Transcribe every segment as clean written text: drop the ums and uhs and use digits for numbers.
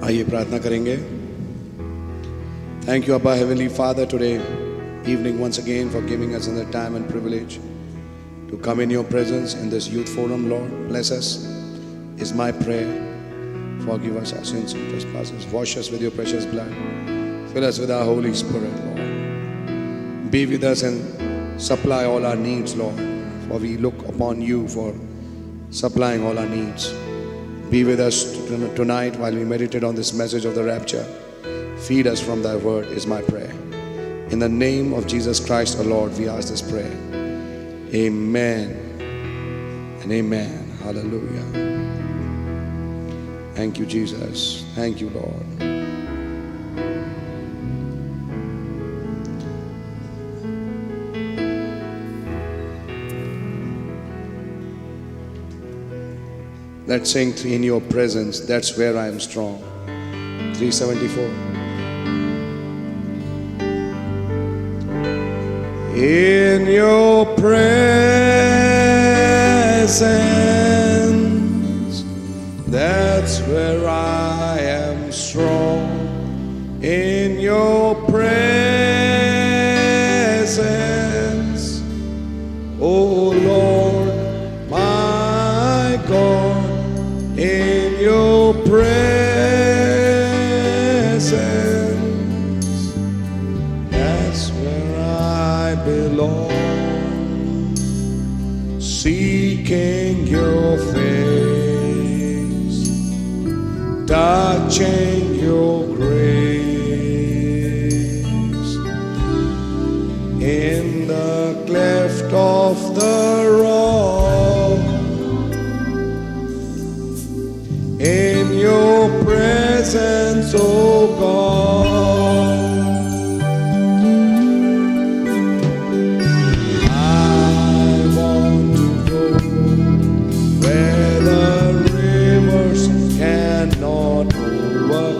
आइए प्रार्थना करेंगे. Thank you, Abba, Heavenly Father, today evening once again for giving us another time and privilege to come in your presence in this youth forum. Lord, bless us is my prayer. Forgive us our sins and trespasses. Wash us with your precious blood. Fill us with our Holy Spirit, Lord. Be with us and supply all our needs, Lord, for we look upon you for supplying all our needs. Be with us tonight while we meditate on this message of the rapture. Feed us from thy word is my prayer. In the name of Jesus Christ, our Lord, we ask this prayer. Amen and amen. Hallelujah. Thank you, Jesus. Thank you, Lord. Let's sing in your presence, that's where I am strong. 374. In your presence, that's where I am strong. In your presence, oh Lord, my God. In your presence, that's where I belong. Seeking your face, touching your grace. In the cleft of the rock, in your presence, oh God, I want to go where the rivers cannot overflow.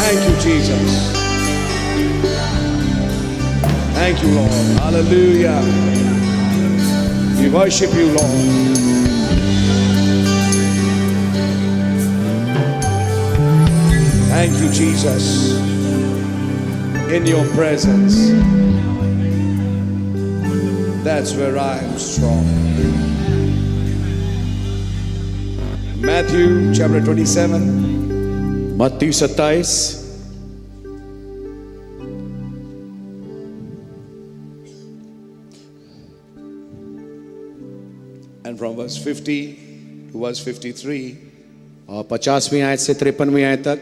Thank you, Jesus. Thank you, Lord. Hallelujah. We worship you, Lord. Thank you, Jesus. In your presence, that's where I am strong. Matthew chapter 27. मत्ती 27 And from verse 50 to verse 53, और 50वीं आयत से 53वीं आयत तक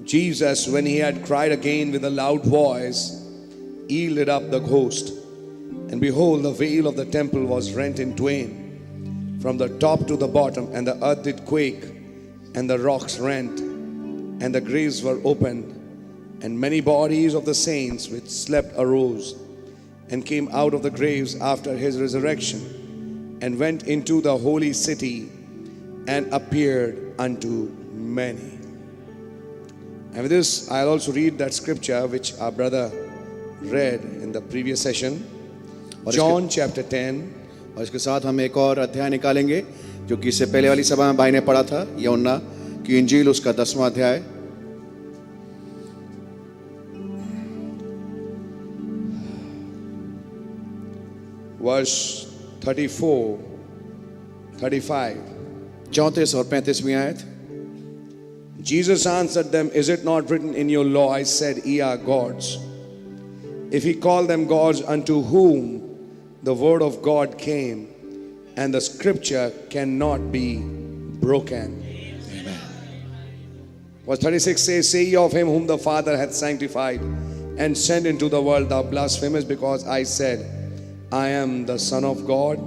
Jesus, when he had cried again with a loud voice, yielded up the ghost. And behold, the veil of the temple was rent in twain, from the top to the bottom, and the earth did quake, and the rocks rent, and the graves were opened, and many bodies of the saints which slept arose, and came out of the graves after his resurrection, and went into the holy city, and appeared unto many. And with this, I'll also read that scripture which our brother read in the previous session, John chapter 10. और इसके साथ हम एक और अध्याय निकालेंगे जो कि इससे पहले वाली सभा में भाई ने पढ़ा था, यूहन्ना की इंजील उसका 10वां अध्याय। Verse 34, 35. 34 और 35वीं आयत। Jesus answered them, Is it not written in your law, I said, ye are gods? If he called them gods, unto whom the word of God came, and the scripture cannot be broken. Amen. Verse 36 says, Say ye of him whom the Father hath sanctified and sent into the world, thou blasphemest, because I said, I am the Son of God.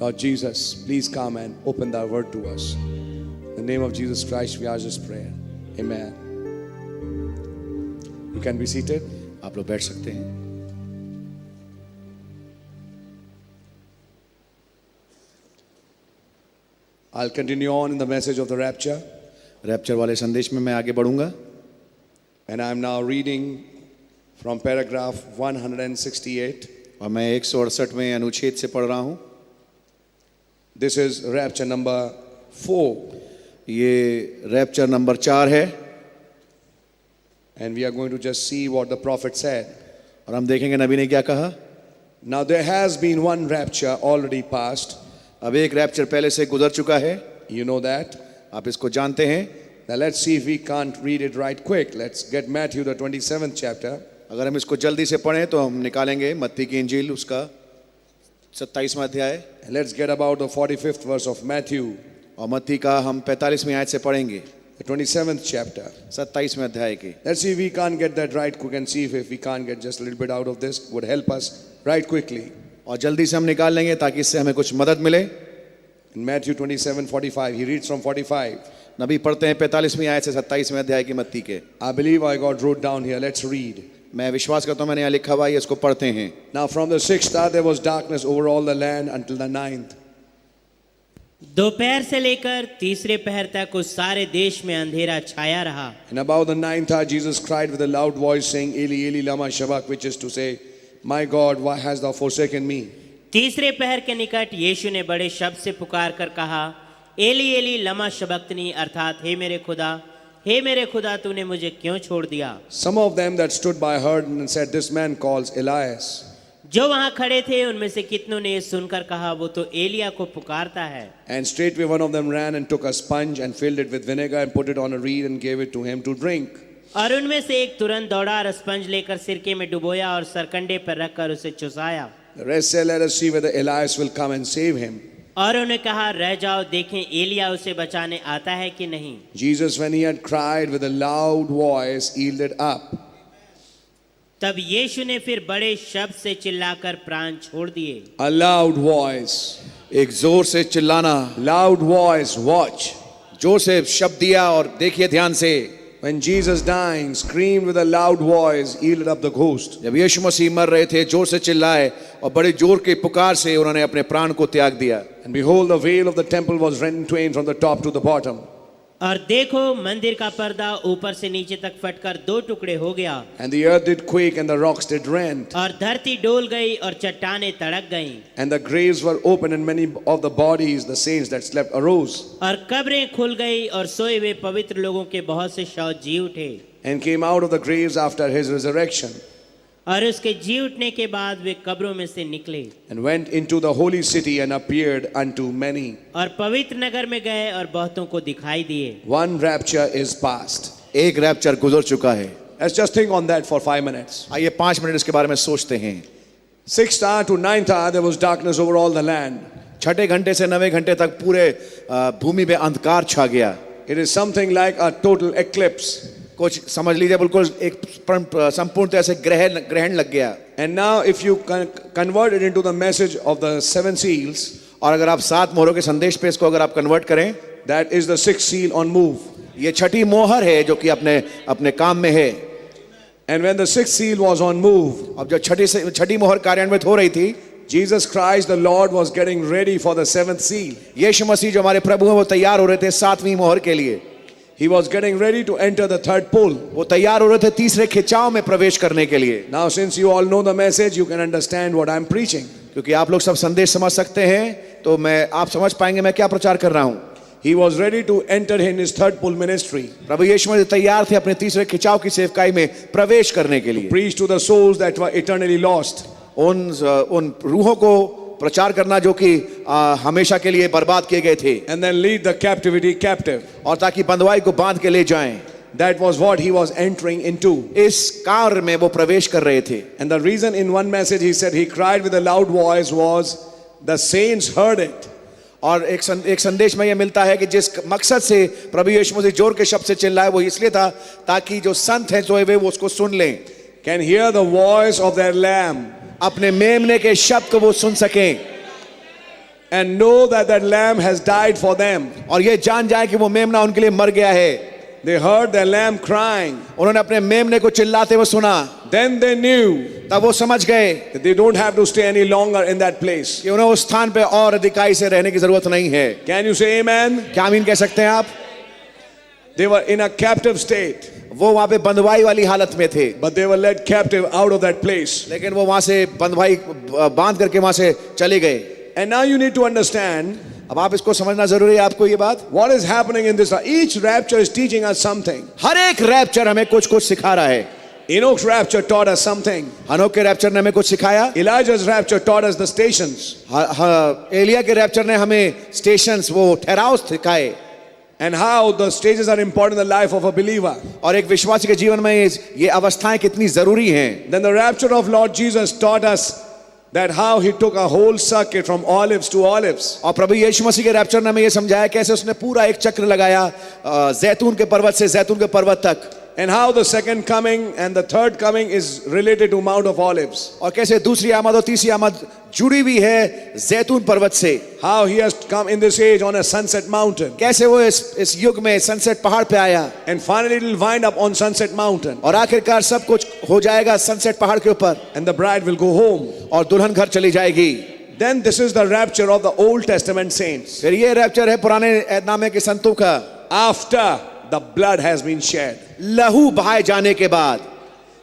Lord Jesus, please come and open thy word to us. In the name of Jesus Christ, we ask this prayer. Amen. You can be seated. आप लोग बैठ सकते हैं। I'll continue on in the message of the rapture. Rapture वाले संदेश में मैं आगे बढ़ूंगा। And I'm now reading from paragraph 168. और मैं 168वें अनुच्छेद से पढ़ रहा हूँ। This is rapture number 4. ये रैप्चर नंबर 4 है। And we are going to just see what the prophet said. और हम देखेंगे नबी ने क्या कहा। Now there has been one rapture already passed. अब एक रैप्चर पहले से गुजर चुका है। You know that. आप इसको जानते हैं। Now let's see if we can't read it right quick. Let's get Matthew the 27th chapter. अगर हम इसको जल्दी से पढ़ें तो हम निकालेंगे मत्ती की इंजील उसका 27वां अध्याय। And let's get about the 45th verse of Matthew, और मत्ती का हम 45वीं आयत से पढ़ेंगे, the 27th chapter. 27वें अध्याय की। Let's see if we can't get that right quick and see if we can't get just a little bit out of this would help us right quickly. और जल्दी से हम निकाल लेंगे ताकि इससे हमें कुछ मदद मिले। In Matthew 27:45, he reads from 45. नबी पढ़ते हैं 45वीं आयत से 27वें अध्याय की मत्ती के। I believe I got wrote down here. Let's read. मैं विश्वास करता हूँ मैंने यहाँ लिखा हुआ है, इसको पढ़ते हैं। Now from the 6th hour there was darkness over all the land until the 9th. दोपहर से लेकर तीसरे पहर तक उस सारे देश में अंधेरा छाया रहा। And about the 9th hour Jesus cried with a loud voice, saying, Eli, Eli, lama shabak, which is to say, My God, why hast thou forsaken me? तीसरे पहर के निकट यीशु ने बड़े शब्द से पुकार कर कहा, एली एली लमा शबक्तनी, अर्थात हे मेरे खुदा तूने मुझे क्यों छोड़ दिया। Some of them that stood by heard and said, This man calls Elias. जो वहां खड़े थे उनमें से कितनों ने सुनकर कहा, वो तो एलिया को पुकारता है। And straightway one of them ran and took a sponge and filled it with vinegar and put it on a reed and gave it to him to drink. और उनमें से एक तुरंत दौड़ा और स्पंज लेकर सिरके में डुबोया और सरकंडे पर रखकर उसे चुसाया। The rest said, Let us see whether Elias will come and save him. और उन्हें कहा, रह जाओ, देखें एलिया उसे बचाने आता है कि नहीं। Jesus, when he had cried with a loud voice, yielded up. तब यीशु ने फिर बड़े शब्द से चिल्लाकर प्राण छोड़ दिए। A loud voice. एक जोर से चिल्लाना। Loud voice, watch. जोर से शब्द दिया और देखिए ध्यान से। When Jesus dying, screamed with a loud voice, yielded up the ghost. जब यीशु मसीह मर रहे थे, जोर से चिल्लाए और बड़े जोर के पुकार से उन्होंने अपने प्राण को त्याग दिया। And behold, the veil of the temple was rent in twain from the top to the bottom. और देखो मंदिर का पर्दा ऊपर से नीचे तक फटकर 2 टुकड़े हो गया And the earth did quake and the rocks did rend. और धरती डोल गई और चट्टानें तड़क गईं And the graves were opened and many of the bodies, the saints that slept, arose और कब्रें खुल गई और सोए हुए पवित्र लोगों के बहुत से शव जी उठे and came out of the graves after his resurrection और उसके जी उठने के बाद वे कब्रों में से निकले and went into the holy city and appeared unto many. और पवित्र नगर में गए और बहुतों को दिखाई दिए। One rapture is past. एक रैप्चर गुजर चुका है। Let's just think on that for 5 minutes. आइए 5 मिनट इसके बारे में सोचते हैं। 6th hour to 9th hour there was darkness over all the land. छठे घंटे से 9वें घंटे तक पूरे भूमि में अंधकार छा गया। It is something like a total eclipse. कुछ समझ लीजिए बिल्कुल एक संपूर्ण तरह से ग्रहण लग गया। And now if you convert it into the message of the 7 seals, और अगर आप 7 मोहरों के संदेश पे इसको अगर आप कन्वर्ट करें, that is the 6th seal on move. ये छठी मोहर है जो कि अपने काम में है। And when the 6th seal was on move, अब जब छठी मोहर कार्यान्वित हो रही थी, Jesus Christ the Lord was getting ready for the 7th seal. यीशु मसीह जो हमारे प्रभु हैं वो तैयार हो रहे थे 7वीं मोहर के लिए। He was getting ready to enter the 3rd pull. वो तैयार हो रहे थे तीसरे खिंचाव में प्रवेश करने के लिए। Now since you all know the message, you can understand what I'm preaching. क्योंकि आप लोग सब संदेश समझ सकते हैं, तो आप समझ पाएंगे मैं क्या प्रचार कर रहा हूँ। He was ready to enter in his 3rd pull ministry. प्रभु यीशु मसीह तैयार थे अपने तीसरे खिंचाव की सेवकाई में प्रवेश करने के लिए। Preach to the souls that were eternally lost. उन रूहों को प्रचार करना जो कि हमेशा के लिए बर्बाद किए गए थे। And then lead the captivity captive. और ताकि बंधुआई को बांध के ले जाएं। That was what he was entering into. इस कार्य में वो प्रवेश कर रहे थे। And the reason in one message he said he cried with a loud voice was the saints heard it. और एक संदेश में यह मिलता है कि जिस मकसद से प्रभु यीशु मसीह जोर के शब्द से चिल्लाए वो इसलिए था ताकि जो संत हैं सोए हुए वो उसको सुन लें। Can hear the voice of their lamb. अपने मेमने के शब्द को वो सुन सकें। And know that that lamb has died for them. और ये जान जाए कि वो मेमना उनके लिए मर गया है। They heard their lamb crying. उन्होंने अपने मेमने को चिल्लाते हुए सुना। Then they knew तब वो समझ गए that they don't have to stay any longer in that place. कि उन्हें उस स्थान पे और अधिकाई से रहने की जरूरत नहीं है। Can you say amen? क्या आमीन कह सकते हैं आप? They were in a captive state. वो वहां पे बंधुआई वाली हालत में थे। But they were led captive out of that place. लेकिन वो वहां से बंधुआई बांध करके वहां से चले गए। And now you need to understand. अब आप इसको समझना जरूरी है आपको ये बात। What is happening in this? Each rapture is teaching us something. हर एक रैप्चर हमें कुछ कुछ सिखा रहा है। Enoch's rapture taught us something. हनोक के रैप्चर ने हमें कुछ सिखाया। Elijah's rapture taught us the stations. Elia के रैप्चर ने हमें स्टेशंस वो ठहराव सिखाए। And how the stages are important in the life of a believer. और एक विश्वासी के जीवन में ये अवस्थाएं कितनी जरूरी हैं। Then the rapture of Lord Jesus taught us that how he took a whole circuit from olives to olives. और प्रभु यीशु मसीह के रैप्चर ने हमें ये समझाया कैसे उसने पूरा एक चक्र लगाया जैतून के पर्वत से जैतून के पर्वत तक। And how the second coming and the third coming is related to Mount of Olives. और कैसे दूसरी आमद और तीसरी आमद जुड़ी हुई है जैतून पर्वत से। How he has come in this age on a sunset mountain. कैसे वो इस युग में सनसेट पहाड़ पे आया। And finally it will wind up on sunset mountain. और आखिरकार सब कुछ हो जाएगा सनसेट पहाड़ के ऊपर। And the bride will go home. और दुल्हन घर चली जाएगी। Then this is the rapture of the Old Testament saints. फिर ये रैप्चर है पुराने ऐतनामे के संतों का। After the blood has been shed. लहू बहाए जाने के बाद।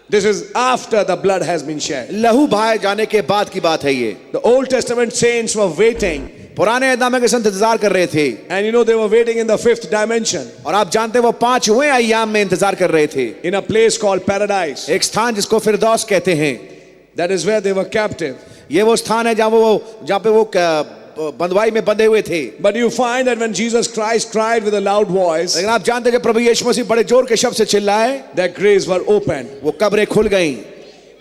This is after the blood has been shed. लहू बहाए जाने के बाद की बात है ये। The Old Testament saints were waiting. पुराने ऐतनामे के संत इंतजार कर रहे थे। And you know they were waiting in the 5th dimension. और आप जानते हैं वो 5वें अय्याम में इंतजार कर रहे थे। In a place called paradise. एक स्थान जिसको फिरदौस कहते हैं। That is where they were captive. ये वो स्थान है जहाँ पे वो बंधुआई में बंधे हुए थे। But you find that when Jesus Christ cried with a loud voice, लेकिन आप जानते हैं जब प्रभु यीशु मसीह बड़े जोर के शब्द से चिल्लाए, their graves were opened. वो कब्रें खुल गईं।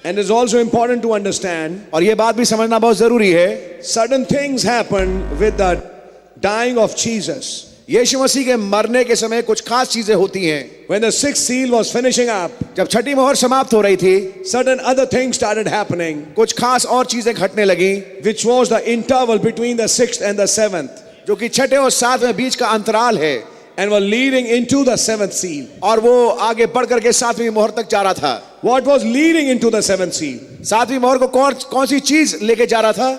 And it's also important to understand, और ये बात भी समझना बहुत जरूरी है। certain things happened with the dying of Jesus. यीशु मसीह के मरने के समय कुछ खास चीजें होती हैं। When the 6th seal was finishing up, जब छठी मोहर समाप्त हो रही थी, certain other things started happening, कुछ खास और चीजें घटने लगी, which was the interval between the 6th and the 7th, जो कि छठे और सातवें बीच का अंतराल है, and were leading into the 7th seal. और वो आगे बढ़ करके सातवीं मोहर तक जा रहा था। What was leading into the 7th seal? सातवीं मोहर को कौन सी चीज लेके जा रहा था?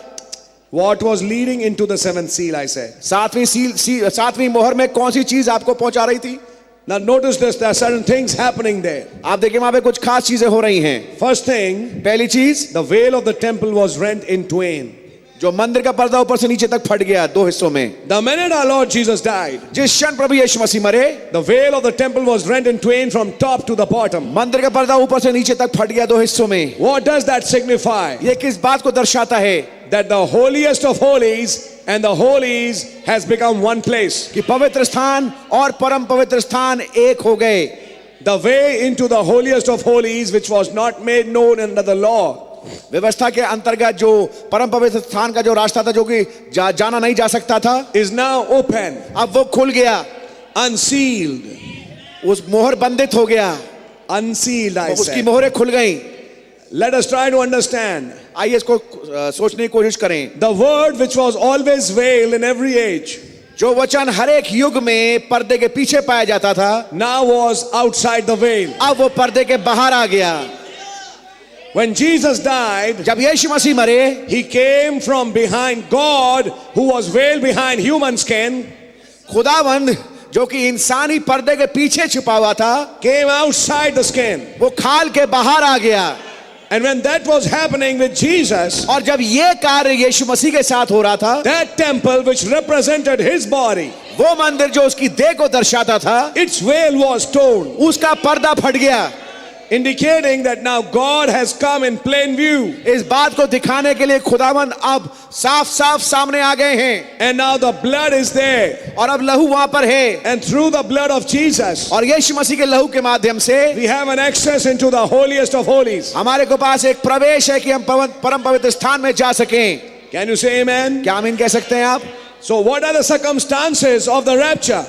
What was leading into the seventh seal, I said. सातवीं मोहर में कौन सी चीज आपको पहुंचा रही थी? Now notice this, there are certain things happening there. आप देखिए वहां पे कुछ खास चीजें हो रही हैं। First thing, पहली चीज, the veil of the temple was rent in twain. जो मंदिर का पर्दा ऊपर से नीचे तक फट गया दो हिस्सों में। The minute our Lord Jesus died, जिस क्षण प्रभु यीशु मसीह मरे, the veil of the temple was rent in twain from top to the bottom. मंदिर का पर्दा ऊपर से नीचे तक फट गया दो हिस्सों में। What does that signify? ये किस बात को दर्शाता है? That the holiest of holies and the holies has become one place. कि पवित्र स्थान और परम पवित्र स्थान एक हो गए। The way into the holiest of holies, which was not made known under the law, व्यवस्था के अंतर्गत जो परम पवित्र स्थान का जो रास्ता था, जो कि जाना नहीं जा सकता था, is now open, अब वो खुल गया, unsealed. उस मोहर बंधित हो गया, Unsealed, I उसकी said. मोहरें खुल गई। Let us try to understand. आइए इसको सोचने की कोशिश करें। The word which was always veiled in every age, जो वचन हर एक युग में पर्दे के पीछे पाया जाता था, now was outside the veil. अब वो पर्दे के बाहर आ गया। When Jesus died, जब यीशु मसीह मरे, he came from behind God, who was veiled behind human skin, खुदावंद जो कि इंसानी पर्दे के पीछे छुपा हुआ था, came outside the skin. वो खाल के बाहर आ गया। And when that was happening with Jesus, और जब ये कार्य यीशु मसीह के साथ हो रहा था, that temple which represented his body, वो मंदिर जो उसकी देह को दर्शाता था, its veil was torn, उसका पर्दा फट गया। indicating that now God has come in plain view. इस बात को दिखाने के लिए खुदावंद अब साफ साफ सामने आ गए हैं। And now the blood is there. और अब लहू वहां पर है। And through the blood of Jesus, और यीशु मसीह के लहू के माध्यम से we have an access into the holiest of holies. हमारे को पास एक प्रवेश है कि हम परम पवित्र स्थान में जा सकें। Can you say amen? क्या आमीन कह सकते हैं आप? So what are the circumstances of the rapture?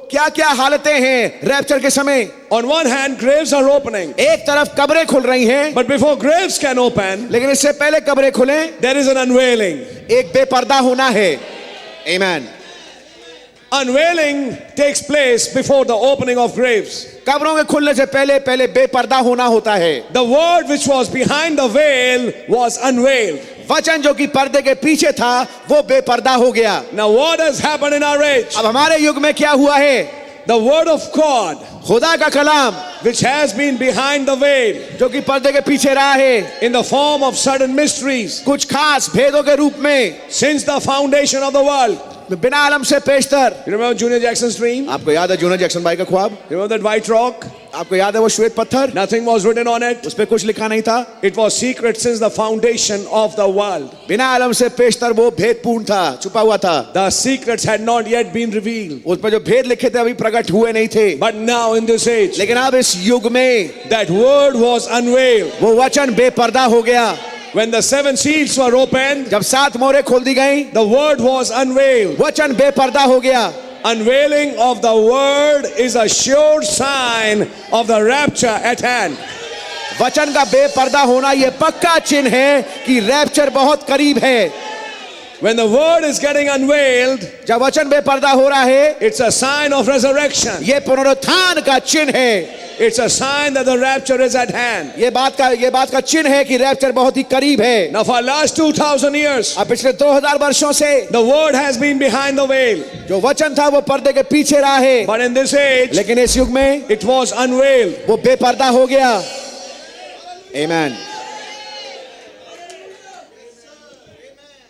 क्या क्या हालतें हैं रैप्चर के समय? On one hand, graves are opening. एक तरफ कब्रें खुल रही हैं, But before graves can open, लेकिन इससे पहले कब्रें खुलें, there is an unveiling. एक बेपर्दा होना है। आमीन। Unveiling takes place before the opening of graves. कब्रों के खुलने से पहले पहले बेपर्दा होना होता है। The word which was behind the veil was unveiled. वचन जो कि पर्दे के पीछे था वो बेपर्दा हो गया। Now what has happened in our age? अब हमारे युग में क्या हुआ है? The word of God, खुदा का कलाम which has been behind the veil जो कि पर्दे के पीछे रहा है, in the form of certain mysteries कुछ खास भेदों के रूप में, since the foundation of the world. बिना आलम से पेशतर। You remember Junior Jackson's dream? आपको याद है जूनियर जैक्सन भाई का ख्वाब? You remember that white rock? आपको याद है वो श्वेत पत्थर? Nothing was written on it. उस पे कुछ लिखा नहीं था। It was secret since the foundation of the world. बिना आलम से पेशतर वो भेदपूर्ण था, छुपा हुआ था। The secrets had not yet been revealed. उस पे जो भेद लिखे थे अभी प्रकट हुए नहीं थे। But now in this age, लेकिन अब इस युग में that word was unveiled. वो वचन बेपर्दा हो गया। When the seven seals were opened, जब 7 मोहरें खोल दी गईं, the word was unveiled. वचन बेपर्दा हो गया। Unveiling of the word is a sure sign of the rapture at hand. वचन का बेपर्दा होना ये पक्का चिन्ह है कि रैप्चर बहुत करीब है। When the word is getting unveiled, जब वचन बेपर्दा हो रहा है, it's a sign of resurrection. ये पुनरुत्थान का चिन्ह है। It's a sign that the rapture is at hand. ये बात का चिन्ह है कि रैप्चर बहुत ही करीब है। Now for last 2000 years, अब पिछले 2000 वर्षों से the word has been behind the veil. जो वचन था वो पर्दे के पीछे रहा है, But in this age, लेकिन इस युग में it was unveiled. वो बेपर्दा हो गया। आमीन।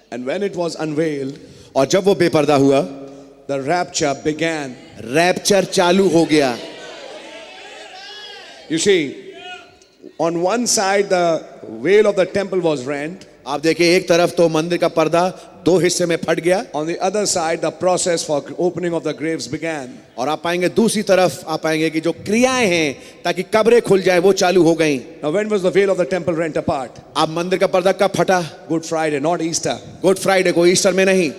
And when it was unveiled, और जब वो बेपर्दा हुआ, the rapture began. रैप्चर चालू हो गया। You see, on one side the veil of the temple was rent. आप देखिए एक तरफ तो मंदिर का पर्दा दो हिस्से में फट गया, On the other side, the process for opening of the graves began. और आप पाएंगे दूसरी तरफ आप पाएंगे कि जो क्रियाएं हैं ताकि कब्रें खुल जाए वो चालू हो गईं। Now, when was the veil of the temple rent apart? अब मंदिर का पर्दा कब फटा? Good Friday, not Easter. Good Friday को, ईस्टर में नहीं।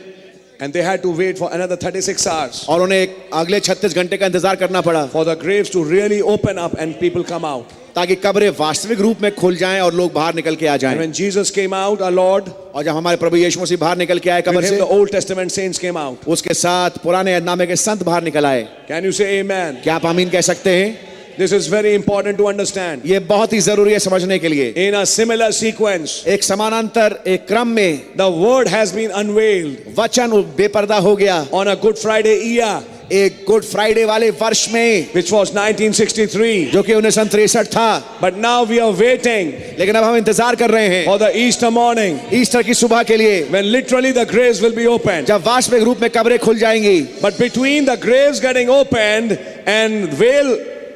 And they had to wait for another 36 hours और उन्हें अगले 36 घंटे का इंतजार करना पड़ा for the graves to really open up and people come out. ताकि कब्रें वास्तविक रूप में खुल जाएं और लोग बाहर निकल के आ And जाएं। when Jesus came out, our Lord, और जब हमारे प्रभु यीशु मसीह बाहर निकल के आए कब्र with him से, the Old Testament saints came out. उसके साथ पुराने नामे के संत बाहर निकल आए। Can you say amen? क्या आप आमीन कह सकते हैं? This is very important to understand. ये बहुत ही जरूरी है समझने के लिए। In a similar sequence, एक समानांतर एक क्रम में the word has been unveiled वचन बेपर्दा हो गया on a Good Friday year, एक गुड फ्राइडे वाले वर्ष में, which was 1963. जो कि 1963 था। But now we are waiting लेकिन अब हम इंतजार कर रहे हैं for the Easter morning, Easter की सुबह के लिए, when literally the graves will be opened. जब वास्तविक रूप में कब्रें खुल जाएंगी। But between the graves getting opened and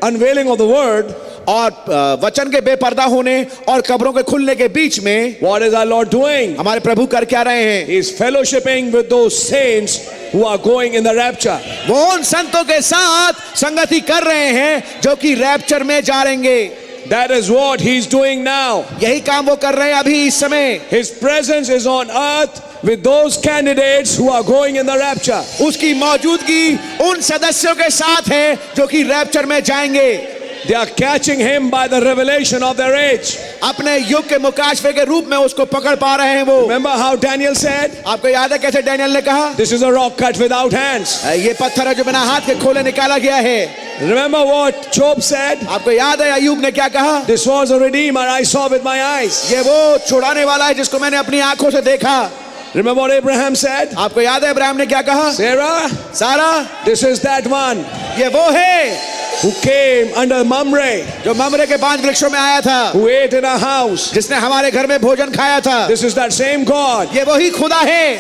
unveiling of the word, और वचन के बेपर्दा होने और कब्रों के खुलने के बीच में what is our Lord doing? हमारे प्रभु कर क्या रहे हैं? He is fellowshipping with those saints who are going in the rapture. वो उन संतों के साथ संगति कर रहे हैं जो कि रैप्चर में जाएंगे। That is what he is doing now. यही काम वो कर रहे हैं अभी इस समय। His presence is on earth with those candidates who are going in the rapture. उसकी मौजूदगी उन सदस्यों के साथ है जो कि रैप्चर में जाएंगे। They are catching him by the revelation of their age. अपने युग के मुकाशफे के रूप में उसको पकड़ पा रहे हैं वो। Remember how Daniel said, आपको याद है कैसे डैनियल ने कहा? this is a rock cut without hands. ये पत्थर है जो बिना हाथ के खोले निकाला गया है। Remember what Job said, आपको याद है अय्यूब ने क्या कहा? this was a redeemer I saw with my eyes. ये वो छुड़ाने वाला है जिसको मैंने अपनी आंखों से देखा। Remember what Abraham said, आपको याद है अब्राहम ने क्या कहा? Sarah, सारा, this is that one ये वो है who came under Mamre, जो ममरे के 5 वृक्षों में आया था, who ate in our house. जिसने हमारे घर में भोजन खाया था। This is that same God. ये वही खुदा है।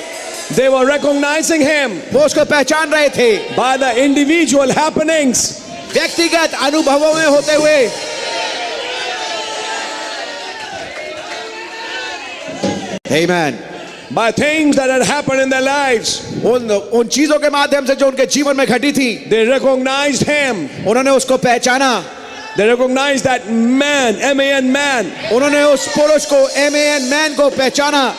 They were recognizing him वो उसको पहचान रहे थे by the individual happenings. व्यक्तिगत अनुभवों में होते हुए। Amen. By things that had happened in their lives. उन चीजों के माध्यम से जो उनके जीवन में घटी थी, They recognized him. उन्होंने उसको पहचाना। They recognized that man, M-A-N, man. उन्होंने उस पुरुष को M-A-N मैन को पहचाना।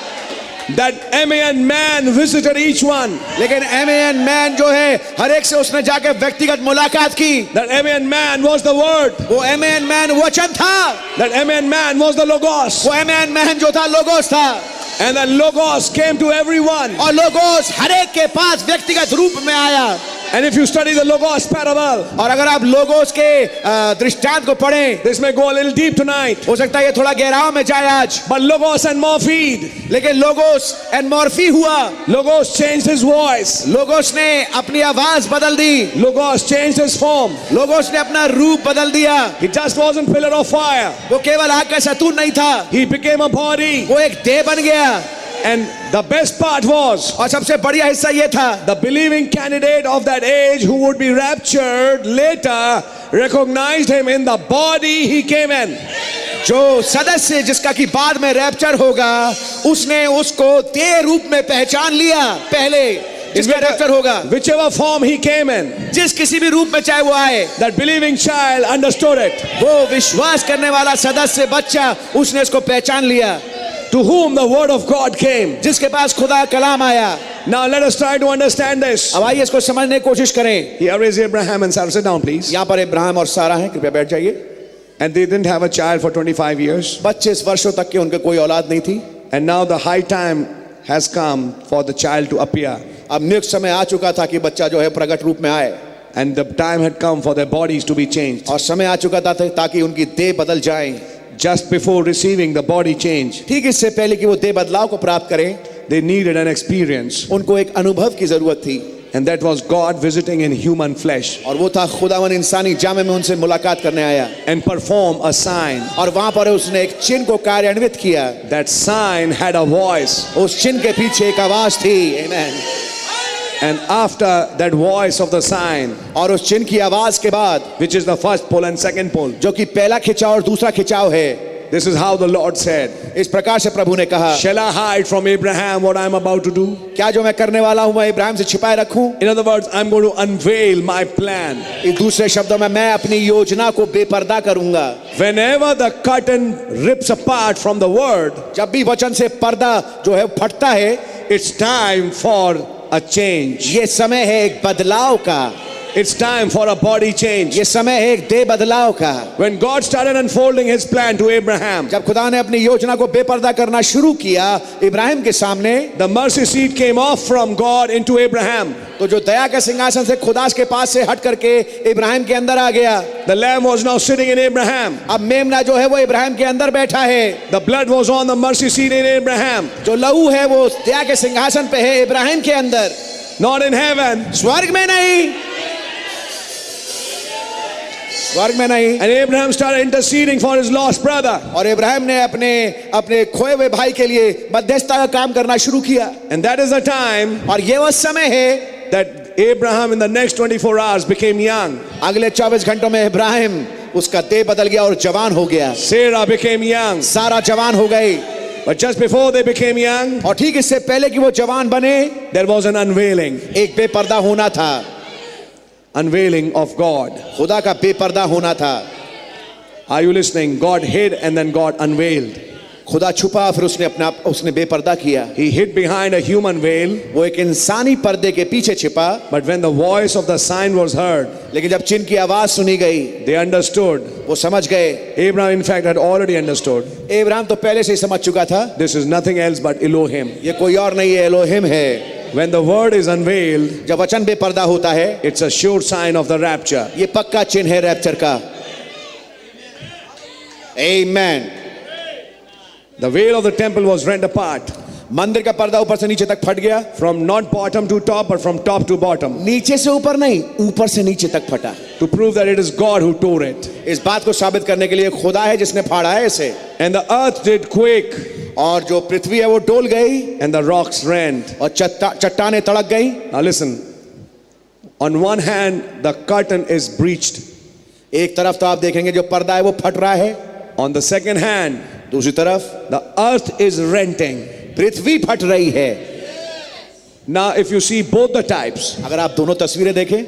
That M-A-N man visited each one. लेकिन M-A-N मैन जो है हर एक से उसने जाके व्यक्तिगत मुलाकात की। That M-A-N man was the word. वो M-A-N मैन वचन था। That M-A-N man was the logos. वो M-A-N मैन जो था लोगोस था। And that logos came to everyone. और लोगोस हर एक के पास व्यक्तिगत रूप में आया। And if you study the logos parable, और अगर आप लोगोस के दृष्टांत को पढ़ें, this may go a little deep tonight. हो सकता है ये थोड़ा गहराव में जाए आज। But logos and morphed. लेकिन लोगोस एंड मॉर्फी हुआ। Logos changed his voice. Logos ने अपनी आवाज बदल दी। Logos changed his form. Logos ने अपना रूप बदल दिया। He just wasn't pillar of fire. वो केवल आग का सतून नहीं था, He became a body. वो एक देह बन गया। And the best part was, और सबसे बढ़िया हिस्सा ये था, the believing candidate of that age who would be raptured later recognized him in the body he came in. जो सदस्य जिसका कि बाद में रैप्चर होगा, उसने उसको देह रूप में पहचान लिया। पहले जिसका रैप्चर होगा, Whichever form he came in, जिस किसी भी रूप में चाहे वो आए, that believing child understood it. वो विश्वास करने वाला सदस्य बच्चा उसने इसको पहचान लिया। To whom the word of God came. जिसके पास खुदा कलाम आया। Now let us try to understand this. अब आइए इसको समझने की कोशिश करें। Here is Abraham and Sarah. Sit down, please. यहाँ पर इब्राहिम और सारा हैं, कृपया बैठ जाइए। And they didn't have a child for 25 years. 25 वर्षों तक के उनके कोई औलाद नहीं थी। And now the high time has come for the child to appear. अब नियुक्त समय आ चुका था कि बच्चा जो है प्रकट रूप में आए। And the time had come for their bodies to be changed. और समय आ चुका था ताकि उनकी देह बदल जाए। Just before receiving the body change, ठीक इससे पहले कि वो देह बदलाव को प्राप्त करें, they needed an experience. उनको एक अनुभव की जरूरत थी। And that was God visiting in human flesh और वो था खुदावन इंसानी जामे में उनसे मुलाकात करने आया। and perform a sign. और वहां पर उसने एक चिन्ह को कार्यान्वित किया। That sign had a voice. उस चिन्ह के पीछे एक आवाज थी। Amen. And after that voice of the sign, और उस चिन्ह की आवाज के बाद, which is the first pull and second pull, जो कि पहला खिंचाव और दूसरा खिंचाव है, this is how the Lord said, इस प्रकार से प्रभु ने कहा, shall I hide from Abraham what I am about to do? क्या जो मैं करने वाला हूं मैं इब्राहिम से छिपाए रखूं? In other words, I'm going to unveil my plan. इस दूसरे शब्दों में मैं अपनी योजना को बेपर्दा करूंगा। Whenever the curtain rips apart from the word, जब भी वचन से पर्दा जो है फटता है, it's time for a change. ये समय है एक बदलाव का। It's time for a body change. ये समय है एक देह बदलाव का। When God started unfolding his plan to Abraham, जब खुदा ने अपनी योजना को बेपर्दा करना शुरू किया इब्राहिम के सामने, the mercy seat came off from God into Abraham. तो जो दया के सिंहासन से खुदा के पास से हट करके इब्राहिम के अंदर आ गया। The lamb was now sitting in Abraham. अब मेमना जो है वो इब्राहिम के अंदर बैठा है। The blood was on the mercy seat in Abraham, जो लहू है वो दया के सिंहासन पे है इब्राहिम के अंदर, not in heaven. स्वर्ग में नहीं, स्वर्ग में नहीं। And Abraham started interceding for his lost brother. और इब्राहिम ने अपने खोए हुए भाई के लिए मध्यस्थता का काम करना शुरू किया। And that is the time और ये वो समय है that Abraham in the next 24 hours became young. अगले 24 घंटों में इब्राहिम उसका देह बदल गया और जवान हो गया। Sarah became young. सारा जवान हो गई। But just before they became young, और ठीक इससे पहले कि वो जवान बने, there was an unveiling. एक बेपर्दा होना था। Unveiling of God. खुदा का बेपर्दा होना था। Are you listening? God hid and then God unveiled. खुदा छुपा फिर उसने बेपर्दा किया। He hid behind a human veil. वो एक इंसानी पर्दे के पीछे छिपा। But when the voice of the sign was heard, लेकिन जब चिन्ह की आवाज सुनी गई, they understood. वो समझ गए। Abraham in fact had already understood. Ibrahim तो पहले से ही समझ चुका था, This is nothing else but Elohim. ये कोई और नहीं है, एलोहिम है। When the word is unveiled, जब वचन बेपर्दा होता है, it's a sure sign of the rapture. ये पक्का चिन्ह है रैप्चर का। आमेन। The veil of the temple was rent apart. मंदिर का पर्दा ऊपर से नीचे तक फट गया। From not bottom to top, but from top to bottom. नीचे से ऊपर नहीं, ऊपर से नीचे तक फटा। To prove that it is God who tore it. इस बात को साबित करने के लिए खुदा है जिसने फाड़ा है इसे। And the earth did quake, और जो पृथ्वी है वो डोल गई and the rocks rent. और चट्टानें तड़क गई। Now listen. On one hand, the curtain is breached. एक तरफ तो आप देखेंगे जो पर्दा है वो फट रहा है। On the second hand, दूसरी तरफ the earth is renting. पृथ्वी फट रही है। Now, if you see both the types, अगर आप दोनों तस्वीरें देखें,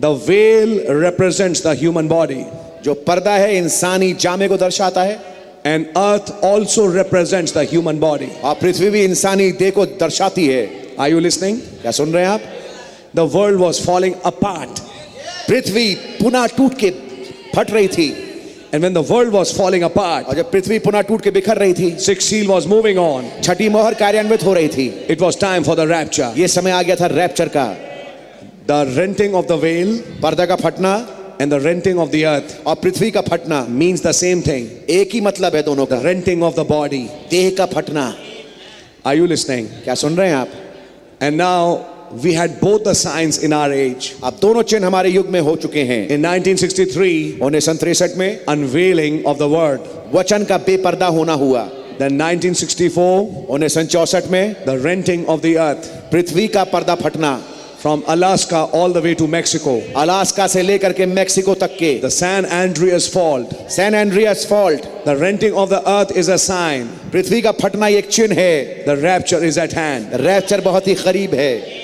the veil represents the human body, जो पर्दा है इंसानी जामे को दर्शाता है, and earth also represents the human body. और पृथ्वी भी इंसानी देह को दर्शाती है। Are you listening? क्या सुन रहे हैं आप? The world was falling apart. पृथ्वी पुनः टूट के फट रही थी। And when the world was falling apart, और जब पृथ्वी पुनः टूट के बिखर रही थी, sixth seal was moving on. छठी मोहर कार्यान्वित हो रही थी। It was time for the rapture. ये समय आ गया था रैप्चर का। The renting of the veil पर्दा का फटना and the renting of the earth और पृथ्वी का फटना means the same thing. एक ही मतलब है दोनों का। Renting of the body. देह का फटना। Are you listening? क्या सुन रहे हैं आप? And now we had both the signs in our age. अब दोनों चिन्ह हमारे युग में हो चुके हैं। In 1963, 1963 में unveiling of the word. वचन का बेपर्दा होना हुआ। Then 1964, 1964 में the renting of the earth पृथ्वी का पर्दा फटना। from Alaska all the way to Mexico. Alaska से लेकर के मेक्सिको तक के The San Andreas fault. San Andreas fault. The renting of the earth is a sign. पृथ्वी का फटना एक चिन्ह है। The rapture is at hand. Rapture बहुत ही करीब है।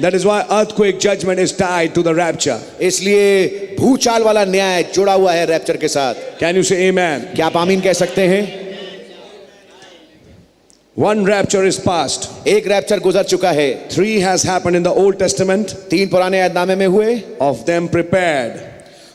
That is why earthquake judgment is tied to the rapture. इसलिए भूचाल वाला न्याय जुड़ा हुआ है रैप्चर के साथ। Can you say amen? क्या आप आमीन कह सकते हैं? One rapture is past. एक रैप्चर गुजर चुका है। 3 has happened in the Old Testament, 3 पुराने ऐहदनामे में हुए, of them prepared.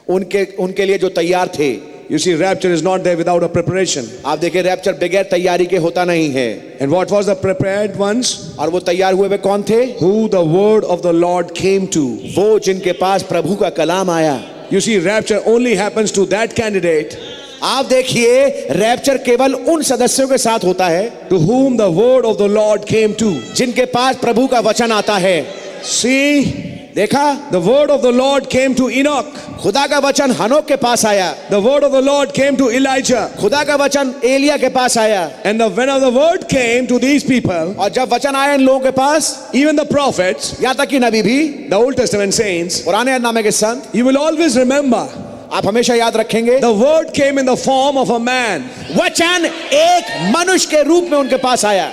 उनके लिए जो तैयार थे। You see, rapture is not there without a preparation. आप देखिए रैप्चर बगैर तैयारी के होता नहीं है। And what was the prepared ones? और वो तैयार हुए वे कौन थे? Who the word of the Lord came to. वो जिनके पास प्रभु का कलाम आया। You see, rapture only happens to that candidate आप देखिए रैप्चर केवल उन सदस्यों के साथ होता है to whom the word of the Lord came to. जिनके पास प्रभु का वचन आता है। See, देखा, the word of the Lord came to Enoch. खुदा का वचन हनोक के पास आया। The word of the Lord came to Elijah. खुदा का वचन एलिया के पास आया। And when the word came to these people, और जब वचन आया इन लोगों के पास, even the prophets, यहाँ तक कि नबी भी, the Old Testament saints, पुराने ऐहदनामे के संत, you will always remember, आप हमेशा याद रखेंगे, the word came in the form of a man. वचन एक मनुष्य के रूप में उनके पास आया।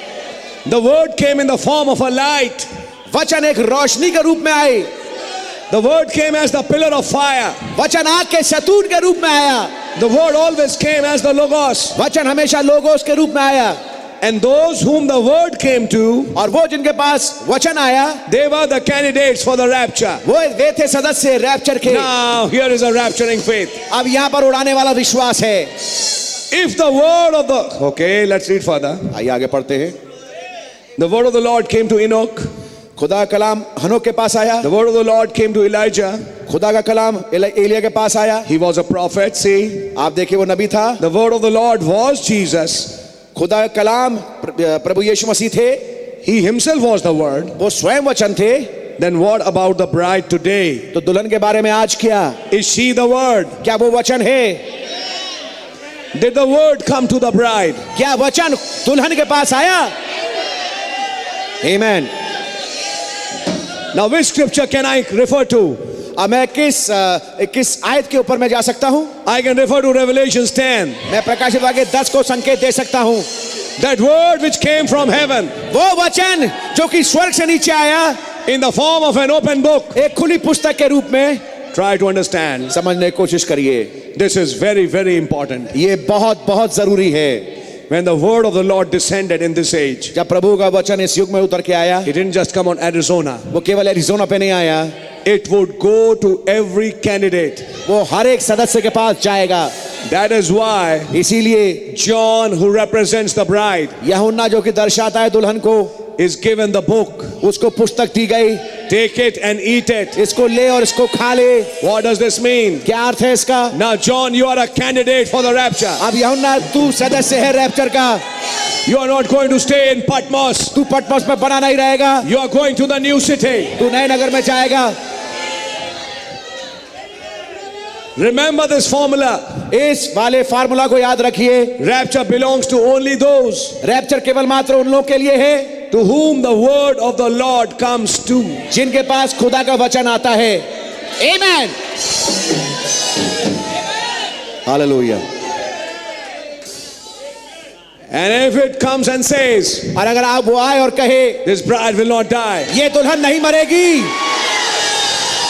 The word came in the form of a light. वचन एक रोशनी के रूप में आई। The word came as the pillar of fire. वचन आग के सतून के रूप में आया। The word always came as the logos. वचन हमेशा लोगोस के रूप में आया। And those whom the word came to, और वो जिनके पास वचन आया they were the candidates for the rapture. वे थे सदस्य रैप्चर के। Now, here is a rapturing faith. अब यहाँ पर उड़ाने वाला विश्वास है। If the word of the, okay, let's read further. आइए आगे पढ़ते हैं। The word of the Lord came to Enoch. खुदा का कलाम हनोक के पास आया। The word of the Lord came to Elijah. खुदा का कलाम एलिया के पास आया। He was a prophet, see. आप देखिए वो नबी था। The word of the Lord was Jesus. खुदा का कलाम प्रभु यीशु मसीह थे। He himself was the word. वो स्वयं वचन थे। Then what about the bride today? तो दुल्हन के बारे में आज क्या? Is she the word? क्या वो वचन है? Did the word come to the bride? क्या वचन दुल्हन के पास आया? Amen. Now which scripture can I refer to? अब मैं किस आयत के ऊपर मैं जा सकता हूं? I can refer to Revelations 10. मैं प्रकाशित वाक्य 10 को संकेत दे सकता हूं। That word which came from heaven वो वचन जो कि स्वर्ग से नीचे आया in the form of an open book. एक खुली पुस्तक के रूप में। Try to understand. समझने की कोशिश करिए। This is very, very important. ये बहुत बहुत जरूरी है। When the word of the Lord descended in this age, जब प्रभु का वचन इस युग में उतर के आया, it didn't just come on Arizona. वो केवल एरिज़ोना पे नहीं आया, It would go to every candidate. वो हर एक सदस्य के पास जाएगा। That is why इसीलिए John, who represents the bride, यूहन्ना जो कि दर्शाता है दुल्हन को, is given the book. उसको पुस्तक दी गई। Take it and eat it. इसको ले और इसको खा ले। What does this mean? क्या अर्थ है इसका? Now, John, you are a candidate for the rapture. अब यूहन्ना तू सदस्य है रैप्चर का। You are not going to stay in Patmos. तू पटमोस में बना नहीं रहेगा। You are going to the new city. तू नए नगर में जाएगा। Remember this formula. इस वाले फार्मूला को याद रखिए। Rapture belongs to only those rapture केवल मात्र उन लोगों के लिए है to whom the word of the Lord comes to. जिनके पास खुदा का वचन आता है। Amen. Hallelujah. And if it comes and says, और अगर आप वो आए और कहे this bride will not die, ये दुल्हन नहीं मरेगी,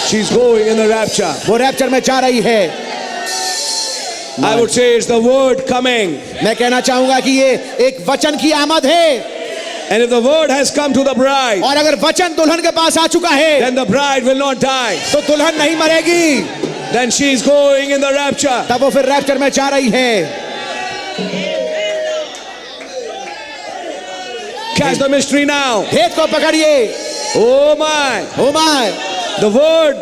she's going in the rapture, वो रैप्चर में जा रही है, I would say it's the word coming. मैं कहना चाहूंगा कि ये एक वचन की आमद है। And if the word has come to the bride, और अगर वचन दुल्हन के पास आ चुका है, then the bride will not die. तो दुल्हन नहीं मरेगी, Then she is going in the rapture. तब वो फिर रैप्चर में जा रही है। Catch the mystery now. भेद को पकड़िए। Oh my. Oh my, The word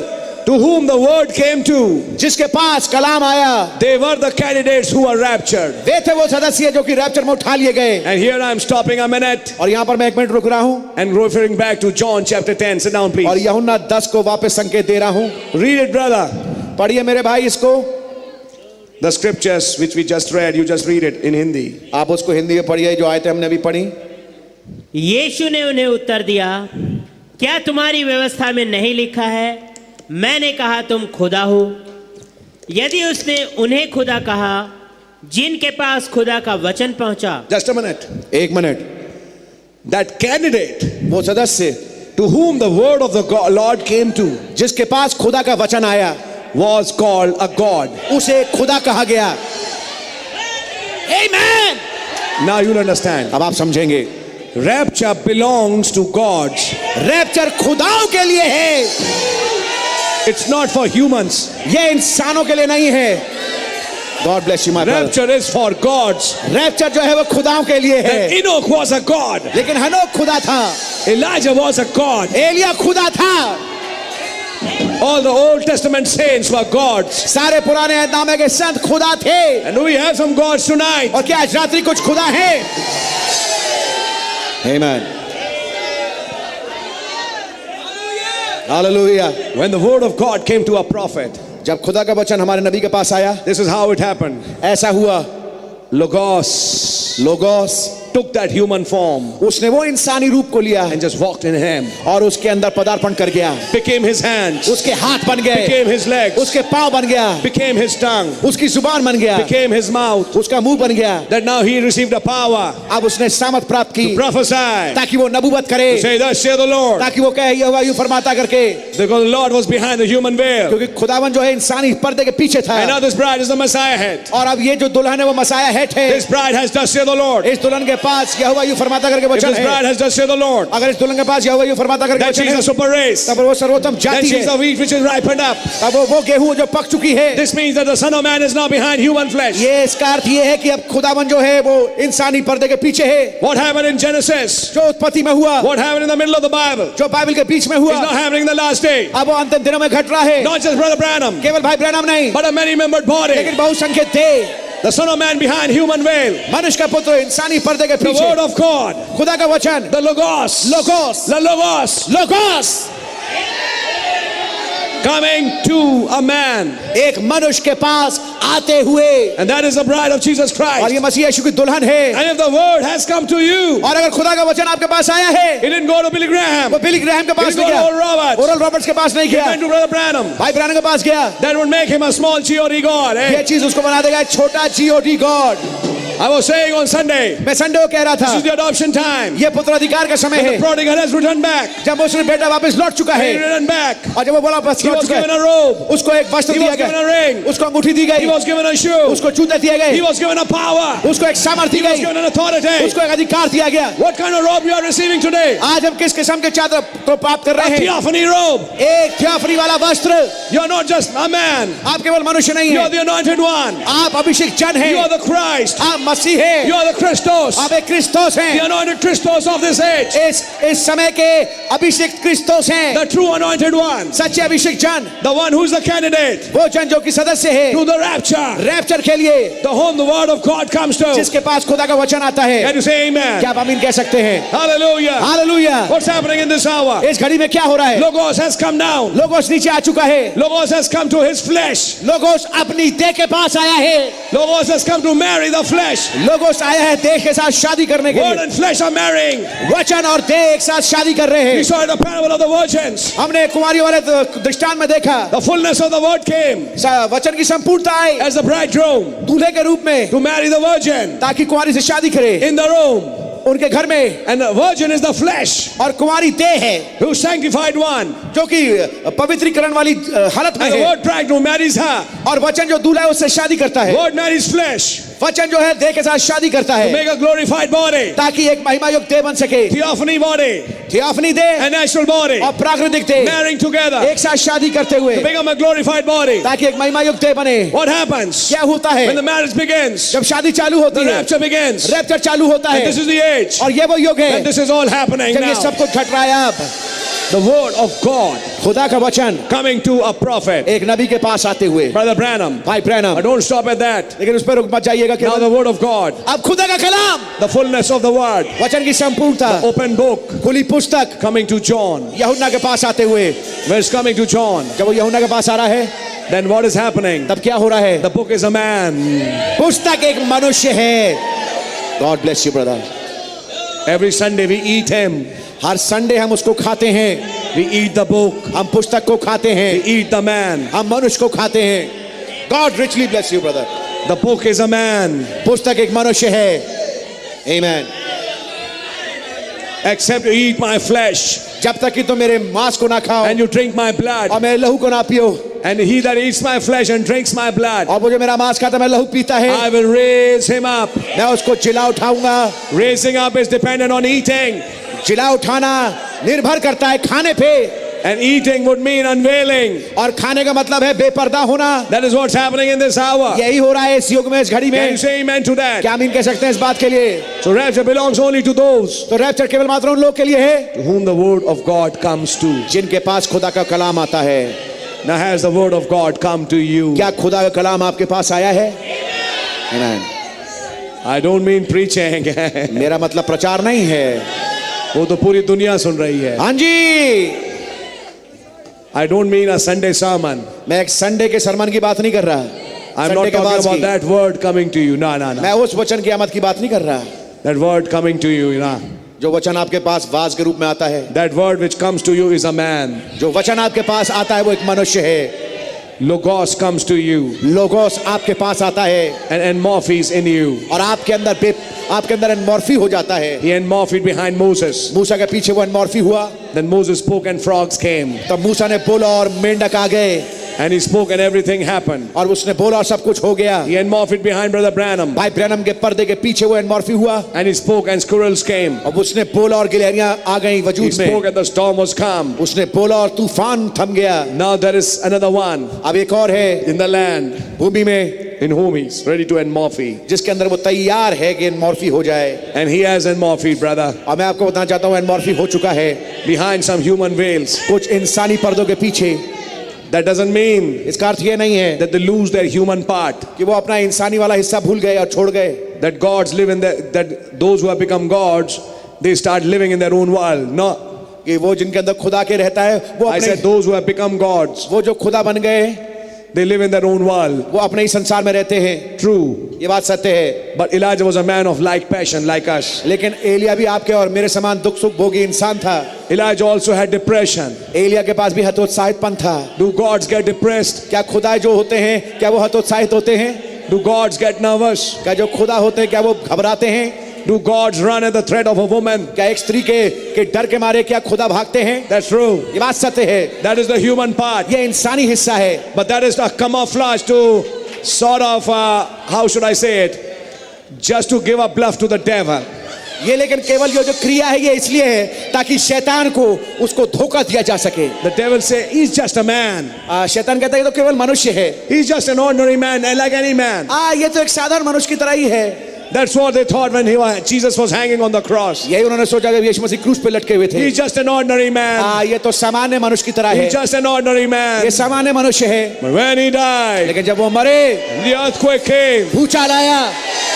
to whom the word came to, जिसके पास कलाम आया, they were the candidates who were raptured. वे थे वो सदस्य जो कि रैप्चर में उठा लिए गए। And here I am stopping a minute और यहाँ पर मैं एक मिनट रुक रहा हूँ and referring back to John chapter 10. Sit down, और please. यूहन्ना 10 को वापस संकेत दे रहा हूँ। Read it, brother. पढ़िए मेरे भाई इसको। The scriptures which we just read, you just read it in Hindi. आप उसको हिंदी में पढ़िए जो आयतें हमने अभी पढ़ी। यीशु ने उन्हें उत्तर दिया, क्या तुम्हारी व्यवस्था में नहीं लिखा है, मैंने कहा तुम खुदा हो? यदि उसने उन्हें खुदा कहा जिनके पास खुदा का वचन पहुंचा। Just a minute. एक मिनट। That candidate वो सदस्य to whom the word of the Lord came to जिसके पास खुदा का वचन आया, was called a God. उसे खुदा कहा गया। Amen. Now you'll understand. अब आप समझेंगे। Rapture belongs to gods. Rapture खुदाओं के लिए है, It's not for humans. ये इंसानों के लिए नहीं है। God bless you, my brother. Rapture is for gods. Rapture जो है वो खुदाओं के लिए है। And Enoch was a god. लेकिन हनोक खुदा था, Elijah was a god. Elia खुदा था, All the Old Testament saints were gods. सारे पुराने ऐतनामे के संत खुदा थे। And we have some gods tonight. और क्या आज रात्रि कुछ खुदा है? Amen. Hallelujah. When the word of God came to a prophet, जब खुदा का वचन हमारे नबी के पास आया, this is how it happened. ऐसा हुआ। Logos logos took that human form उसने वो इंसानी रूप को लिया and just walked in him. और उसके अंदर पदार्पण कर गया। Became his hands. उसके हाथ बन गए, Became his legs. उसके पांव बन गया, Became his tongue. उसकी जुबान बन गया, Became his mouth. उसका मुंह बन गया। That now he received a power अब उसने सामर्थ प्राप्त की to prophesy. ताकि वो नबूवत करे, Say, thus saith the Lord. ताकि वो कहे यहोवा यूं फरमाता करके। Because the Lord was behind the human veil. क्योंकि खुदावन जो है इंसानी पर्दे के पीछे था। And now this bride is the Messiah head. और अब ये जो दुल्हन है वो मसाया हेठ है। This bride has thus saith the Lord. इस दुल्हन के पास यहोवा यूं फरमाता करके if वचन this है, bride has just said the Lord, अगर इस दुल्हन के पास यहोवा यूं फरमाता करके that वचन she is है, a super race, तब वो सर्वोत्तम that जाति she is है, the wheat which is ripened up. तब वो गेहूं जो पक चुकी है। This means that the Son of Man is now behind human flesh. ये इसका अर्थ ये है कि अब खुदावन जो है वो इंसानी पर्दे के पीछे है। What happened in Genesis, जो उत्पत्ति में हुआ, what happened in the middle of the Bible, जो बाइबल के बीच में is हुआ, now happening in the last day. अब वो अंतिम दिनों में घट रहा है। Not just Brother Branham, केवल भाई ब्रैनम नहीं, but a many-membered body. लेकिन बहुसंख्यक थे। The Son of Man behind human veil. मनुष्य का पुत्र इंसानी पर्दे के The पीछे, Word of God, खुदा का वचन, the Logos, logos, the Logos, logos, coming to a man. एक मनुष्य के पास आते हुए, And that is the bride of Jesus और Christ. ये मसीह यीशु की दुल्हन है। And if the Word has come to you, और अगर खुदा का वचन आपके पास आया है, it didn't go to Billy Graham, वो बिली ग्रैहम के it पास didn't नहीं go to गया, Oral Roberts, ओरल रॉबर्ट्स के पास नहीं it गया, went to Brother Branham. भाई ब्रैनम के पास गया। That would make him a small G.O.D. God. ये Eh? चीज उसको बना देगा एक छोटा GOD God. I was saying on Sunday, मैं संडे को कह रहा था, this is the adoption time. ये पुत्र अधिकार का समय The है, prodigal has returned back. जब उसने बेटा वापस लौट चुका He है, returned back. और जब वो बोला वापस He लौट was चुका given है, a robe. उसको एक वस्त्र He दिया was given a गया, ring. उसको अंगूठी दी He गई, was given a shoe. उसको जूते दिए He गए, was given a power. उसको एक सामर्थ्य He was दी given गई, an authority. उसको एक अधिकार दिया गया। What kind of robe you are receiving today? आज हम किस किस्म के चादर को प्राप्त कर A रहे हैं? theophany robe. एक थियोफनी वाला वस्त्र। You are not just a man. आप केवल मनुष्य नहीं You है, are the anointed one. आप अभिषेक जन You are हैं, the Christ. आप मसीह हैं, You are the Christos. आप एक क्रिस्तोस The हैं, anointed Christos of this age. इस समय के अभिषेक क्रिस्तोस हैं, The true anointed one. सच्चे अभिषेक जन, The one who is the candidate वो जन जो कि सदस्य है to the rapture. रैप्चर के लिए, The whom the word of God comes to. जिसके पास खुदा का वचन आता है। Can you say amen? क्या आप आमीन कह सकते हैं? Hallelujah. Hallelujah. What's happening in this hour? इस घड़ी में क्या हो रहा है? Logos has come down. Logos नीचे आ चुका है, Logos has come to his flesh. Logos अपनी देह के पास आया है, Logos has come to marry the flesh. Logos आया है देह के साथ शादी करने के Word लिए। and flesh are marrying. वचन और देह एक साथ शादी कर रहे We हैं। saw the parable of the virgins. हमने कुमारियों वाले दृष्टांत में देखा, The fullness of the word came वचन की संपूर्णता आई as the bridegroom दूल्हे के रूप में, to marry the virgin ताकि कुमारी से शादी करे in the room. उनके घर में, And the virgin is the flesh, और कुमारी देह है who sanctified one. जो कि पवित्रीकरण वाली हालत में And the है, word bridegroom marries her. और वचन जो दूल्हा है उससे शादी करता है, Word marries flesh वचन जो है देह के साथ शादी करता to है make a glorified body. ताकि एक महिमा युक्त देह बन सके। Theophany body थियोफनी देह and natural body और प्राकृतिक देह marrying together एक साथ शादी करते हुए to become a glorified body. ताकि एक महिमा युक्त देह बने। What happens क्या होता है when the marriage begins? जब शादी चालू होती The है, rapture begins. रैप्चर चालू होता And है, this is the age. और ये वो युग है And this is all happening जब ये now. सब कुछ घट रहा है। अब The word of God खुदा का वचन coming to a prophet. एक नबी के पास आते हुए, Brother Branham. भाई Branham, But don't stop at that. लेकिन उस पर रुक मत जाइएगा Now केवल। the word of God, अब खुदा का कलाम, the fullness of the word, वचन की संपूर्णता, open book खुली पुस्तक coming to John. यूहन्ना के पास आते हुए, When it's coming to John, जब वो यूहन्ना के पास आ रहा है then what is happening? तब क्या हो रहा है? The book is a man. पुस्तक एक मनुष्य है। God bless you brother। Every Sunday we eat him. Her Sunday हम उसको खाते हैं, We eat the book. हम पुस्तक को खाते We हैं, eat the man. हम मनुष्य को खाते हैं। God richly bless you brother। The book is a man. पुस्तक एक मनुष्य है। Amen। Except you eat my flesh जब तक कि तुम मेरे मांस को ना खाओ and you drink my blood. और मेरे लहू को ना पियो, And he that eats my flesh and drinks my blood, और वो जो मेरा मांस खाता है, मेरा लहू पीता है, I will raise him up. मैं उसको जिला उठाऊंगा। Raising up is dependent on eating. जिला उठाना निर्भर करता है खाने पे, And eating would mean unveiling. और खाने का मतलब है बेपर्दा होना। That is what's happening in this hour. यही हो रहा है इस युग में, इस घड़ी Can you में। say amen to that? क्या आमीन कह सकते हैं इस बात के लिए? So rapture belongs only to those तो रैप्चर केवल मात्र उन लोग के लिए है to whom the word of God comes to. जिनके पास खुदा का कलाम आता है। Now has the word of God come to you? क्या खुदा का कलाम आपके पास आया है? Amen। I don't mean preaching. मेरा मतलब प्रचार नहीं है। वो तो पूरी दुनिया सुन रही है. हाँ जी, I don't mean a Sunday sermon. मैं एक संडे के सरमन की बात नहीं कर रहा, I'm संडे not के talking बाद about की। that word coming to you. No, no, no. मैं उस वचन की आमद की बात नहीं कर रहा, That word coming to you, no. जो वचन आपके पास वाज के रूप में आता है। That word which comes to you is a man. जो वचन आपके पास आता है वो एक मनुष्य है। Logos comes to you logos आपके पास आता है and enmorphes in you. और आपके अंदर एनमॉर्फी हो जाता है। He enmorphed behind Moses. मूसा के पीछे वो एनमॉर्फी हुआ, Then Moses spoke and frogs came. तब मूसा ने पुल और मेंढक आ गए। And he spoke and everything happened. और उसने बोला और सब कुछ हो गया। He enmorphed behind Brother Branham. भाई ब्रैनम के पर्दे के पीछे वो एनमॉर्फी हुआ। And he spoke and squirrels came. अब उसने बोला और गिलहरियां आ गई He वजूद में। spoke and the storm was calm. उसने बोला और तूफान थम गया। Now there is another one अब एक और है in the land भूमि में, in whom he's ready to enmorphe. जिसके अंदर वो तैयार है कि एनमॉर्फी हो जाए। And he has enmorphed, brother, और मैं आपको बताना चाहता हूँ एनमॉर्फी हो चुका है behind some human veils. कुछ इंसानी पर्दों के पीछे। That doesn't mean इसका अर्थ ये नहीं है that they lose their human part. कि वो अपना इंसानी वाला हिस्सा भूल गए और छोड़ गए। That gods live in that those who have become gods, they start living in their own world. No, कि वो जिनके अंदर खुदा के रहता है वो I अपने, said those who have become gods, वो जो खुदा बन गए they live in their own world. वो अपने ही संसार में रहते हैं। True. ये बात सत्य है। But Elijah was a man of like passion, like us. लेकिन एलिया भी आपके और मेरे समान दुख सुख भोगी इंसान था। Elijah also had depression. Elia के पास भी हतोत्साहितपन था। Do gods get depressed? क्या खुदा जो होते हैं क्या वो हतोत्साहित होते हैं? Do gods get nervous? क्या जो खुदा होते हैं क्या वो घबराते हैं? Do gods run at the threat of a woman? क्या एक स्त्री के डर के मारे क्या खुदा भागते हैं? That's true. ये बात सत्य है। That is the human part. ये इंसानी हिस्सा है। But that is a camouflage to sort of, how should I say it? Just to give a bluff to the devil. ये लेकिन केवल ये जो क्रिया है ये इसलिए है ताकि शैतान को उसको धोखा दिया जा सके। The devil say, he's just a man. शैतान कहता है ये तो केवल मनुष्य है। He's just an ordinary man, like any man. ये तो एक साधारण मनुष्य की तरह ही है। That's what they thought when Jesus was hanging on the cross. यही उन्होंने सोचा जब यीशु मसीह क्रूस पे लटके हुए थे। He's just an ordinary man. ये तो सामान्य मनुष्य की तरह है। He's just an ordinary man. ये सामान्य मनुष्य है। But when he died, लेकिन जब वो मरे, the earthquake came. भूचाल आया।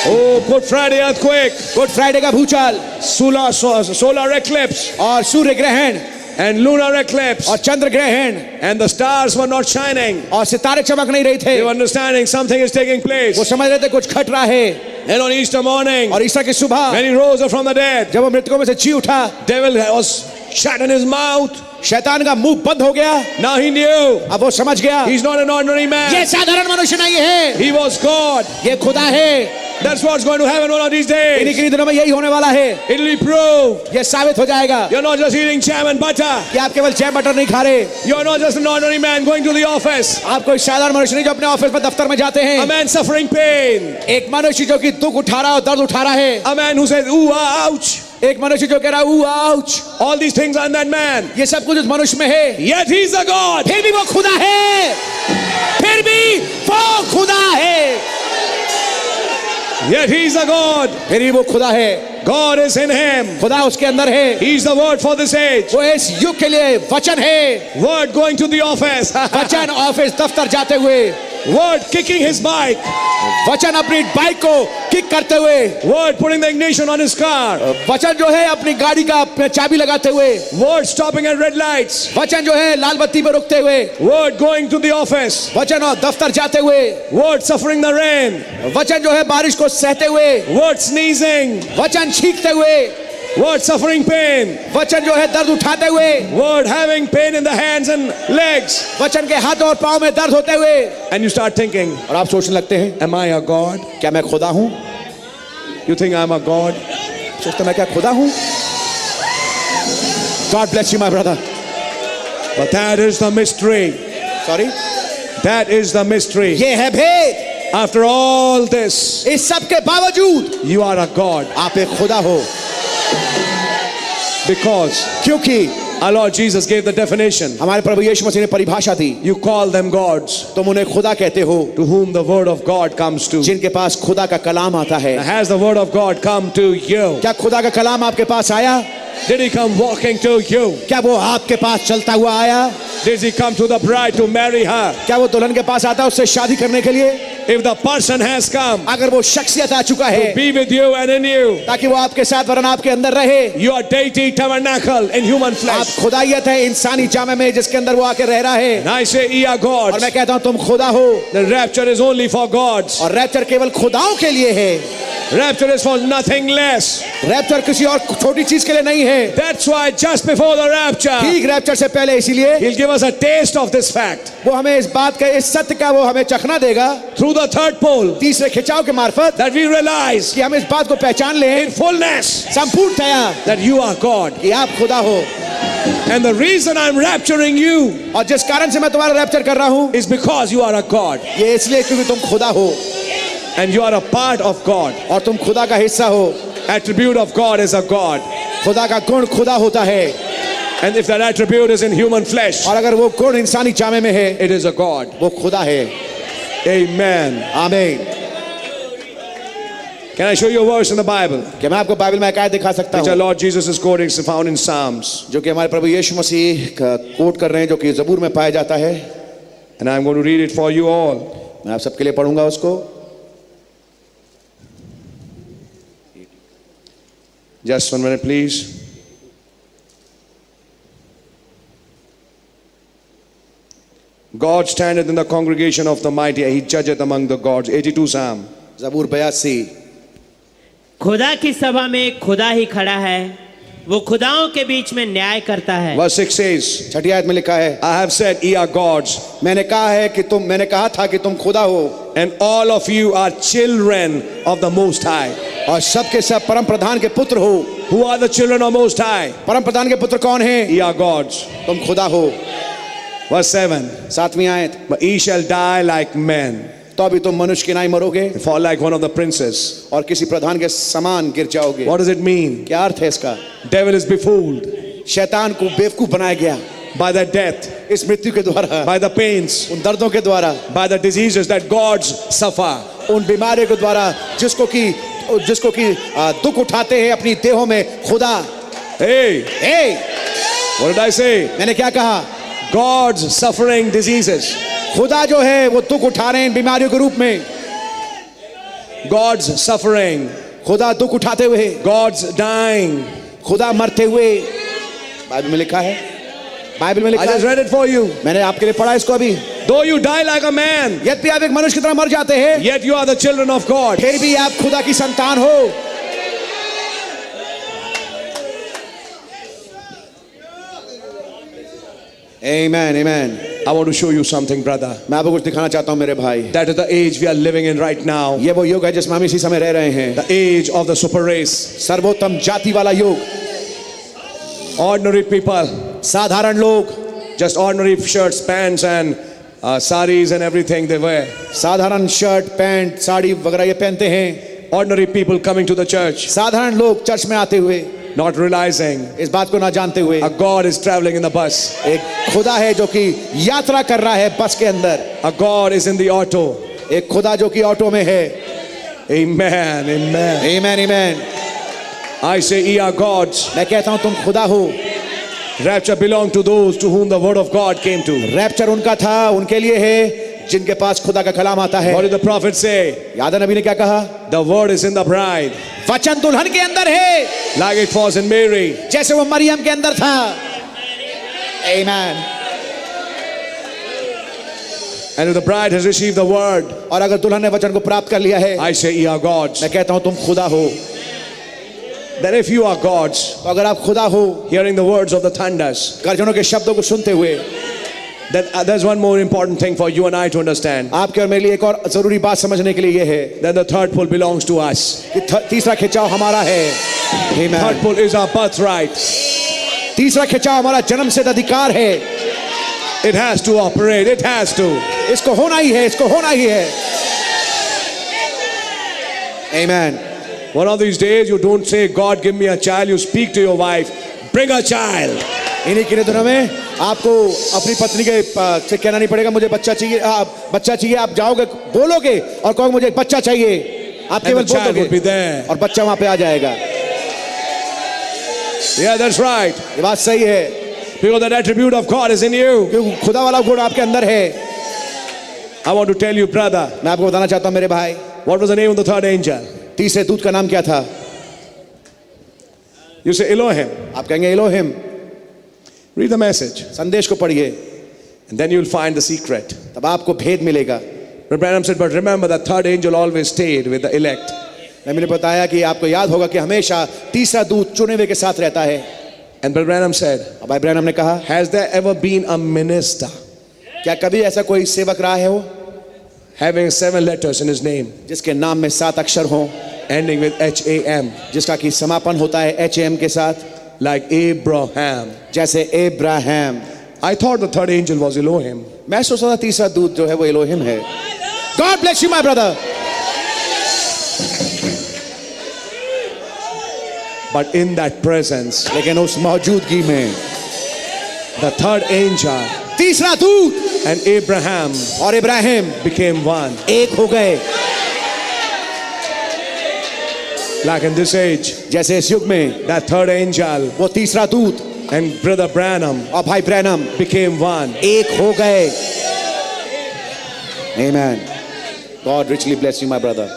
Oh, Good Friday earthquake. Good Friday का भूचाल Solar eclipse और सूर्य ग्रहण and lunar eclipse. और चंद्र ग्रहण And the stars were not shining. और सितारे चमक नहीं रहे थे। They were understanding something is taking place. वो समझ रहे थे कुछ घट रहा है। And on Easter morning, और ईसा की सुबह when he rose up from the dead, जब वो मृतकों में से जी उठा, devil was shut in his mouth. शैतान का मुंह बंद हो गया। Now he knew अब वो समझ गया he's not an ordinary man. ये साधारण मनुष्य नहीं है, He was God. ये खुदा है। That's what's going to happen one of these इन्हीं days. के दिनों में यही होने वाला है। It will be proved. ये साबित हो जाएगा You're not just eating jam and butter. कि आप केवल जैम बटर नहीं खा रहे। You're not just an ordinary man going to the office. आप कोई साधारण मनुष्य नहीं जो अपने ऑफिस में दफ्तर में जाते A हैं। man suffering pain. एक मनुष्य जो कि दुख उठा रहा है और दर्द उठा रहा है। A man who says, ooh, ouch. एक मनुष्य जो कह रहा है ouch. All these things are in that man. ये सब कुछ उस मनुष्य में है। Yet he's a God. फिर भी वो खुदा है। फिर भी वो खुदा है। Yet he's a God. फिर भी वो खुदा है। God is in him. खुदा उसके अंदर है। He's the word for this age. वो इस युग के लिए वचन है। Word going to the office. वचन ऑफिस दफ्तर जाते हुए। Word kicking his bike. वचन अपनी बाइक को किक करते हुए। Word putting the ignition on his car. वचन जो है अपनी गाड़ी का चाबी लगाते हुए। Word stopping at red lights. वचन जो है लाल बत्ती पर रुकते हुए। Word going to the office. वचन और दफ्तर जाते हुए। Word suffering the rain. वचन जो है बारिश को सहते हुए। Word sneezing. वचन छींकते हुए। Word suffering pain. वचन जो है दर्द उठाते हुए। Word having pain in the hands and legs. वचन के हाथ और पांव में दर्द होते हुए। And you start thinking, और आप सोचने लगते हैं, am I a God? क्या मैं खुदा हूं? You think I'm a God? सोचते मैं क्या खुदा हूं? God bless you, my brother. But that is the mystery. Sorry. That is the mystery. ये है भेद। After all this, इस सब के बावजूद you are a God. आप एक खुदा हो। Because क्योंकि our Lord Jesus gave the definition. हमारे प्रभु यीशु मसीह ने परिभाषा दी। You call them gods, तुम उन्हें खुदा कहते हो to whom the word of God comes to. जिनके पास खुदा का कलाम आता है। Has the word of God come to you? क्या खुदा का कलाम आपके पास आया? Did he come walking to you? क्या वो आपके पास चलता हुआ आया? Did he come to the bride to marry her? क्या वो दुल्हन के पास आता है उससे शादी करने के लिए? If the person has come अगर वो शख्सियत आ चुका है be with you and in you, ताकि वो आपके साथ वरन आपके अंदर रहे। your deity tabernacle in human आप flesh. खुदाइयत है इंसानी जामे में जिसके अंदर वो आके रह रहा है। And I say, ye are और gods. मैं कहता हूँ तुम खुदा हो। The rapture is only for gods. और रैप्चर केवल खुदाओं के लिए है। Rapture is for nothing less. Rapture किसी और छोटी चीज के लिए नहीं है। That's why just before the rapture, ठीक रैप्चर से पहले इसीलिए he'll give us a taste of this fact. वो हमें इस बात का इस सत्य का वो हमें चखना देगा Through the third pole, तीसरे खिंचाव के मार्फत that we realize कि हम इस बात को पहचान लें in fullness संपूर्णतया that you are God. कि आप खुदा हो। And the reason I'm rapturing you और जिस कारण से मैं तुम्हारा रैप्चर कर रहा हूं is because you are a God ये इसलिए क्योंकि तुम खुदा हो and you are a part of God. और तुम खुदा का हिस्सा हो। Attribute of God is a God. खुदा का गुण खुदा होता है And if that attribute is in human flesh, और अगर वो गुण इंसानी जामे में है it is a God. वो खुदा है। Amen. आमीन। Can I show you a verse in the Bible? क्या मैं आपको बाइबल में एक आयत दिखा सकता Which our हूँ Lord Jesus is quoting, is found in Psalms. जो कि हमारे प्रभु यीशु मसीह का कोट कर रहे हैं जो कि ज़बूर में पाया जाता है। And I'm going to read it for you all. मैं आप सबके लिए पढ़ूंगा उसको। Just 1 minute, please. God standeth in the congregation of the mighty, he judgeth among the gods. 82 Psalm. ज़बूर 82। खुदा की सभा में खुदा ही खड़ा है, वो खुदाओं के बीच में न्याय करता है। Verse 6 says, छठी आयत में लिखा है I have said, ye are gods, मैंने कहा था कि तुम खुदा हो and all of you are children of the Most High. और सब के सब परम प्रधान के पुत्र हो। Who are the children of Most High? परम प्रधान के पुत्र कौन हैं? Ye are gods. तुम खुदा हो। Verse 7, 7वीं आयत but ye shall die like men, तो अभी तुम मनुष्य की नाई मरोगे and fall like one of the princes. और किसी प्रधान के समान गिर जाओगे। What does it mean? क्या अर्थ है इसका? Devil is befooled शैतान को बेवकूफ बनाया गया by the death, इस मृत्यु के द्वारा, by the pains, उन दर्दों के द्वारा, by the diseases that gods suffer. उन बीमारियों के द्वारा जिसको कि दुख उठाते हैं अपनी देहों में खुदा। Hey, what did I say? मैंने क्या कहा? God's suffering diseases. खुदा जो है वो दुख उठा रहे हैं इन बीमारियों के रूप में। God's suffering. खुदा दुख उठाते हुए, God's dying. खुदा मरते हुए। बाइबल में लिखा है, बाइबल में I लिखा just है। read it for you. मैंने आपके लिए पढ़ा इसको अभी। Though you die like a man, यद्यपि आप एक मनुष्य की तरह मर जाते हैं, yet you are the children of God. फिर भी आप खुदा की संतान हो। Amen, amen. I want to show you something, brother. मैं आपको कुछ दिखाना चाहता हूँ मेरे भाई। That is the age we are living in right now. ये वो युग है जिसमें हम इसी समय रह रहे हैं। The age of the super race. सर्वोत्तम जाति वाला युग। Ordinary people, साधारण लोग, just ordinary shirts, pants, and saris and everything they wear. साधारण शर्ट, पैंट, साड़ी वगैरह ये पहनते हैं। Ordinary people coming to the church, साधारण लोग चर्च में आते हुए, not realizing इस बात को ना जानते हुए, a God is traveling in the bus. एक खुदा है जो कि यात्रा कर रहा है बस के अंदर। A God is in the auto. एक खुदा जो कि ऑटो में है। Amen, amen. Amen, amen. I say, ye are gods. मैं कहता हूँ तुम खुदा हो। Rapture belonged to those to whom the word of God came to. Rapture उनका था, उनके लिए है जिनके पास खुदा का कलाम आता है। What did the prophet say? याद है नबी ने क्या कहा? The word is in the bride, वचन दुल्हन के अंदर है, like it was in Mary. जैसे वो मरियम के अंदर था। Amen. And if the bride has received the word, और अगर दुल्हन ने वचन को प्राप्त कर लिया है, I say, ye are gods. मैं कहता हूँ तुम खुदा हो। Then if you are gods, तो अगर आप खुदा हो, hearing the words of the thunders, गर्जनों के शब्दों को सुनते हुए, then there's one more important thing for you and I to understand. आपके और मेरे लिए एक और जरूरी बात समझने के लिए ये है Then the third pull belongs to us. कि तीसरा खिंचाव हमारा है। Amen. Third pull is our birthright. तीसरा खिंचाव हमारा जन्म सिद्ध अधिकार है। It has to operate. It has to. इसको होना ही है, इसको होना ही है। Amen. One of these days, you don't say, God, give me a child. You speak to your wife, bring a child. इन्हीं के दिनों में आपको अपनी पत्नी के से कहना नहीं पड़ेगा मुझे बच्चा चाहिए, बच्चा चाहिए। आप जाओगे, बोलोगे और कहोगे मुझे एक बच्चा चाहिए। आप केवल And the child बोलोगे would be there. और बच्चा वहां पे आ जाएगा। Yeah, that's right. ये बात सही है, Because that attribute of God is in you. क्योंकि खुदा वाला गुण आपके अंदर है। I want to tell you, brother, मैं आपको बताना चाहता हूँ मेरे भाई, what was the name of the third angel? तीसरे दूत का नाम क्या था? You say Elohim. आप कहेंगे इलोहिम। Read the message. संदेश को पढ़िए, And then you'll find the secret. तब आपको भेद मिलेगा। Brother Branham said, but remember the third angel always stayed with the elect. मैंने बताया कि आपको याद होगा कि हमेशा तीसरा दूत चुने हुए के साथ रहता है। And Brother Branham said, अब भाई ब्रैनम ने कहा, has there ever been a minister क्या कभी ऐसा कोई सेवक रहा है वो having 7 letters in his name, जिसके नाम में 7 अक्षर हों, ending with H-A-M? जिसका कि समापन होता है HAM के साथ? like Abraham. जैसे Ibrahim. I thought the third angel was Elohim. मैं सोचता था तीसरा दूत जो है वो एलोहिम है। God bless you my brother. But in that presence, लेकिन उस मौजूदगी में the third angel तीसरा दूत and Abraham और इब्राहिम became one. एक हो गए। Like in this age, जैसे इस युग में that third angel वो तीसरा दूत and Brother Branham और भाई ब्रैनम became one. एक हो गए। Amen. God richly bless you my brother.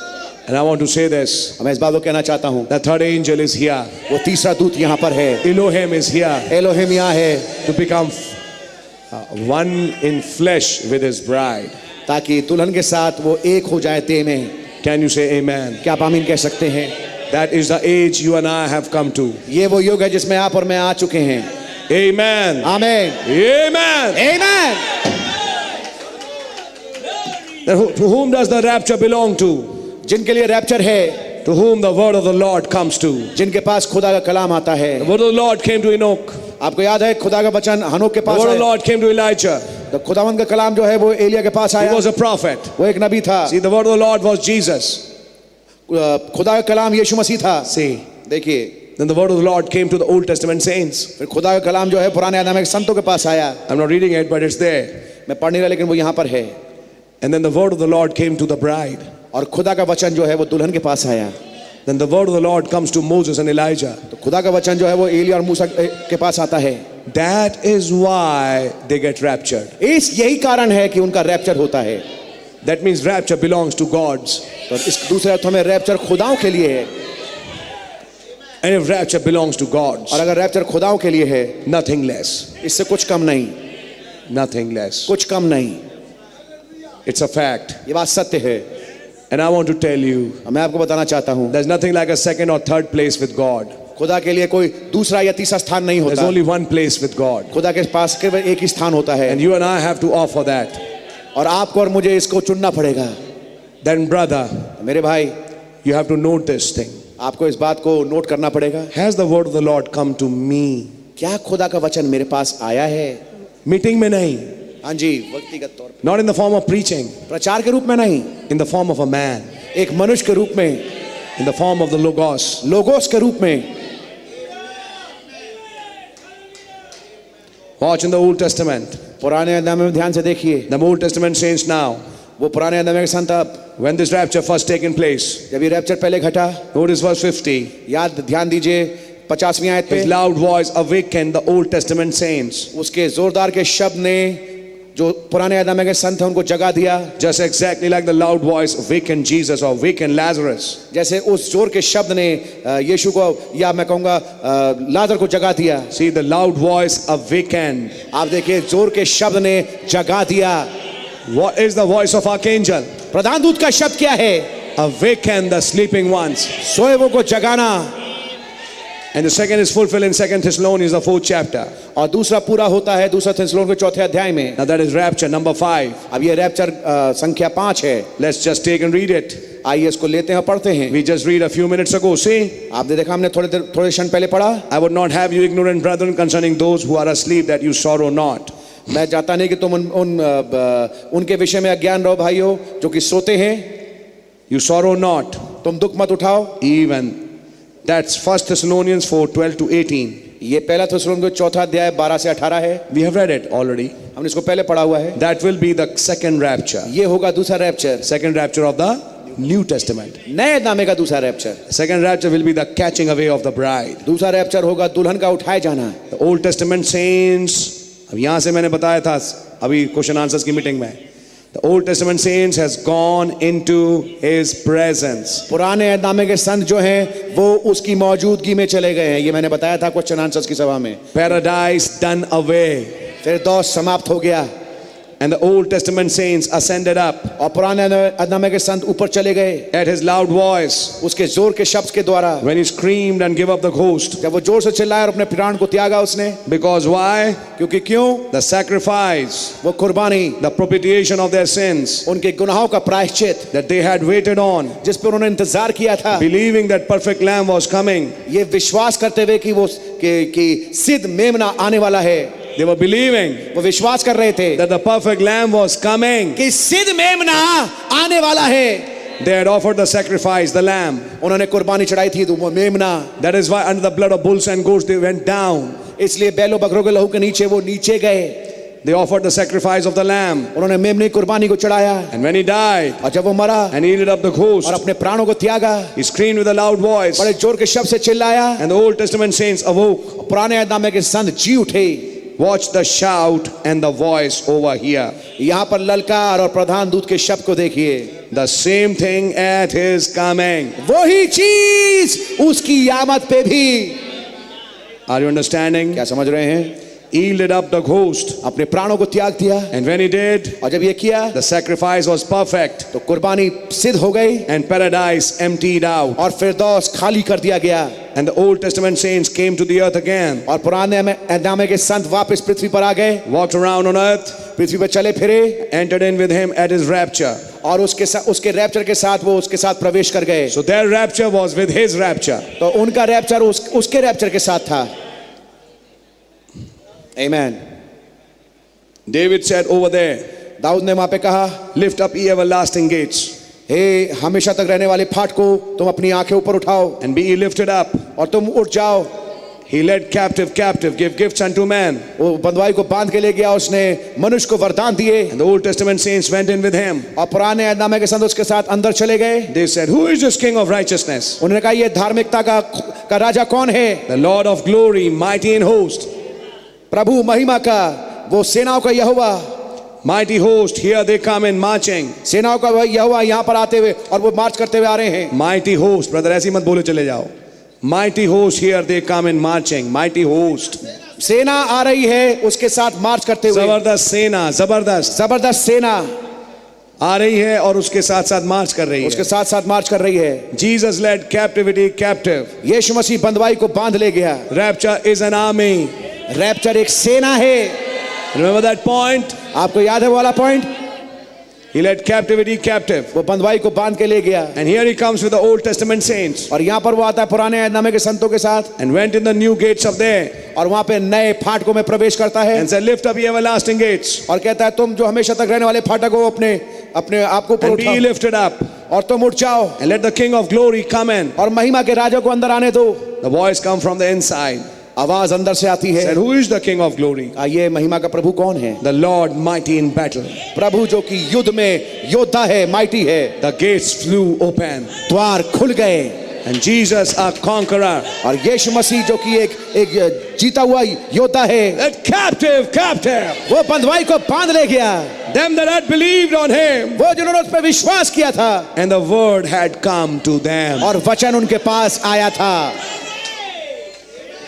And I want to say this, मैं इस बात को कहना चाहता हूँ, the third angel is here. वो तीसरा दूत यहाँ पर है, Elohim is here एलोहिम यहाँ है, to become one in flesh with his bride. ताकि दुल्हन के साथ वो एक हो जाए देह में। Can you say amen? क्या आप आमीन कह सकते हैं? That is the age you and I have come to. ये वो युग है जिसमें आप और मैं आ चुके हैं। Amen. आमीन। Amen. Amen. Then to whom does the rapture belong to? जिनके लिए रैप्चर है, To whom the word of the Lord comes to. जिनके पास खुदा का कलाम आता है। The word of the Lord came to Enoch. आपको याद है खुदा का वचन हनोक के The pass word of the आया। Lord came to Elijah. तो खुदावन का कलाम जो है वो एलिया के पास He आया। was a prophet. वो एक नबी था। See, the word of the Lord was Jesus. खुदा का कलाम यीशु मसीह था। See, देखिए, then the word of the Lord came to the Old Testament saints. फिर खुदा का कलाम जो है पुराने आदम के संतों के पास आया। I'm not reading it, but it's there. मैं पढ़ नहीं रहा लेकिन वो यहाँ पर है। And then the word of the Lord came to the bride. और खुदा का वचन जो है वो दुल्हन के पास आया। Then the word of the Lord comes to Moses and Elijah. तो खुदा का वचन जो है वो एलिया और मूसा के पास आता है। That is why they get raptured. यही कारण है कि उनका रैप्चर होता है। That means rapture belongs to God's. तो इस दूसरे अर्थों में रैप्चर खुदाओं के लिए है। And if rapture belongs to God's, और अगर रैप्चर खुदाओं के लिए है, nothing less. इससे कुछ कम नहीं, Nothing less. कुछ कम नहीं। It's a fact. ये बात सत्य है। And I want to tell you, मैं आपको बताना चाहता हूँ, there's nothing like a second or third place with God. खुदा के लिए कोई दूसरा या तीसरा स्थान नहीं There's होता। only one place with God. खुदा के पास केवल एक ही स्थान होता है। And you and I have to offer that. और आपको और मुझे इसको चुनना पड़ेगा। Then, brother, मेरे भाई, you have to note this thing. आपको इस बात को नोट करना पड़ेगा। Has the word of the Lord come to me? क्या खुदा का वचन मेरे पास आया है? Meeting में नहीं. हाँ जी, व्यक्तिगत तौर पर, Not in the form of preaching. प्रचार के रूप में नहीं, In the form of a man. एक मनुष्य के रूप में, In the form of the Logos. Logos के रूप में। Watch in the Old Testament. पुराने आदम में ध्यान से देखिए, The Old Testament saints now. वो पुराने आदम के संत अब When this rapture first taken place. जब ये रैप्चर पहले घटा, Notice verse 50. याद ध्यान दीजिए 50वीं आयत पे, His loud voice awakened the Old Testament saints. उसके जोरदार के शब्द ने जो पुराने आदम के संत हैं उनको जगा दिया। Just exactly like the loud voice awakened Jesus or awakened Lazarus. जैसे उस जोर के शब्द ने यीशु को या मैं कहूँगा लाजर को जगा दिया। See, the loud voice awakened. आप देखिए जोर के शब्द ने जगा दिया। What is the voice of archangel? प्रधान दूत का शब्द क्या है? Awaken the sleeping ones. सोए वो को जगाना। And the second is fulfilled in 2 Thessalonians, the 4th chapter. और दूसरा पूरा होता है दूसरा थिस्सलुनीके के 4थे अध्याय में। Now that is rapture, number 5. अब ये रैप्चर संख्या 5 है। Let's just take and read it. आइए इसको लेते हैं और पढ़ते हैं। We just read a few minutes ago. See, आपने देखा हमने थोड़े क्षण पहले पढ़ा। I would not have you ignorant, brethren, concerning those who are asleep, that you sorrow not. मैं चाहता नहीं कि तुम उनके विषय में अज्ञान रहो भाइयों जो कि सोते हैं। You sorrow not. तुम दुख मत उठाओ। Even. That's 1 Thessalonians 4:12 to 18. ये पहला थिस्सलुनीके के 4था अध्याय 12 से 18 है। We have read it already. हमने इसको पहले पढ़ा हुआ है। That will be the second rapture. ये होगा दूसरा rapture, Second rapture of the New Testament. नए नामे का दूसरा rapture. Second rapture will be the catching away of the bride. दूसरा रैप्चर होगा दुल्हन का उठाए जाना। The Old Testament saints, अब यहाँ से मैंने बताया था अभी क्वेश्चन आंसर्स की मीटिंग में, the Old Testament saints has gone into his presence. पुराने नामे के संत जो हैं वो उसकी मौजूदगी में चले गए हैं। ये मैंने बताया था क्वेश्चन आंसर्स की सभा में। Paradise done away. फिर दोष समाप्त हो गया। And the Old Testament saints ascended up और पुराने अदनामे के संत ऊपर चले गए at his loud voice उसके जोर के शब्द के द्वारा। when he screamed and gave up the ghost. जब वो जोर से चिल्लाया और अपने प्राण को त्यागा उसने, Because why? क्योंकि क्यों? The sacrifice, वो कुर्बानी, the propitiation of their sins उनके गुनाहों का प्रायश्चित that they had waited on, जिस पर उन्होंने इंतजार किया था, believing that perfect lamb was coming. ये विश्वास करते हुए कि वो कि सिद्ध मेमना आने वाला है, They were believing वो विश्वास कर रहे थे that the perfect lamb was coming. कि सिद्ध मेमना आने वाला है। They had offered the sacrifice, the lamb. उन्होंने कुर्बानी चढ़ाई थी, तो वो मेमना, That is why under the blood of bulls and goats they went down. इसलिए बैलों बकरों के लहू के नीचे वो नीचे गए। They offered the sacrifice of the lamb. उन्होंने मेमने की कुर्बानी को चढ़ाया And when he died और जब वो मरा and yielded up the ghost, और अपने प्राणों को त्यागा, he screamed with a loud voice. बड़े जोर के शब्द से चिल्लाया, And the Old Testament saints awoke. पुराने अदनामे के संत जी उठे। Watch the shout and the voice over here. यहाँ पर ललकार और प्रधान दूत के शब्द को देखिए। The same thing at his coming. वही चीज उसकी आमद पे भी। Are you understanding? क्या समझ रहे हैं? Yielded up the ghost. अपने प्राणों को त्याग दिया And when he did, और जब ये किया the sacrifice was perfect तो कुर्बानी सिद्ध हो गई and paradise emptied out. और फिरदौस खाली कर दिया गया। And the Old Testament saints came to the earth again, और पुराने अदनामे के संत वापस पृथ्वी पर आ गए, walked around on earth, पृथ्वी पर चले फिरे entered in with him at his rapture. और उसके रैप्चर के साथ वो उसके साथ प्रवेश कर गए। So their rapture was with his rapture. तो उनका रैप्चर उसके रैप्चर के साथ था। आमीन। David said over there, Dawood ने वहां पे कहा, lift up ye everlasting gates हे हमेशा तक रहने वाले फाटकों, तुम अपनी आंखें ऊपर उठाओ and be ye lifted up. और तुम उठ जाओ। He led captive captive, gave gifts unto man. वो बंधुआई को बांध के ले गया, उसने मनुष्य को वरदान दिए। And the Old Testament saints went in with him. और पुराने अदनामे के संत उसके साथ अंदर चले गए। They said, who is this king of righteousness? उन्होंने कहा, ये धार्मिकता का राजा कौन है? The Lord of glory, mighty in host. प्रभु महिमा का, वो सेनाओं का यहोवा, Mighty host, here they come in marching. सेनाओं का यहोवा यहाँ पर आते हुए और वो मार्च करते हुए आ रहे हैं। Mighty host, brother, ऐसी मत बोले चले जाओ. Mighty host, here they come in marching. Mighty host. सेना आ रही है उसके साथ मार्च करते हुए। जबरदस्त सेना, जबरदस्त जबरदस्त सेना आ रही है और उसके साथ साथ मार्च कर रही उसके है. साथ साथ मार्च कर रही है। Jesus led captivity captive. यीशु मसीह बंधुआई को बांध ले गया। Rapture is an army. Rapture एक सेना है। Remember that point? आपको याद है वो वाला point? He led captivity captive. वो बंधुआई को बांध के ले गया। And here he comes with the Old Testament saints. और यहाँ पर वो आता है पुराने अदनामे के संतों के साथ And went in the new gates of there. और वहां पे नए फाटकों में प्रवेश करता है And said, lift up ye everlasting gates. और कहता है, तुम जो हमेशा तक रहने वाले फाटक हो, अपने अपने आप को ऊपर And be ye उठाओ lifted up. और तुम उठ जाओ And let the King of glory come in. और महिमा के राजा को अंदर आने दो। The voice come from the inside. आवाज अंदर से आती है। Said, who is the King of glory? ये महिमा का प्रभु कौन है? The Lord mighty in battle. प्रभु जो कि युद्ध में योद्धा है, माइटी है। The gates flew open. द्वार खुल गए And Jesus our conqueror. और यीशु मसीह जो कि एक जीता हुआ योद्धा है, That captive, captive. वो बंधुआई को बांध ले गया। Them that had believed on him. वो जिन्होंने उस पर विश्वास किया था And the word had come to them. और वचन उनके पास आया था।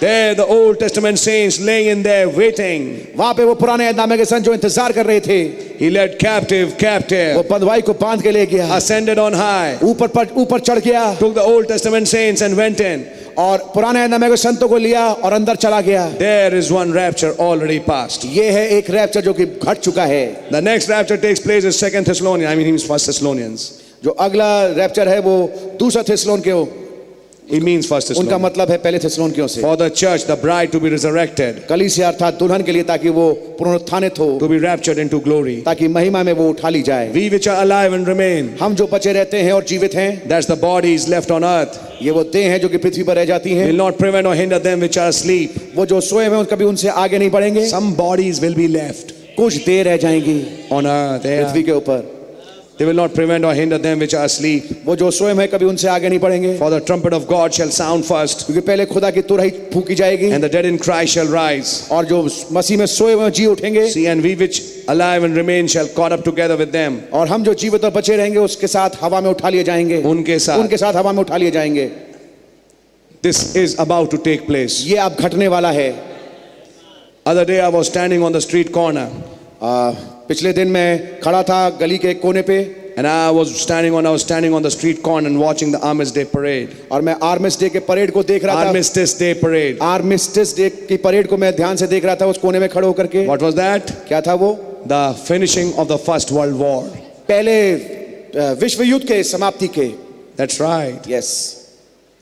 There the Old Testament saints laying in there waiting. वहां पे वो पुराने अदनामे के संत जो इंतजार कर रहे थे, He led captive, वो captive. बंधुआई को बांध के ले गया, Ascended on high. ऊपर चढ़ गया Took the Old Testament saints and went in. और पुराने अदनामे के संतों को लिया और अंदर चला गया। There is one rapture already passed. ये है एक रैप्चर जो कि घट चुका है। The next rapture takes place is 2 Thessalonians. I mean, he means 1 Thessalonians. जो अगला रैप्चर है वो दूसरा थिस्सलुनीकियों, He means 1 उनका Thessalonians. मतलब है पहले थिस्सलुनीकियों से। For the church, the bride to be resurrected, कलीसिया अर्थात दुल्हन के लिए, ताकि वो पुनरुत्थानित हो, to be raptured into glory. ताकि महिमा में वो उठा ली जाए। We which are alive and remain, हम जो बचे रहते हैं और जीवित हैं, that's the bodies left on earth, ये वो देह हैं जो कि पृथ्वी पर रह जाती हैं। will not prevent or hinder them which are asleep. वो जो सोए हुए हैं कभी उनसे आगे नहीं बढ़ेंगे। Some bodies will be left कुछ देह रह जाएंगी on earth. पृथ्वी के ऊपर। They will not prevent or hinder them which are asleep. वो जो सोए हैं कभी उनसे आगे नहीं बढ़ेंगे, For the trumpet of God shall sound first, क्योंकि पहले खुदा की तुरही फूकी जाएगी and the dead in Christ shall rise. और जो मसीह में सोए हुए जी उठेंगे। See, and we which alive and remain shall caught up together with them. और हम जो जीवित और बचे रहेंगे उसके साथ हवा में उठा लिए जाएंगे। उनके साथ हवा में उठा लिए जाएंगे। This is about to take place. ये अब घटने वाला है। Other day I was standing on the street corner. पिछले दिन मैं खड़ा था गली के एक कोने पे and I was standing on the street corner and watching the Armistice Day parade. और मैं आर्मिस्टिस डे के परेड को देख रहा था। Armistice Day parade. Armistice day की परेड को मैं ध्यान से देख रहा था उस कोने में खड़े होकर के। What was that? क्या था वो? The finishing of the First World War. पहले विश्व युद्ध के समाप्ति के। That's right. Yes,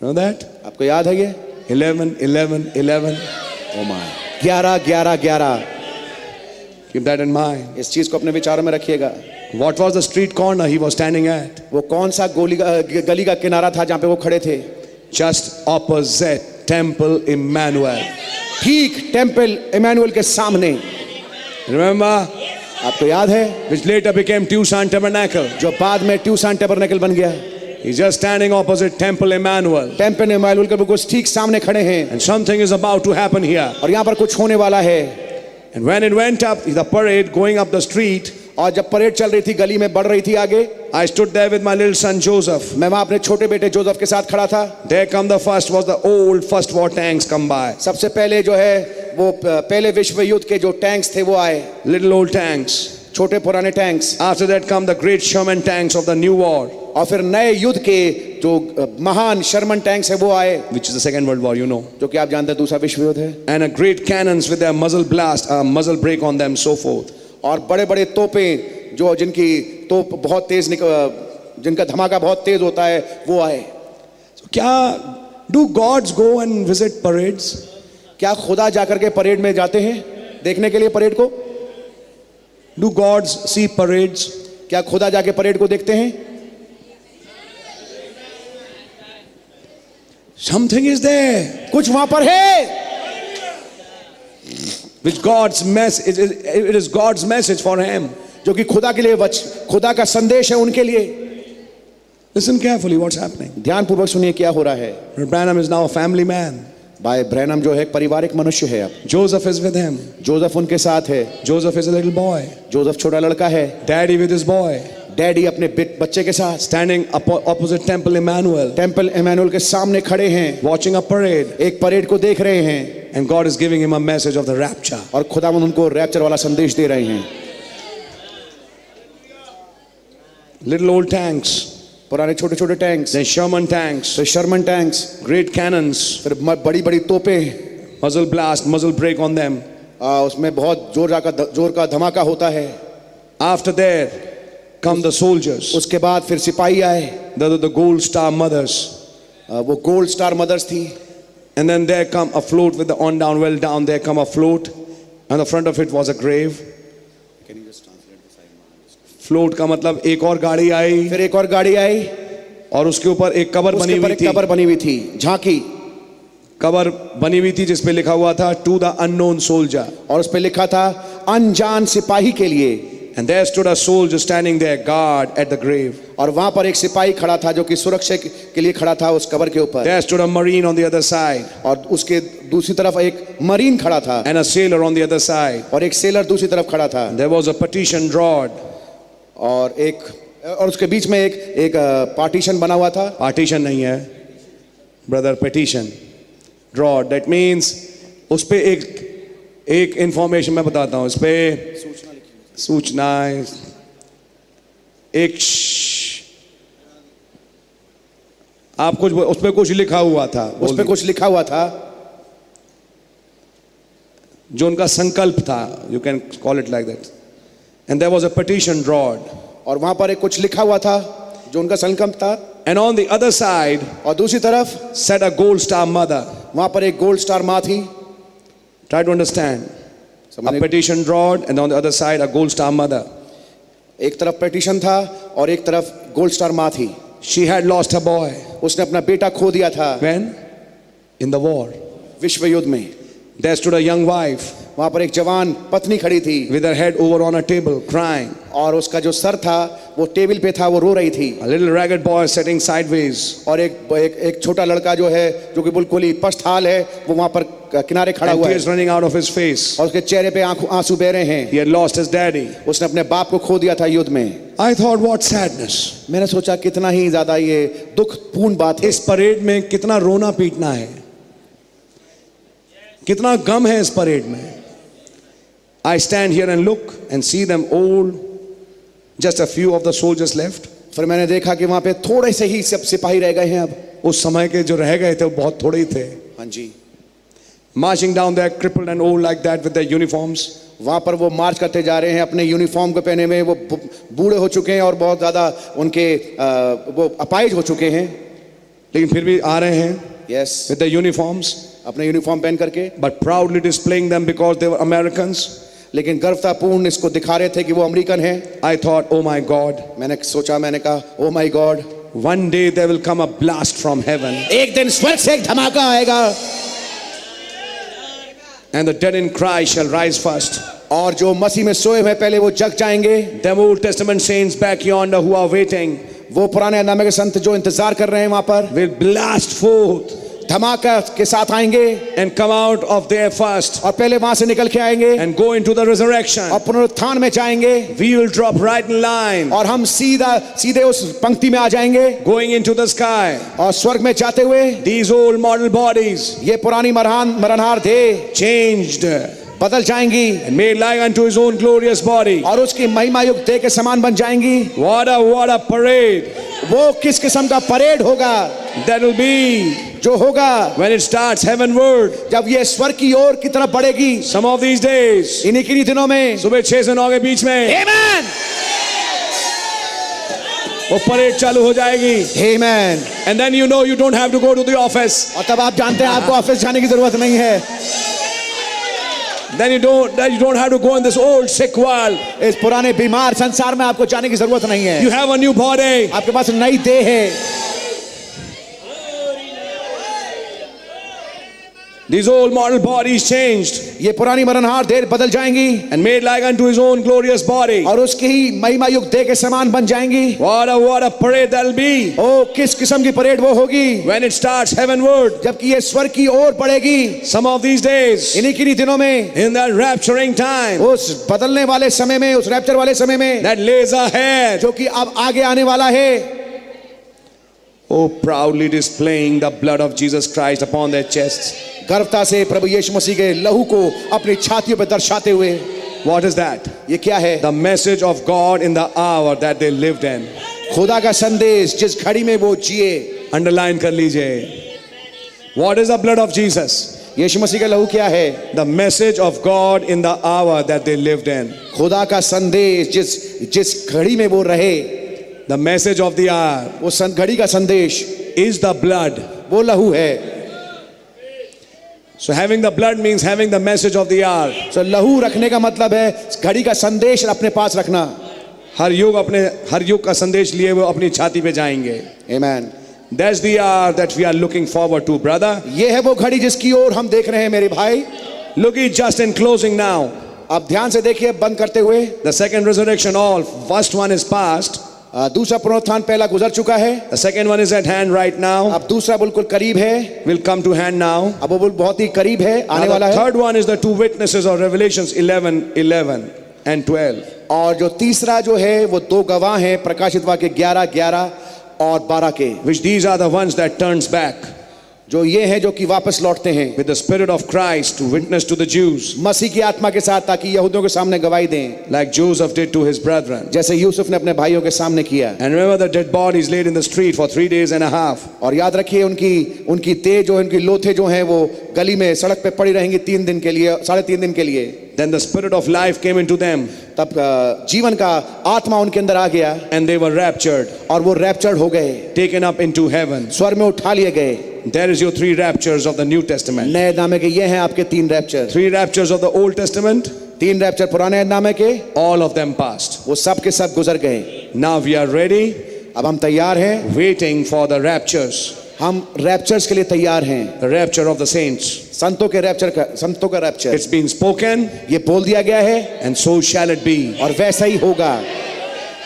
Know that? आपको याद है ये? 11. Oh my, 11 Keep that in mind. इस चीज को अपने विचारों में रखिएगा। What was the street corner he was standing at? वो कौन सा गली का किनारा था जहाँ पे वो खड़े थे? Just opposite Temple Emmanuel. ठीक टेम्पल इमैनुअल के सामने। Remember? आपको याद है? Which later became Tucson Tabernacle. जो बाद में ट्यूसन टैबरनेकल बन गया। He's just standing opposite Temple Emmanuel. Temple Emmanuel के बिल्कुल ठीक सामने खड़े हैं And something is about to happen here. और यहाँ पर कुछ होने वाला है। And when it went up, the parade going up the street, और जब परेड चल रही थी, गली में बढ़ रही थी आगे, I stood there with my little son Joseph. मैं वहां अपने छोटे बेटे जोसेफ के साथ खड़ा था। There come the first was the old First War tanks come by. सबसे पहले जो है वो पहले विश्व युद्ध के जो टैंक्स थे वो आए, Little old tanks. छोटे पुराने tanks. After that come the great Sherman tanks of the new war, और फिर नए युद्ध के जो महान शर्मन टैंक्स है वो आए, which is the Second World War, you know. जो कि आप जानते हैं दूसरा विश्व युद्ध है। And a great cannons with their muzzle blast, muzzle break on them, so forth. और बड़े बड़े तोपें जो जिनकी तोप बहुत तेज जिनका धमाका बहुत तेज होता है वो आए। So, do gods go and visit parades? क्या खुदा जाकर के परेड में जाते हैं देखने के लिए परेड को? Do gods see parades? क्या खुदा जाके परेड को देखते हैं? Something is there. कुछ वहां पर है Which God's message, it is God's message for him. जो कि खुदा के लिए खुदा का संदेश है उनके लिए। Listen carefully what's happening. ध्यान पूर्वक सुनिए क्या हो रहा है। Brother Branham is now a family man. भाई ब्रैनम जो है एक पारिवारिक मनुष्य है। अब Joseph is with him. Joseph उनके साथ है। Joseph is a little boy. Joseph छोटा लड़का है। Daddy with his boy. Daddy अपने बच्चे के साथ Standing opposite Temple Emmanuel. Temple Emmanuel के सामने खड़े हैं, Watching a parade. एक परेड को देख रहे हैं And God is giving him a message of the rapture. और खुदावंद उनको रैप्चर वाला संदेश दे रहे हैं। Little old tanks. पुराने छोटे छोटे टैंक्स, Then Sherman tanks. फिर शर्मन टैंक्स, Great cannons. फिर बड़ी बड़ी तोपें, Muzzle blast, muzzle break on them. उसमें बहुत जोर का धमाका होता है। After that come the soldiers. उसके बाद फिर सिपाही आए, The gold star mothers. वो गोल्ड स्टार मदर्स थी। And then there come a float with the on down, well down, there come a float. And the front of it was a grave. Float का मतलब एक और गाड़ी आई फिर एक और गाड़ी आई, और उसके ऊपर एक कबर बनी उसके ऊपर हुई एक थी। कबर बनी हुई थी, झांकी कबर बनी हुई थी जिसपे लिखा हुआ था टू द अननोन सोल्जर। और उस पे लिखा था अनजान सिपाही के लिए। And there stood a soldier standing there, guard at the grave. और वहां पर एक सिपाही खड़ा था जो कि सुरक्षा के लिए खड़ा था उस कबर के ऊपर। There stood a marine on the other side. और उसके दूसरी तरफ एक मरीन खड़ा था And a sailor on the other side. और एक सेलर दूसरी तरफ खड़ा था। There was a partition rod. और उसके बीच में एक पार्टीशन बना हुआ था। Partition नहीं है, brother, petition. Rod, that means उस पे एक इंफॉर्मेशन मैं बताता हूँ। उस पे सूचना एक आप कुछ उस पे कुछ लिखा हुआ था, उस पे कुछ लिखा हुआ था जो उनका संकल्प था, you can call it like that. And there was a petition rod. और वहां पर एक कुछ लिखा हुआ था जो उनका संकल्प था। And on the other side और दूसरी तरफ sat a gold star mother. वहां पर एक गोल्ड स्टार माँ थी। Try to understand. A petition rod and on the other side a gold star mother. एक तरफ पेटिशन था और एक तरफ गोल्ड स्टार माँ थी। She had lost her boy. उसने अपना बेटा खो दिया था। When? In the war. विश्व युद्ध में। There stood a young wife वहां पर एक जवान पत्नी खड़ी थी with her head over on a table crying. और उसका जो सर था वो टेबल पे था, वो रो रही थी। A little ragged boy sitting sideways. और एक छोटा लड़का जो है जो कि बिल्कुल ही पस्त हाल है वो वहां पर किनारे खड़ा And हुआ है tears running out of his face. और उसके चेहरे पे आंसू बह रहे हैं। He had lost his daddy. उसने अपने बाप को खो दिया था युद्ध में। I thought what sadness. मैंने सोचा कितना ही ज्यादा ये दुखपूर्ण बात है। इस परेड में कितना रोना पीटना है, कितना गम है इस परेड में। I stand here and look and see them all, just a few of the soldiers left. फिर मैंने देखा कि वहां पे थोड़े से ही सब सिपाही रह गए हैं अब। उस समय के जो रह गए थे वो बहुत थोड़े ही थे. हाँ जी। Marching down there, crippled and old like that with their uniforms. वहां पर वो मार्च करते जा रहे हैं अपने यूनिफॉर्म को पहने में, वो बूढ़े हो चुके हैं और बहुत ज्यादा उनके वो अपाहिज हो चुके हैं, लेकिन फिर भी आ रहे हैं यस, with their uniforms, अपने यूनिफॉर्म पहन करके, but proudly displaying them because they were Americans. लेकिन गर्वतापूर्ण इसको दिखा रहे थे कि वो अमेरिकन हैं. I thought, oh my God, मैंने सोचा, मैंने कहा oh my God, one day there will come a blast from heaven, एक दिन स्वर्ग से एक धमाका आएगा and the dead in Christ shall rise first. और जो मसीह में सोए हुए पहले वो जग जाएंगे. Them Old Testament saints back yonder who are waiting वो पुराने नामे के संत जो इंतजार कर रहे हैं वहां पर will blast forth धमाका के साथ आएंगे and come out of there first और पहले वहां से निकल के आएंगे and go into the resurrection. और पुनरुत्थान में जाएंगे We will drop right in line, और हम सीधे उस पंक्ति में आ जाएंगे going into the sky. और स्वर्ग में जाते हुए These old mortal bodies ये पुरानी मरणहार देह changed बदल जाएंगी and made like unto his own glorious body. और उसकी महिमा युक्त देह के समान बन जाएंगी. What a parade वो किस किस्म का परेड होगा that will be जो होगा when it starts heavenward. जब ये स्वर्ग की ओर की तरफ बढ़ेगी. Some of these days, इन्हीं किन्हीं दिनों में सुबह 6 से 9 के बीच में आमेन वो परेड चालू हो जाएगी. आमेन. And then you know you don't have to go to the office. और तब आप जानते हैं आपको ऑफिस जाने की जरूरत नहीं है. Then you don't have to go in this old sick world. इस पुराने बीमार संसार में आपको जाने की जरूरत नहीं है. You have a new body. आपके पास नई देह है. These old mortal bodies changed ये पुरानी मरणहार देह बदल जाएंगी and made like unto his own glorious body. और उसकी ही महिमा युक्त देह के समान बन जाएंगी. What a parade that'll be ओ किस किस्म की परेड वो होगी when it starts heavenward. जबकि ये स्वर्ग की ओर बढ़ेगी. Some of these days, इन्हीं किन्हीं दिनों में in that rapturing time उस बदलने वाले समय में, उस रैप्चर वाले समय में that lays ahead, जो कि अब आगे आने वाला है. oh, proudly displaying the blood of Jesus Christ upon their chests. गर्वता से प्रभु यीशु मसीह के लहू को अपनी छातियों पर दर्शाते हुए. What is that? ये क्या है? The message of God in the hour that they lived in. खुदा का संदेश जिस घड़ी में वो जिए. Underline कर लीजिए. What is the blood of Jesus? यीशु मसीह का लहू क्या है? The message of God in the hour that they lived in. खुदा का संदेश जिस घड़ी में वो रहे. The message of the hour वो घड़ी का संदेश is the blood. वो लहू है. So having the blood means having the message of the hour. So लहू रखने का मतलब है घड़ी का संदेश अपने पास रखना. हर युग का संदेश लिए वो अपनी छाती पे जाएंगे. Amen. That's the hour that we are looking forward to, brother. ये है वो घड़ी जिसकी ओर हम देख रहे हैं मेरे भाई. Look at just in closing now. आप ध्यान से देखिए बंद करते हुए. The second resurrection, all first one is past. दूसरा पुनरुत्थान पहला गुजर चुका है. The second one is at hand right now. अब दूसरा बिल्कुल करीब है. Will come to hand now. अब वो बहुत ही करीब है, आने Now वाला the है. third one is the two witnesses of Revelations 11 and 12. और जो तीसरा जो है वो दो गवाह हैं प्रकाशित वाक्य 11 और 12 के. Which these are the ones that turns back जो ये हैं जो कि वापस लौटते हैं with the Spirit of Christ to witness to the Jews, मसीह की आत्मा के साथ, ताकि यहूदियों के सामने गवाही दें, like Joseph did to his brethren. जैसे यूसुफ ने अपने भाइयों के सामने किया. And remember the dead bodies laid in the street for 3 days and a half. और याद रखिए उनकी तेज जो उनकी लोथे जो हैं वो गली में सड़क पे पड़ी रहेंगी 3 दिन के लिए, 3.5 दिन के लिए. Then the Spirit of life came into them तब जीवन का आत्मा उनके अंदर आ गया and they were raptured, और वो रैप्चर्ड हो गए, taken up into heaven. स्वर्ग में उठा लिए गए. There is your 3 raptures of the New Testament. नए नामे के ये हैं आपके 3 rapture. 3 raptures of the Old Testament, 3 rapture पुराने नामे के, all of them passed. वो सब के सब गुजर गए. Now we are ready, अब हम तैयार हैं. waiting for the raptures, हम रैप्चर्स के लिए तैयार हैं. the rapture of the saints. संतों का रैप्चर It's been spoken ये बोल दिया गया है and so shall it be. और वैसा ही होगा.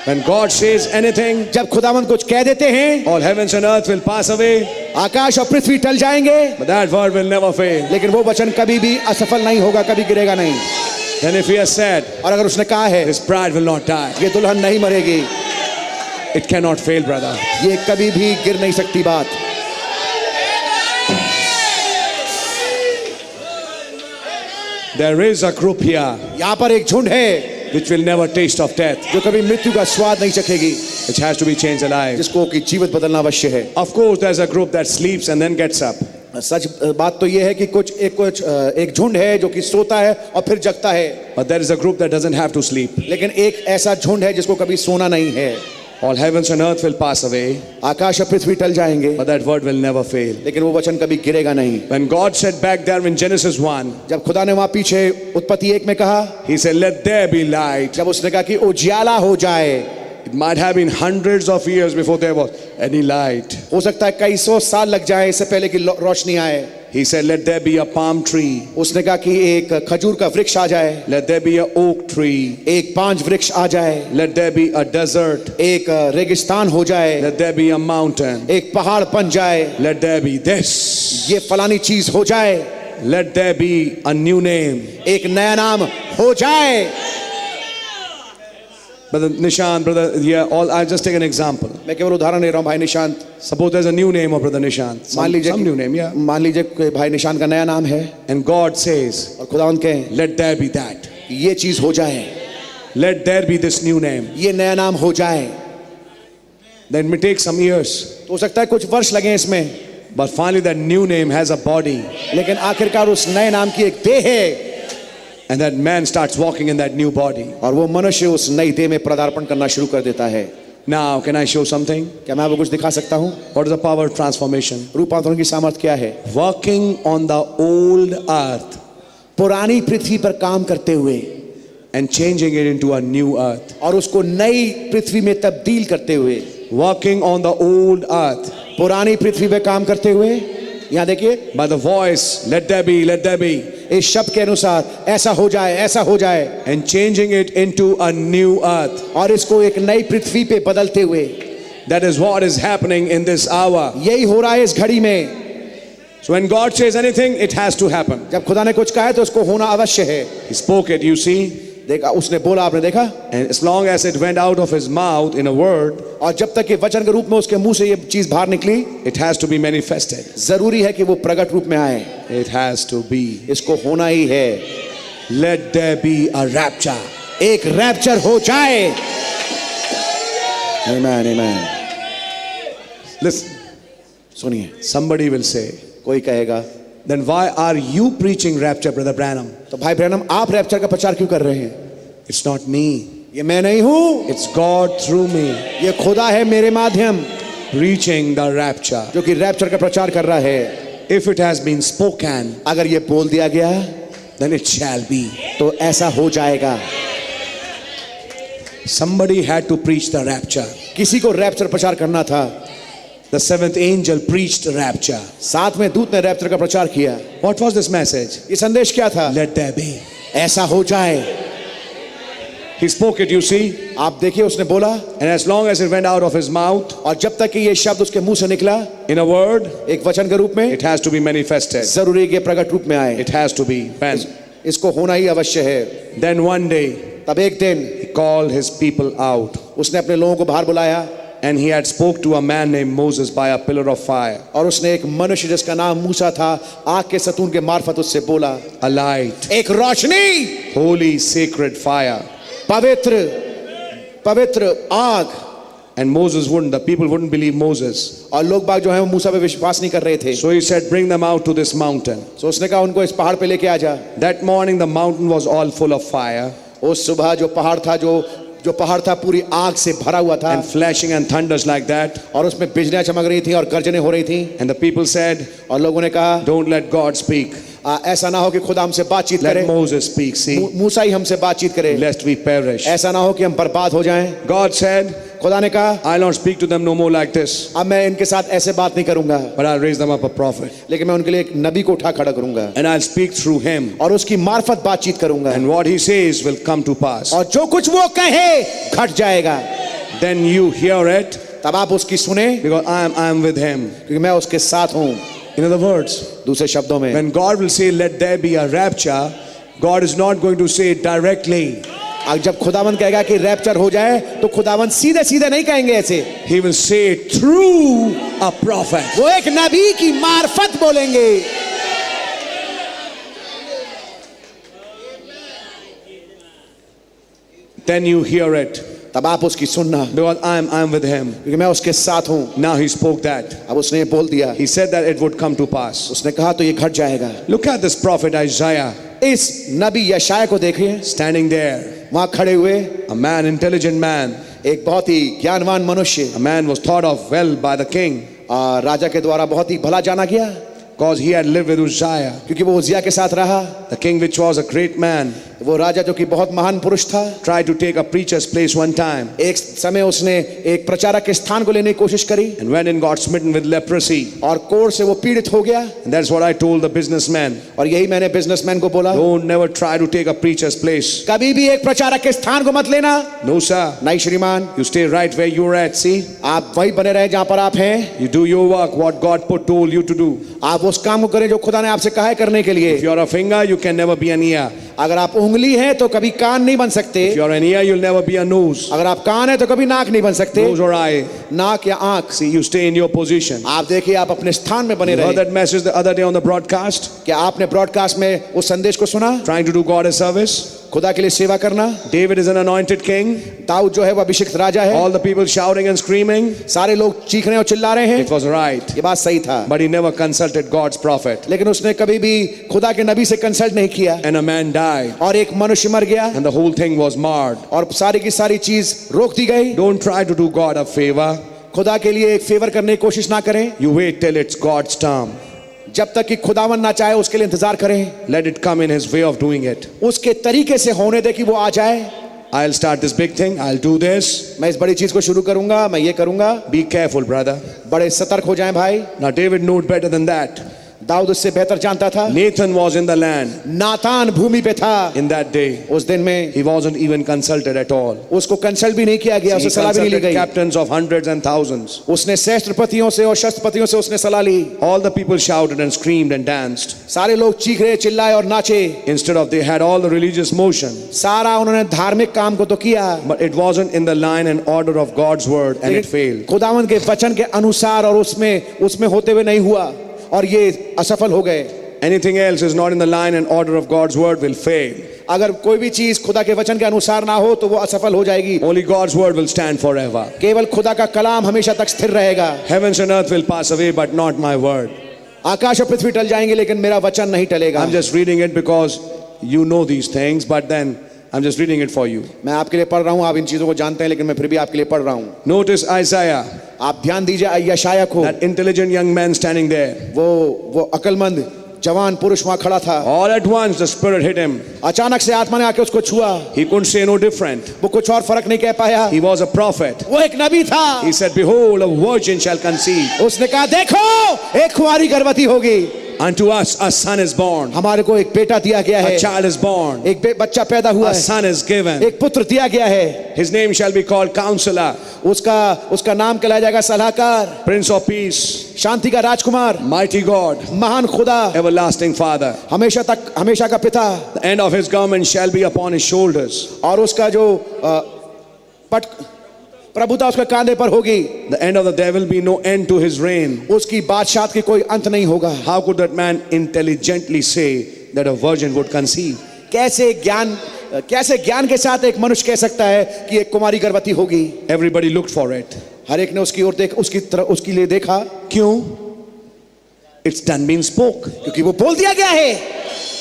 When God says anything, जब खुदावंद कुछ कह देते हैं, all heavens and earth will pass away, आकाश और पृथ्वी टल जाएंगे, but that word will never fail. लेकिन वो वचन कभी भी असफल नहीं होगा, कभी गिरेगा नहीं. Then if he has said, और अगर उसने कहा है his bride will not die, ये दुल्हन नहीं मरेगी, it cannot fail, brother. ये कभी भी गिर नहीं सकती बात. There is a group here यहाँ पर एक झुंड है which will never taste of death, जो कभी मृत्यु का स्वाद नहीं चखेगी, which has to be changed alive. जिसको कि जीवित बदलना अवश्य है। Of course, there's a group that sleeps and then gets up. सच बात तो ये है कि एक झुंड है जो कि सोता है और फिर जगता है, But there is a group that doesn't have to sleep. लेकिन एक ऐसा झुंड है जिसको कभी सोना नहीं है। All heavens and earth will pass away, आकाश और पृथ्वी टल जाएंगे, but that word will never fail. लेकिन वो वचन कभी गिरेगा नहीं। When God said back there in Genesis 1, जब खुदा ने वहां पीछे उत्पत्ति 1 में कहा, He said, "Let there be light." जब उसने कहा कि उजियाला हो जाए, It might have been hundreds of years before there was any light. हो सकता है कई सौ साल लग जाए इससे पहले कि रोशनी आए। He said, "Let there be a palm tree. उसने कहा कि एक खजूर का वृक्ष आ जाए, Let there be a oak tree. एक पांच वृक्ष आ जाए, Let there be a desert. एक रेगिस्तान हो जाए, Let there be a mountain. एक पहाड़ बन जाए, Let there be this. ये फलानी चीज हो जाए, Let there be a new name." एक नया नाम हो जाए। Brother Nishant, brother, yeah, I'll just take an example. मैं केवल उदाहरण ले रहा हूँ भाई Nishant. Suppose there's a new name of Brother Nishant. मान लीजिए Some new name, yeah. मान लीजिए कि भाई निशांत का नया नाम है And God says, और खुदावंद कहे "Let there be that. ये चीज हो जाए, Let there be this new name." ये नया नाम हो जाए। Then it may take some years. तो हो सकता है कुछ वर्ष लगे इसमें, But finally that new name has a body. लेकिन आखिरकार उस नए नाम की एक देह है And that man starts walking in that new body. और वो मनुष्य उस नई देह में पदार्पण करना शुरू कर देता है। Now, can I show something? क्या मैं आपको कुछ दिखा सकता हूँ? What is the power of transformation? रूपांतरण की सामर्थ्य क्या है? Working on the old earth पुरानी पृथ्वी पर काम करते हुए and changing it into a new earth. और उसको नई पृथ्वी में तब्दील करते हुए, Working on the old earth पुरानी पृथ्वी पे काम करते हुए, यहाँ देखिए by the voice, "Let there be, let there be," इस शब्द के अनुसार ऐसा हो जाए, ऐसा हो जाए, and changing it into a new earth. और इसको एक नई पृथ्वी पे बदलते हुए। That is what is happening in this hour. यही हो रहा है इस घड़ी में। So when God says anything, it has to happen. जब खुदा ने कुछ कहा है तो उसको होना अवश्य है। He spoke it, you see, देखा, उसने बोला, आपने देखा, and as long as it went out of his mouth in a word, और जब तक कि वचन के रूप में उसके मुंह से ये चीज बाहर निकली, it has to be manifested. जरूरी है कि वो प्रकट रूप में आए। It has to be. इसको होना ही है। Let there be a rapture. एक रैप्चर हो जाए। आमीन, आमीन। Listen, सुनिए, somebody will say, कोई कहेगा, "Then why are you preaching rapture, Brother Branham?" तो भाई ब्रैनम आप रैप्चर का प्रचार क्यों कर रहे हैं? It's not me. ये मैं नहीं हूं, It's God through me ये खुदा है मेरे माध्यम, preaching the rapture. जो कि रैप्चर का प्रचार कर रहा है। If it has been spoken, अगर ये बोल दिया गया then it shall be. तो ऐसा हो जाएगा। Somebody had to preach the rapture. किसी को रैप्चर प्रचार करना था। The seventh angel preached rapture. सातवें दूत ने रैप्चर का प्रचार किया। What was this message? ये संदेश क्या था? Let there be. ऐसा हो जाए। He spoke it, you see, आप देखिए, उसने बोला, and as long as it went out of his mouth और जब तक कि ये शब्द उसके मुंह से निकला in a word, एक वचन के रूप में, it has to be manifested. जरूरी है कि प्रकट रूप में आए। It has to be. When? इसको होना ही अवश्य है। Then one day तब एक दिन he called his people out, उसने अपने लोगों को बाहर बुलाया and he had spoke to a man named Moses by a pillar of fire, और उसने एक मनुष्य जिसका नाम मूसा था आग के सतून के मार्फत उससे बोला, a light, एक रोशनी, holy, sacred fire. पवित्र आग। And Moses wouldn't, the people wouldn't believe Moses. और लोग बाग जो है वो मूसा पे विश्वास नहीं कर रहे थे। So he said, "Bring them out to this mountain." तो उसने कहा उनको इस पहाड़ पे लेके आ जा। That morning the mountain was all full of fire उस सुबह जो पहाड़ था, जो पहाड़ था पूरी आग से भरा हुआ था, and flashing and thunders like that. और उसमें बिजलियां चमक रही थी और गर्जनें हो रही थी। And the people said, और लोगों ने कहा, "Don't let God speak. ऐसा ना हो कि खुदा हमसे बातचीत Let करे, Moses speak, see, मूसा ही हमसे बातचीत करे, lest we perish." ऐसा ना हो कि हम बर्बाद हो जाएं। God said, खुदा ने कहा, "I'll not speak to them no more like this, अब मैं इनके साथ ऐसे बात नहीं करूंगा, but I'll raise them up a prophet, लेकिन मैं उनके लिए एक नबी को उठा खड़ा करूंगा and I'll speak through him, और उसकी मार्फत बातचीत करूंगा, and what he says will come to pass. और जो कुछ वो कहे घट जाएगा। Then you hear it, तब आप उसकी सुने, because I am with him." क्योंकि मैं उसके साथ हूं। In other words, दूसरे शब्दों में, when God will say, "Let there be a rapture," God is not going to say it directly. जब खुदावंद कहेगा कि रैप्चर हो जाए तो खुदावंद सीधे सीधे नहीं कहेंगे ऐसे, He will say it through a prophet. वो एक नबी की मार्फत बोलेंगे। then you hear it. तब आप उसकी सुनना, Because I'm with him. क्योंकि मैं उसके साथ हूं। Now he spoke that. अब उसने ये बोल दिया, He said that it would come to pass. उसने कहा तो ये घट जाएगा। Look at this prophet Isaiah इस नबी यशायाह को देखिए, standing there. वहां खड़े हुए, A man, intelligent man. एक बहुत ही ज्ञानवान मनुष्य, A man was thought of well by the king. राजा के द्वारा बहुत ही भला जाना गया, Because he had lived with Uzziah. क्योंकि वो उजिया के साथ रहा। The king, which was a great man, वो राजा जो कि बहुत महान पुरुष था, tried to take a preacher's place one time. एक समय उसने एक प्रचारक के स्थान को लेने की कोशिश करी And went and got smitten with leprosy. और कोढ़ से वो पीड़ित हो गया। And that's what I told the businessman. और यही मैंने बिजनेसमैन को बोला, Don't never try to take a preacher's place. कभी भी एक प्रचारक के स्थान को मत लेना। No, sir. नहीं श्रीमान, You stay right where you're at. See? आप वही बने रहे जहां पर आप हैं। You do your work, what God told you to do. आप उस काम को करें जो खुदा ने आपसे कहा है करने के लिए। If you're a finger, you can never be an ear. अगर आप उंगली हैं तो कभी कान नहीं बन सकते। If you're an ear, you'll never be a nose. अगर आप कान है तो कभी नाक नहीं बन सकते। Nose or eye. नाक या आंख। See, you stay in your position. आप देखिए, आप अपने स्थान में बने You heard रहे। that message the other day on the broadcast? क्या आपने ब्रॉडकास्ट में उस संदेश को सुना? Trying to do God a service. खुदा के लिए सेवा करना। David is an anointed king. Dawood जो है वो अभिषिक्त राजा है। All the people shouting and screaming. सारे लोग चीख रहे और चिल्ला रहे हैं। It was right. ये बात सही था, But he never consulted God's prophet. लेकिन उसने कभी भी खुदा के नबी से कंसल्ट नहीं किया And a man died. और एक मनुष्य मर गया And the whole thing was marred. और सारी की सारी चीज रोक दी गई। Don't try to do God a favor. खुदा के लिए एक फेवर करने की कोशिश ना करें। You wait till it's God's term. जब तक कि खुदावन ना चाहे उसके लिए इंतजार करें। Let it come in his way of doing it. उसके तरीके से होने दे कि वो आ जाए। I'll start this big thing. I'll do this. मैं इस बड़ी चीज को शुरू करूंगा, मैं ये करूंगा। Be careful, brother. बड़े सतर्क हो जाएं भाई। Now David knew better than that. Dawood उससे बेहतर जानता था। Nathan was in the land नातान भूमि पे था in that day. उस दिन में। He wasn't even consulted at all. उसको कंसल्ट भी नहीं किया गया, He उसे सलाह भी नहीं ली consulted गई। captains of hundreds and thousands. उसने सहस्त्रपतियों से और शस्त्रपतियों से उसने सलाह ली। All the people shouted and screamed and danced. सारे लोग चीख रहे, चिल्लाए और नाचे। Instead of they had all the religious motion. सारा उन्होंने धार्मिक काम को तो किया, But it wasn't in the line and order of God's word and it failed. खुदावंद के वचन के अनुसार और उसमें होते हुए नहीं हुआ और ये असफल हो गए। Anything else is not in the line and order of God's word will fail. अगर कोई भी चीज खुदा के वचन के अनुसार ना हो तो वो असफल हो जाएगी। Only God's word will stand forever. केवल खुदा का कलाम हमेशा तक स्थिर रहेगा। Heavens and earth will pass away, but not my word. आकाश और पृथ्वी टल जाएंगे लेकिन मेरा वचन नहीं टलेगा। I'm just reading it because you know these things, but then I'm just reading it for you. मैं आपके लिए पढ़ रहा हूँ, आप इन चीजों को जानते हैं लेकिन मैं फिर भी आपके लिए पढ़ रहा हूँ। Notice Isaiah, आप ध्यान दीजिए यशायाह को। that intelligent young man standing there. वो अकलमंद जवान पुरुष वहां खड़ा था। All at once the spirit hit him. अचानक से आत्मा ने आके उसको छुआ। He couldn't say no different. वो कुछ और फर्क नहीं कह पाया। He was a prophet. वो एक नबी था। He said, behold, a virgin shall conceive. उसने कहा देखो एक कुंवारी गर्भवती होगी। Unto us a son is born. हमारे को एक बेटा दिया गया है। A child is born. एक बच्चा पैदा हुआ A है। son is given. एक पुत्र दिया गया है। His name shall be called Counselor, उसका नाम कहलाया जाएगा सलाहकार, Prince of Peace, शांति का राजकुमार, Mighty God, महान खुदा, Everlasting Father. हमेशा का पिता। The end of his government shall be upon his shoulders. और उसका जो प्रभुता उसके कांधे पर होगी। The end of the there will be no end to his reign. उसकी बादशाहत की कोई अंत नहीं होगा। How could that man intelligently say that a virgin would conceive? कैसे ज्ञान के साथ एक मनुष्य कह सकता है कि एक कुमारी गर्भवती होगी? Everybody looked for it. हर एक ने उसकी ओर देख उसके लिए देखा। क्यों? It's done been spoke. क्योंकि वो बोल दिया गया है।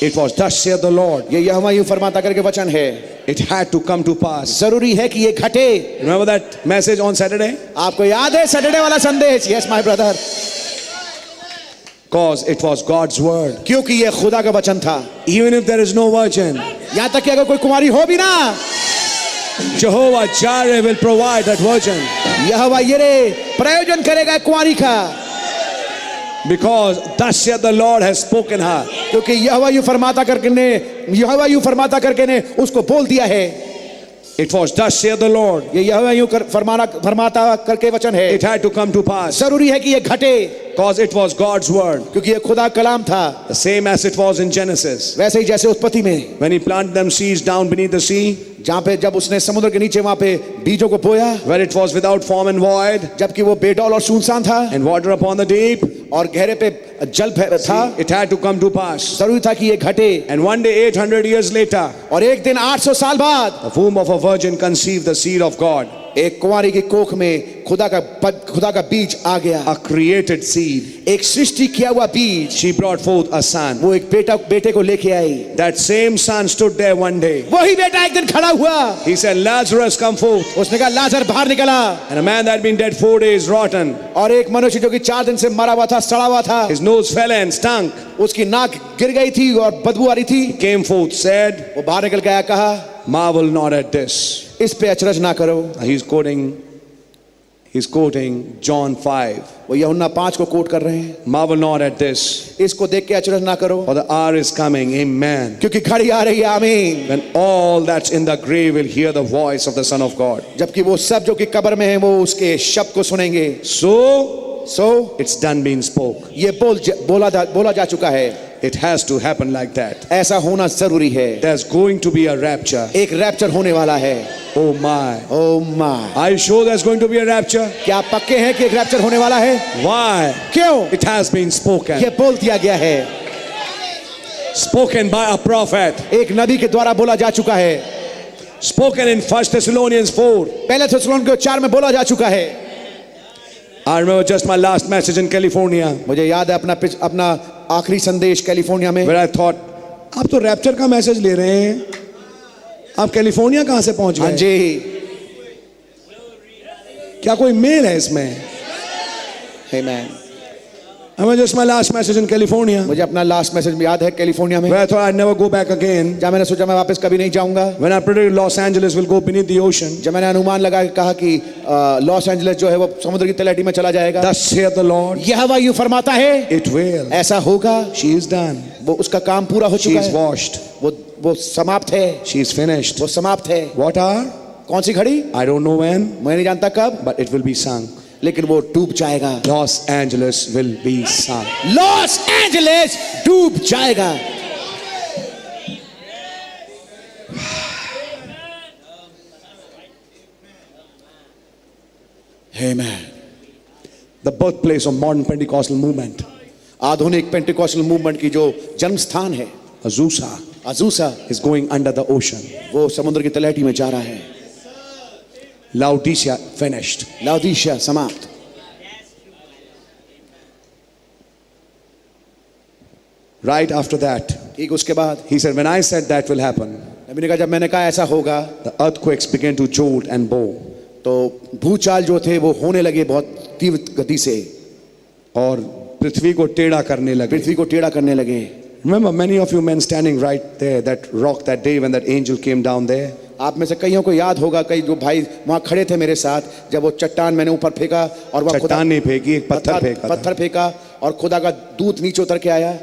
It was thus saith the Lord. ये यहोवा यूं फरमाता करके वचन है। It had to come to pass. जरूरी है कि ये घटे। Remember that message on Saturday? आपको याद है सैटरडे वाला संदेश? Yes my brother. Because it was God's word. क्योंकि ये खुदा का वचन था। Even if there is no virgin, यहाँ तक कि अगर कोई कुमारी हो भी ना, Jehovah Jireh will provide that virgin. यहोवा यिरे प्रयोजन करेगा कुमारी का। Because thus saith the Lord has spoken her. क्योंकि यहोवा यूं फरमाता करके ने उसको बोल दिया है। It was thus saith the Lord. ये यहोवा यूं फरमाता करके वचन है। It had to come to pass. जरूरी है कि ये घटे। Because it was God's word. क्योंकि ये खुदा कलाम था। The same as it was in Genesis. वैसे ही जैसे उत्पत्ति में When he planted them seeds down beneath the sea. जहाँ पे जब उसने समुद्र के नीचे वहाँ पे बीजों को बोया, Where it was without form and void. जबकि वो बेडौल और सुनसान था, And water upon the deep. और गहरे पे जल था, it had to come to pass. जरूरी था कि ये घटे। And one day, 800 years later, और एक दिन 800 साल बाद the womb of a virgin conceived the seed of God, एक कुंवारी की कोख में खुदा का बीज आ गया, a created seed. एक सृष्टि किया हुआ बीज। She brought forth a son. वो एक बेटे को लेके आई। That same son stood there one day. वही बेटा एक दिन खड़ा हुआ। He said, Lazarus, come forth. उसने कहा लाजर बाहर निकला। And a man that had been dead 4 days, rotten, और एक मनुष्य जो कि 4 दिन से मरा हुआ था, सड़ा हुआ था, his nose fell and stunk, उसकी नाक गिर गई थी और बदबू आ रही थी, came forth, said, वो बाहर निकल के आया, कहा marvel not at this. इस पे अचरज ना करो। He's quoting John 5. वो यूहन्ना 5 को कोट कर रहे हैं। Marvel not at this, इसको देख के अचरज ना करो, for the hour is coming, amen, क्योंकि घड़ी आ रही है, आमीन, when all that's in the grave will hear the voice of the Son of God. जबकि वो सब जो कि कब्र में है वो उसके शब्द को सुनेंगे। So it's done being spoke. ये बोला जा चुका है। It has to happen like that. ऐसा होना जरूरी है। There's going to be a rapture. एक रैप्चर होने वाला है। Oh my. Oh my, Are you sure there's going to be a rapture? क्या आप पक्के हैं कि एक रैप्चर होने वाला है? Why? क्यों? It has been spoken. ये बोल दिया गया है, Spoken by a prophet. एक नबी के द्वारा बोला जा चुका है। Spoken in 1 Thessalonians 4. पहले थेसलोनिके 4 में बोला जा चुका है। I remember just my last message in California, मुझे याद है अपना आखिरी संदेश कैलिफोर्निया में, where I thought, आप तो रैप्चर का मैसेज ले रहे हैं, आप कैलिफोर्निया कहां से पहुंच हाँ गए? जी, क्या कोई मेल है इसमें? आमीन। I remember just my last message in California, मुझे अपना लास्ट मैसेज याद है कैलिफोर्निया में, where I thought I'd never go back again. जब मैंने सोचा मैं वापस कभी नहीं जाऊंगा, When I predicted Los Angeles will go beneath the ocean. जब मैंने अनुमान लगा के कहा कि लॉस एंजलिस जो है वो समुद्र की तलहटी में चला जाएगा, Thus saith the Lord, यहोवा यूं फरमाता है, it will. ऐसा होगा। She is done. वो उसका काम पूरा हो She चुका is है, washed. वो समाप्त है, She is finished. वो समाप्त है। What hour? कौन सी घड़ी I don't know when, मैं नहीं जानता कब, but it will be sunk. लेकिन वो डूब जाएगा। Los Angeles will be sunk. Los Angeles डूब जाएगा। Amen. The birthplace of modern Pentecostal movement, आधुनिक पेंटिकॉस्टल मूवमेंट की जो जन्म स्थान है Azusa, अजूसा, is going under the ocean. वो समुद्र की तलहटी में जा रहा है। Laodicea finished. लाउदीशिया समाप्त। Right after that, ठीक उसके बाद he said, when I said that will happen, नबी ने कहा जब मैंने कहा ऐसा होगा, the earthquakes began to jolt and bow. तो भूचाल जो थे वो होने लगे बहुत तीव्र गति से, और पृथ्वी को टेढ़ा करने लगे. पृथ्वी को टेढ़ा करने लगे। Remember many of you men standing right there, that rock that day when that angel came down there. आप में से कईयों को याद होगा, कई जो भाई वहां खड़े थे मेरे साथ, जब वो चट्टान मैंने ऊपर फेंका और वह चट्टान नहीं फेंकी, एक पत्थर फेंका था. पत्थर फेंका और खुदा का दूत नीचे उतर के आया,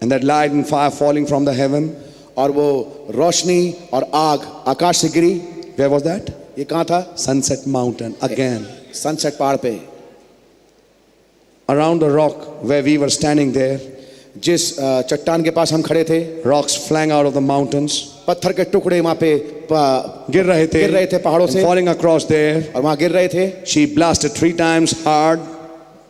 And that light and fire falling from the heaven. और वो रोशनी और आग आकाश से गिरी। Where was that? ये कहाँ था? Sunset Mountain again. सनसेट पहाड़ पे। Around the rock where we were standing there, जिस चट्टान के पास हम खड़े थे, rocks flying out of the mountains, पत्थर के टुकड़े वहां पे गिर रहे थे पहाड़ों and से, falling across there. और वहां गिर रहे थे। She blasted 3 times hard.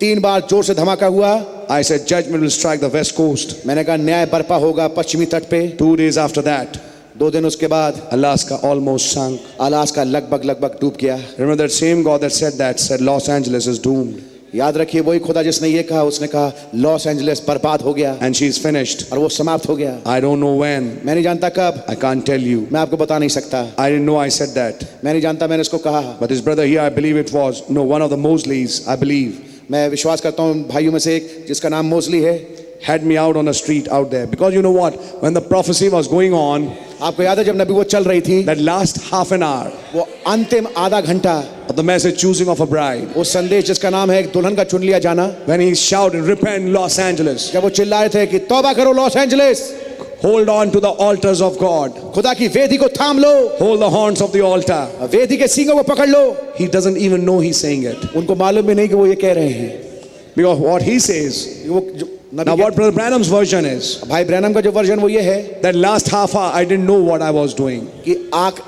3 बार जोर से धमाका हुआ। I said judgment will strike the west coast. मैंने कहा न्याय बरपा होगा पश्चिमी तट पे। 2 days after that, 2 दिन उसके बाद Alaska almost sunk. अलास्का लगभग डूब गया। Remember that same God that said Los Angeles is doomed. याद रखिए वही खुदा जिसने ये कहा, उसने कहा लॉस एंजलिस बर्बाद हो गया And she is finished. और वो समाप्त हो गया। I don't know when. मैं नहीं जानता कब, I can't tell you. मैं आपको बता नहीं सकता। I didn't know I said that. मैं नहीं जानता मैंने इसको कहा। But his brother here, I believe it was, no, one of the Mosleys, I believe, मैं विश्वास करता हूँ भाइयों में से एक जिसका नाम मोसली है, had me out on a street out there. Because you know what? When the prophecy was going on, आपको याद है जब नबी वो चल रही थी, that last half an hour वो अंतिम आधा घंटा, of the message choosing of a bride, वो संदेश जिसका नाम है एक दुल्हन का चुन लिया जाना, when he shouted, repent Los Angeles, जब वो चिल्लाए थे कि तौबा करो Los Angeles, hold on to the altars of God, खुदा की वेदी को थाम लो, hold the horns of the altar. वेदी के सींगों को पकड़ लो। He doesn't even know he's saying it. उनको मालूम भी नहीं कि वो ये कह रहे हैं। Because what he says, वो जो now what Brother Branham's version is, भाई ब्रैनम का जो वर्जन वो ये है that last half hour I didn't know what I was doing. कि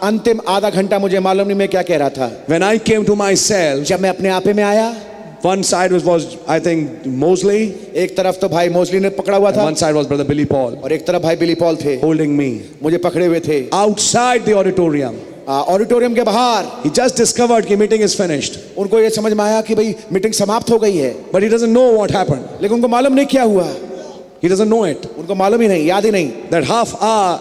अंतिम आधा घंटा मुझे मालूम नहीं मैं क्या कह रहा था। When I came to myself, जब मैं अपने आपे में आया, One side was I think Mosley, एक तरफ तो भाई मोस्ली ने पकड़ा हुआ and था one side was Brother Billy Paul और एक तरफ भाई बिली पॉल थे, holding me मुझे पकड़े हुए थे outside the auditorium. ऑडिटोरियम के बाहर। He just discovered कि meeting is finished, उनको ये समझ में आया कि भाई मीटिंग समाप्त हो गई है, but he doesn't know what happened. लेकिन उनको मालूम नहीं क्या हुआ, He doesn't know it. उनको मालूम ही नहीं, याद ही नहीं। That half hour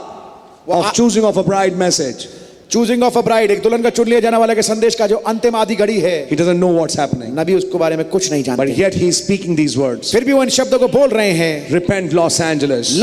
of choosing of a bride message, choosing of a bride, एक दुल्हन का चुन लिया जाने वाले के संदेश का जो अंतिम आधी घड़ी है, he doesn't know what's happening. नबी उसके बारे में कुछ नहीं But जानते, yet he is speaking these words. फिर भी वो इन शब्दों को बोल रहे हैं, Repent, Los Angeles.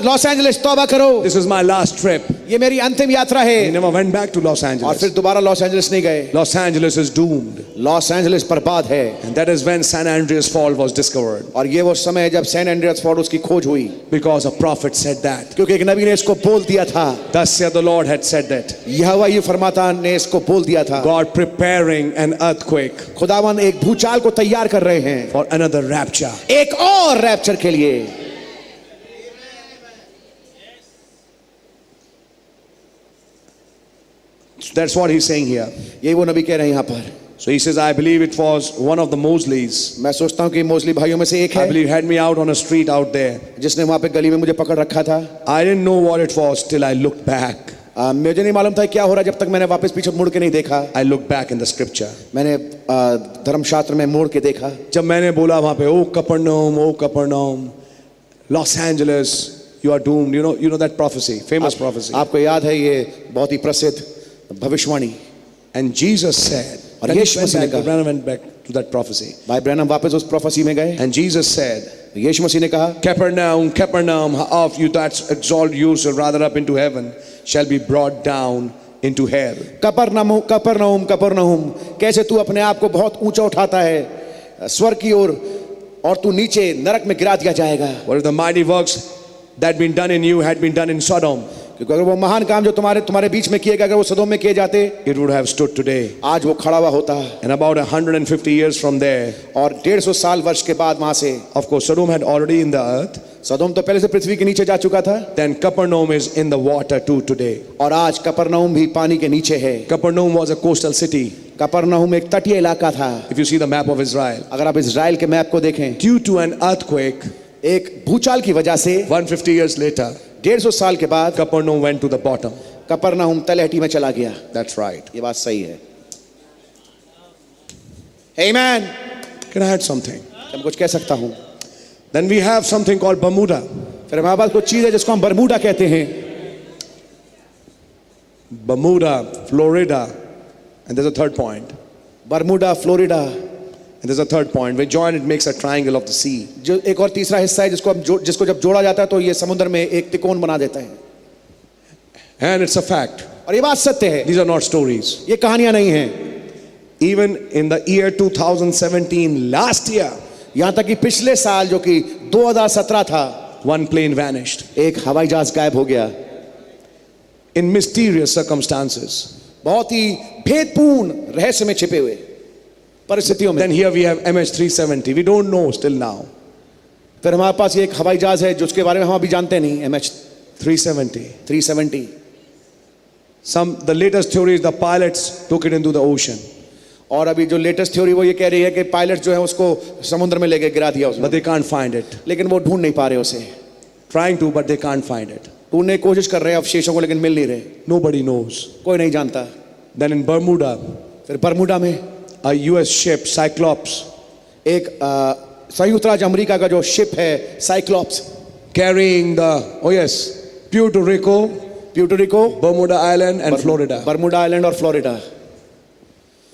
Los Angeles तौबा करो, This is my last trip. ये मेरी अंतिम यात्रा He है। never went back to Los और Angeles. फिर दोबारा लॉस एंजलिस नहीं गए। Los Angeles is doomed. Los Angeles बर्बाद है। And that is when San Andreas Fault was discovered. और ये वो समय है जब सैन एंड्रियास फोर्ट उसकी खोज हुई, Because a prophet said that. क्योंकि एक नबी ने इसको बोल दिया था, Thus saith the Lord had said that. यहोवा ये फरमाता ने इसको बोल दिया था। God preparing an earthquake खुदावन एक भूचाल को तैयार कर रहे हैं for another rapture. एक और रैप्चर के लिए। That's what he's saying here. यही वो नबी कह रहे हैं यहाँ पर। So he says, I believe it was one of the Mosleys. मैं सोचता हूँ कि मोस्टली भाइयों में से एक I है believe had me out on a street out there. जिसने वहां पे गली में मुझे पकड़ रखा था। I didn't know what it was till I looked back. मुझे नहीं मालूम था क्या हो रहा है जब तक मैंने वापस पीछे मुड़ के नहीं देखा। I looked back in the scripture. मैंने धर्मशास्त्र में मुड़ के देखा। जब मैंने बोला वहां पे, ओ कपरनहूम, Los Angeles, you are doomed. You know that prophecy, famous prophecy. आपको याद है ये बहुत ही प्रसिद्ध भविष्यवाणी। And Jesus said, और then यीशु मसीह ने कहा, Brother went back to that prophecy. भाई ब्रैनम वापस उस प्रोफेसी में गए। And Jesus said, यीशु मसीह ने कहा, Capernaum, of you that exalt yourself rather up into heaven shall be brought down into hell. कपरनहूम, कैसे तू अपने आप को बहुत ऊंचा उठाता है स्वर्ग की ओर और तू नीचे नरक में गिरा दिया जाएगा। What if the mighty works that been done in you had been done in Sodom? क्योंकि अगर वो महान काम जो तुम्हारे बीच में किए गए अगर वो सदोम में किए जाते, It would have stood today. आज वो खड़ा हुआ होता। And about 150 years from there, और 150 साल वर्ष के बाद वहां से, of course, Sodom had already in the earth. सदोम तो पहले से पृथ्वी के नीचे जा चुका था, Then Capernaum is in the water too today. और आज कपरनहूम भी पानी के नीचे है। Capernaum was a coastal city. कपरनहूम एक तटीय इलाका था। If you see the map of Israel, अगर आप इजराइल के मैप को देखें, due to an earthquake, एक भूचाल की वजह से 150 years later, 150 साल के बाद Capernaum went to the bottom. कपरनहूम तलहटी में चला गया। That's right. ये बात सही है। Amen। Can I add something? मैं कुछ कह सकता हूँ। Then we have something called Bermuda. फिर हमारे पास कुछ चीज है जिसको हम बरमूडा कहते हैं। Bermuda, Florida, and there's a third point. Bermuda, Florida, And there's a third point. When joined, it makes a triangle of the sea. जो एक और तीसरा हिस्सा है जिसको जब जोड़ा जाता है तो ये समुद्र में एक त्रिकोण बना देता है। And it's a fact. और ये बात सत्य है, These are not stories. ये कहानियां नहीं हैं। Even in the year 2017, last year, यहां तक कि पिछले साल जो कि 2017 था, one plane vanished एक हवाई जहाज गायब हो गया in mysterious circumstances. बहुत ही भेदपूर्ण रहस्य में छिपे हुए परिस्थितियों में। Then here we have MH370. We don't know still now. फिर हमारे पास ये एक हवाई जहाज है जिसके बारे में हम अभी जानते नहीं, MH370 370. The latest theory is the pilots took it into the ocean. और अभी जो लेटेस्ट थ्योरी वो ये कह रही है कि पायलट जो है उसको समुद्र में लेके गिरा दिया उसमें, But they can't find it. लेकिन वो ढूंढ नहीं पा रहे उसे। Trying to, but they can't find it. ढूंढने की कोशिश कर रहे हैं अवशेषों को, लेकिन मिल नहीं रहे, Nobody knows. कोई नहीं जानता। Then in Bermuda, फिर बरमूडा में a US ship, Cyclops, एक संयुक्त राज्य अमेरिका का जो शिप है Cyclops, carrying Puerto Rico, प्यूर्टोरिको, Bermuda Island, and Florida. Bermuda island और Florida.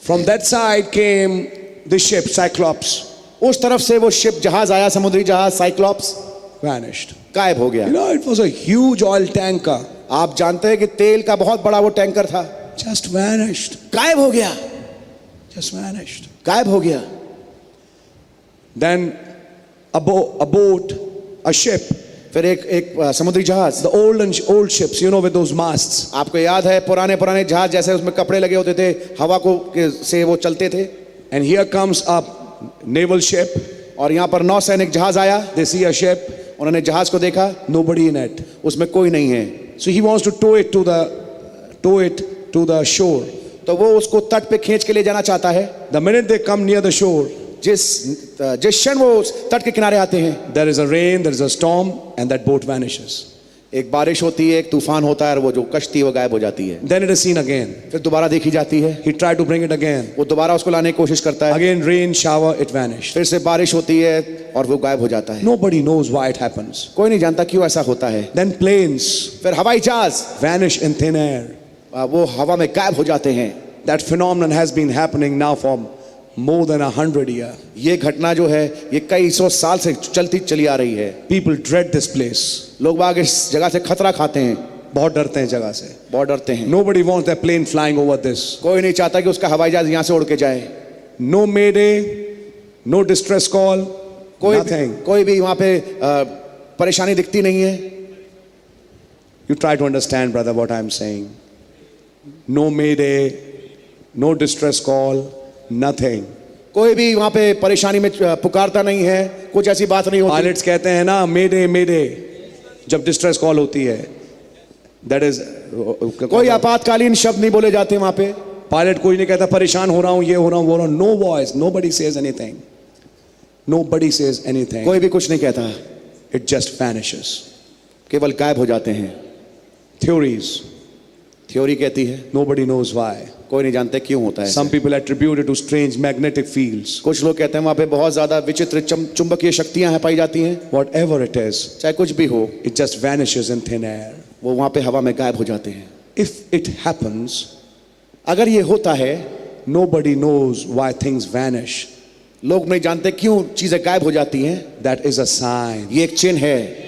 From that side came the ship, Cyclops, उस तरफ से वो शिप जहाज आया, समुद्री जहाज साइक्लॉप्स, vanished. गायब हो गया। You know, it was a huge oil tanker. आप जानते हैं कि तेल का बहुत बड़ा वो टैंकर था, Just vanished. गायब हो गया, Just vanished. गायब हो गया। Then a boat, a ship, फिर एक समुद्री जहाज, the old ships, with those masts. आपको याद है पुराने जहाज जैसे उसमें कपड़े लगे होते थे, हवा को से वो चलते थे। And here comes a naval ship. और यहाँ पर नौसैनिक जहाज आया, They see a ship, उन्होंने जहाज को देखा, nobody in it. उसमें कोई नहीं है। So he wants to tow it to the shore. तो वो उसको तट पे खींच के ले जाना चाहता है। The minute they come near the shore, जिस क्षण वो तट के किनारे आते हैं, there is a rain, there is a storm, and that boat vanishes. एक बारिश होती है, एक तूफान होता है और वो जो कश्ती वो गायब हो जाती है। Then it is seen again. फिर दोबारा देखी जाती है, He tried to bring it again. वो दोबारा उसको लाने की कोशिश करता है, Again, rain, shower, it vanished. फिर से बारिश होती है और वो गायब हो जाता है। Nobody knows why it happens. कोई नहीं जानता क्यों ऐसा होता है। Then planes फिर हवाई जहाज vanish in thin air. वो हवा में गायब हो जाते हैं। That phenomenon has been happening now for more than 100 years. ये घटना जो है ये कई सौ साल से चलती चली आ रही है। People dread this place. लोग बाग इस जगह से खतरा खाते हैं, बहुत डरते हैं जगह से. बहुत डरते हैं। Nobody wants their plane flying over this. कोई नहीं चाहता कि उसका हवाई जहाज यहाँ से उड़ के जाए। No mayday, no distress call, nothing. कोई भी वहाँ पे परेशानी दिखती नहीं है। You try to understand, brother, what I'm saying. No mayday, no distress call, nothing. कोई भी वहाँ पे परेशानी में पुकारता नहीं है, कुछ ऐसी बात नहीं होती। पायलट्स कहते हैं ना mayday, mayday, जब डिस्ट्रेस कॉल होती है, that is कोई आपातकालीन शब्द नहीं बोले जाते वहाँ पे। पायलट कोई नहीं कहता परेशान हो रहा हूँ, ये हो रहा हूँ, वो हो रहा हूँ. No voice, nobody says anything. Nobody says anything. कोई भी कुछ नहीं कहता, It just vanishes. केवल गायब हो जाते हैं। Theories, थ्योरी कहती है, nobody knows why. कोई नहीं जानते क्यों होता है। Some people attribute it to strange magnetic fields. कुछ लोग कहते हैं वहाँ पे बहुत ज्यादा विचित्र चुंबकीय शक्तियां हैं पाई जाती हैं। Whatever it is, चाहे कुछ भी हो, it just vanishes in thin air. वो वहाँ पे हवा में गायब हो जाते हैं। If it happens, अगर ये होता है, nobody knows why things vanish. लोग नहीं जानते क्यों चीजें गायब हो जाती हैं। That is a sign. ये एक चिन्ह है।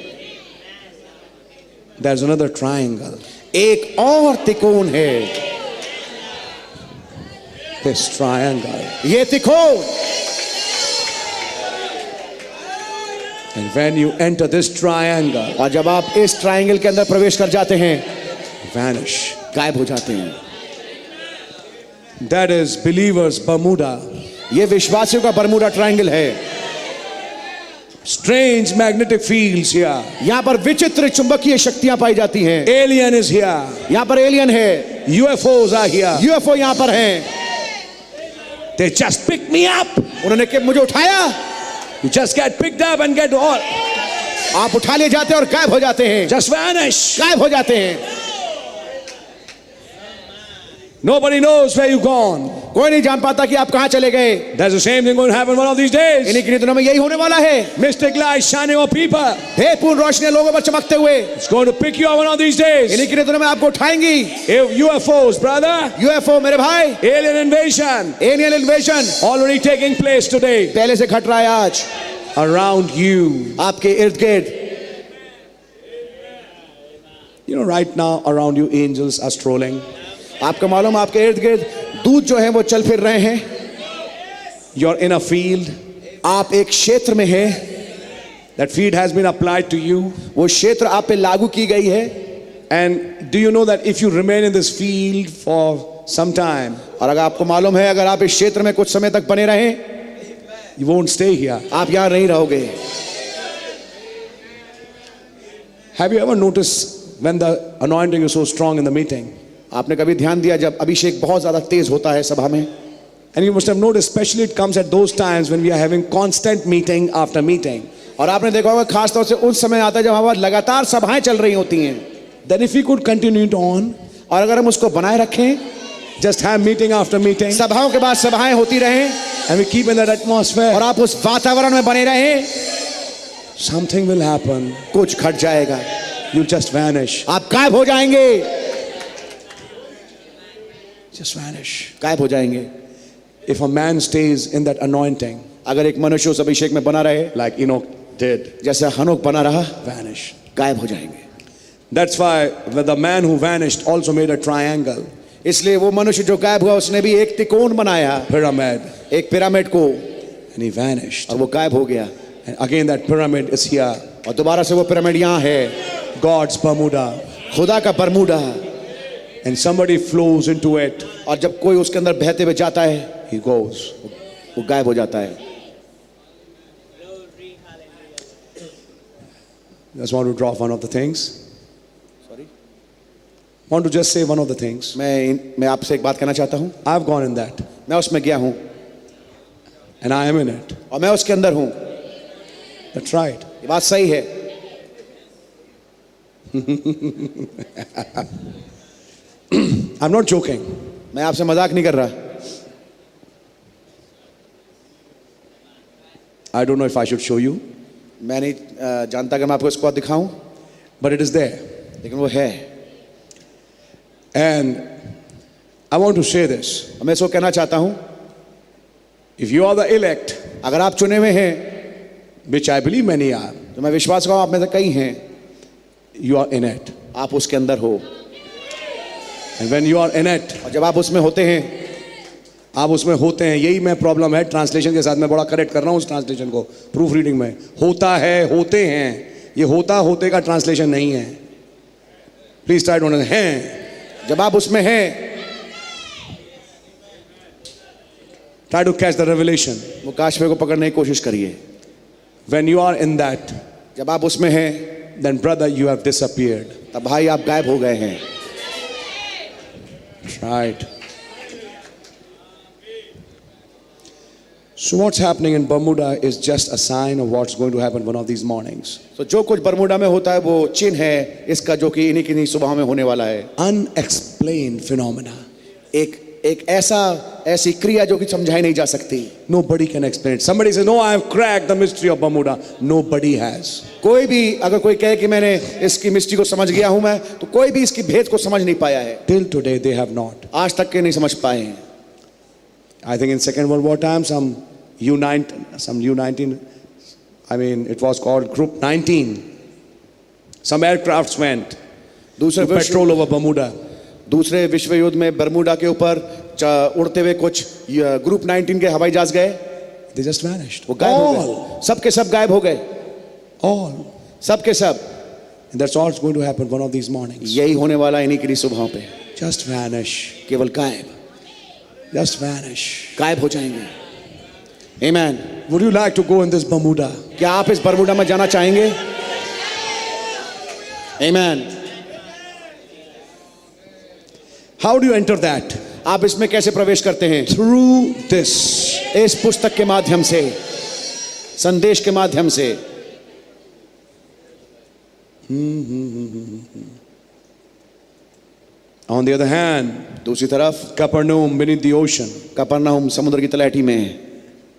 There's another triangle. एक और त्रिकोण है। This triangle. ये त्रिकोण, And when you enter this triangle, और जब आप इस ट्रायंगल के अंदर प्रवेश कर जाते हैं, vanish. गायब हो जाते हैं। That is believers' Bermuda. ये विश्वासियों का बरमूडा ट्रायंगल है। Strange magnetic fields here. यहाँ पर विचित्र चुंबकीय शक्तियां पाई जाती हैं। Alien is here. यहाँ पर एलियन है, UFOs are here. यूएफओ यहाँ पर हैं। They just pick me up. उन्होंने मुझे उठाया, You just get picked up and get all. आप उठा ले जाते हैं और गायब हो जाते हैं। Just vanish. गायब हो जाते हैं। Nobody knows where you've gone. कोई नहीं जान पाता कि आप कहां चले गए। That's the same thing going to happen one of these days. इन्हीं के दिनों में यही होने वाला है। Mystic light shining on people. हे पूर्ण रोशनी लोगों पर चमकते हुए, It's going to pick you up one of these days. इन्हीं के दिनों में आपको उठाएंगी। UFOs, brother. यूएफओ मेरे भाई, Alien invasion. Alien invasion Already taking place today. पहले से घट रहा है आज Around you. आपके इर्द गिर्द। You know, right now around you angels are strolling. आपको मालूम आपके इर्द गिर्द दूत जो हैं वो चल फिर रहे हैं। You're in a field. आप एक क्षेत्र में हैं, That field has been applied to you. वो क्षेत्र आप पे लागू की गई है। And do you know that if you remain in this field for some time, और अगर आपको मालूम है अगर आप इस क्षेत्र में कुछ समय तक बने रहें, you won't stay here. आप यहाँ नहीं रहोगे। Have you ever noticed when the anointing is so strong in the meeting? आपने कभी ध्यान दिया जब अभिषेक बहुत ज्यादा तेज होता है सभा में? And you must have noticed, especially it comes at those times when we are having constant meeting after meeting. और आपने देखा होगा खास तौर से उस समय आता है जब हमारी लगातार सभाएं चल रही होती हैं। Then if we could continue it on, और अगर हम उसको बनाए रखें, just have meeting after meeting, सभाओं के बाद सभाएं होती रहें, and we keep in that atmosphere, और आप उस वातावरण में बने रहें, something will happen. कुछ घट जाएगा। You'll just vanish. आप गायब हो जाएंगे, Just vanish. गायब हो जाएंगे। If a man stays in that anointing, अगर एक मनुष्य उस अभिषेक में बना रहे, like Enoch did, जैसे हनोक बना रहा, vanish. गायब हो जाएंगे। That's why the man who vanished also made a triangle, इसलिए वो मनुष्य जो गायब हुआ उसने भी एक त्रिकोण बनाया, pyramid, एक पिरामिड को, and he vanished. और वो गायब हो गया। And again that pyramid is here. और दोबारा से वो पिरामिड यहाँ है, God's Bermuda. खुदा का Bermuda. And somebody flows into it, और जब कोई उसके अंदर बहते हुए जाता है, he goes. वो गायब हो जाता है। Just want to drop one of the things. Sorry? Want to just say one of the things. मैं आपसे एक बात कहना चाहता हूँ। I've gone in that. मैं उसमें गया हूँ। and I am in it. और मैं उसके अंदर हूं। That's right. ये बात सही है। I'm not joking. मैं आपसे मजाक नहीं कर रहा। I don't know if I should show you, मैं नहीं जानता कि मैं आपको इसको दिखाऊं, but it is there. लेकिन वो है। And I want to say this. मैं इसको कहना चाहता हूं, If you are the elect, अगर आप चुने हुए हैं, which I believe many are, तो मैं विश्वास करूं आप में से कई हैं, you are in it. आप उसके अंदर हो। And when you are in it, और जब आप उसमें होते हैं, आप उसमें होते हैं, यही मैं प्रॉब्लम है ट्रांसलेशन के साथ। मैं बड़ा करेक्ट कर रहा हूँ उस ट्रांसलेशन को प्रूफ रीडिंग में। होता है, होते हैं, ये होता होते का ट्रांसलेशन नहीं है। Please try to understand. हैं, जब आप उसमें हैं, try to catch the revelation. वो काशफे को पकड़ने की कोशिश करिए। When you are in that, जब आप उसमें हैं, then brother you have disappeared. तब भाई आप गायब हो गए हैं। Right. So what's happening in Bermuda is just a sign of what's going to happen one of these mornings. तो जो कुछ बरमूडा में होता है वो चिन्ह है इसका, जो कि इन्हीं की सुबह में होने वाला है। Unexplained phenomena. एक ऐसी क्रिया जो कि समझाई नहीं जा सकती। Nobody can explain it. Somebody says, "No, I have cracked the mystery of Bermuda." Nobody has. कोई भी अगर कोई कहे कि मैंने इसकी मिस्ट्री को समझ गया हूं मैं, तो कोई भी इसकी भेद को समझ नहीं पाया है। Till today, they have not. आज तक के नहीं समझ पाए हैं। I think in Second World War time, some U-19, I mean, it was called Group 19. Some aircrafts went दूसरे to patrol over Bermuda. दूसरे विश्व युद्ध में बरमूडा के ऊपर उड़ते हुए कुछ ग्रुप 19 के हवाई जहाज गए। They just vanished. वो गायब हो All. गए, सब के सब गायब हो गए, All. सब के सब। And that's all that's going to happen one of these mornings. यही होने वाला इन्हीं की सुबहों पे, Just vanish. केवल गायब, Just vanish. गायब हो जाएंगे। Amen. Would you like to go in this Bermuda? क्या आप इस बरमूडा में जाना चाहेंगे? Amen. How do you enter that? आप इसमें कैसे प्रवेश करते हैं? Through this. इस पुस्तक के माध्यम से, संदेश के माध्यम से। On the other hand, दूसरी तरफ Capernaum beneath the ocean. कफरनहूम समुद्र की तलहटी में,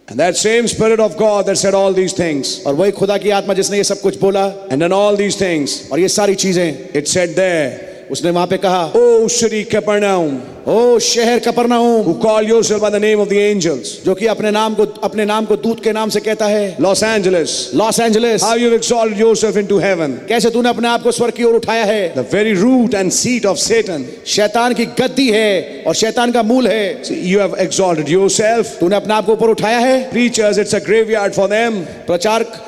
And that same Spirit of God that said all these things, और वही खुदा की आत्मा जिसने ये सब कुछ बोला and done all these things, और ये सारी चीजें, it said there, उसने वहां पे कहा, "O city Capernaum, ओ शहर कफरनहूम, who call yourself by the name of the angels, जो कि अपने नाम को दूत के नाम से कहता है। Los Angeles, Los Angeles, how you've exalted yourself into heaven, कैसे तूने अपने आप को स्वर्ग की ओर उठाया है। the very root and seat of Satan. शैतान की गद्दी है और शैतान का मूल है। See, you have exalted yourself. तूने अपने आप को ऊपर उठाया है। Preachers, it's a graveyard for them.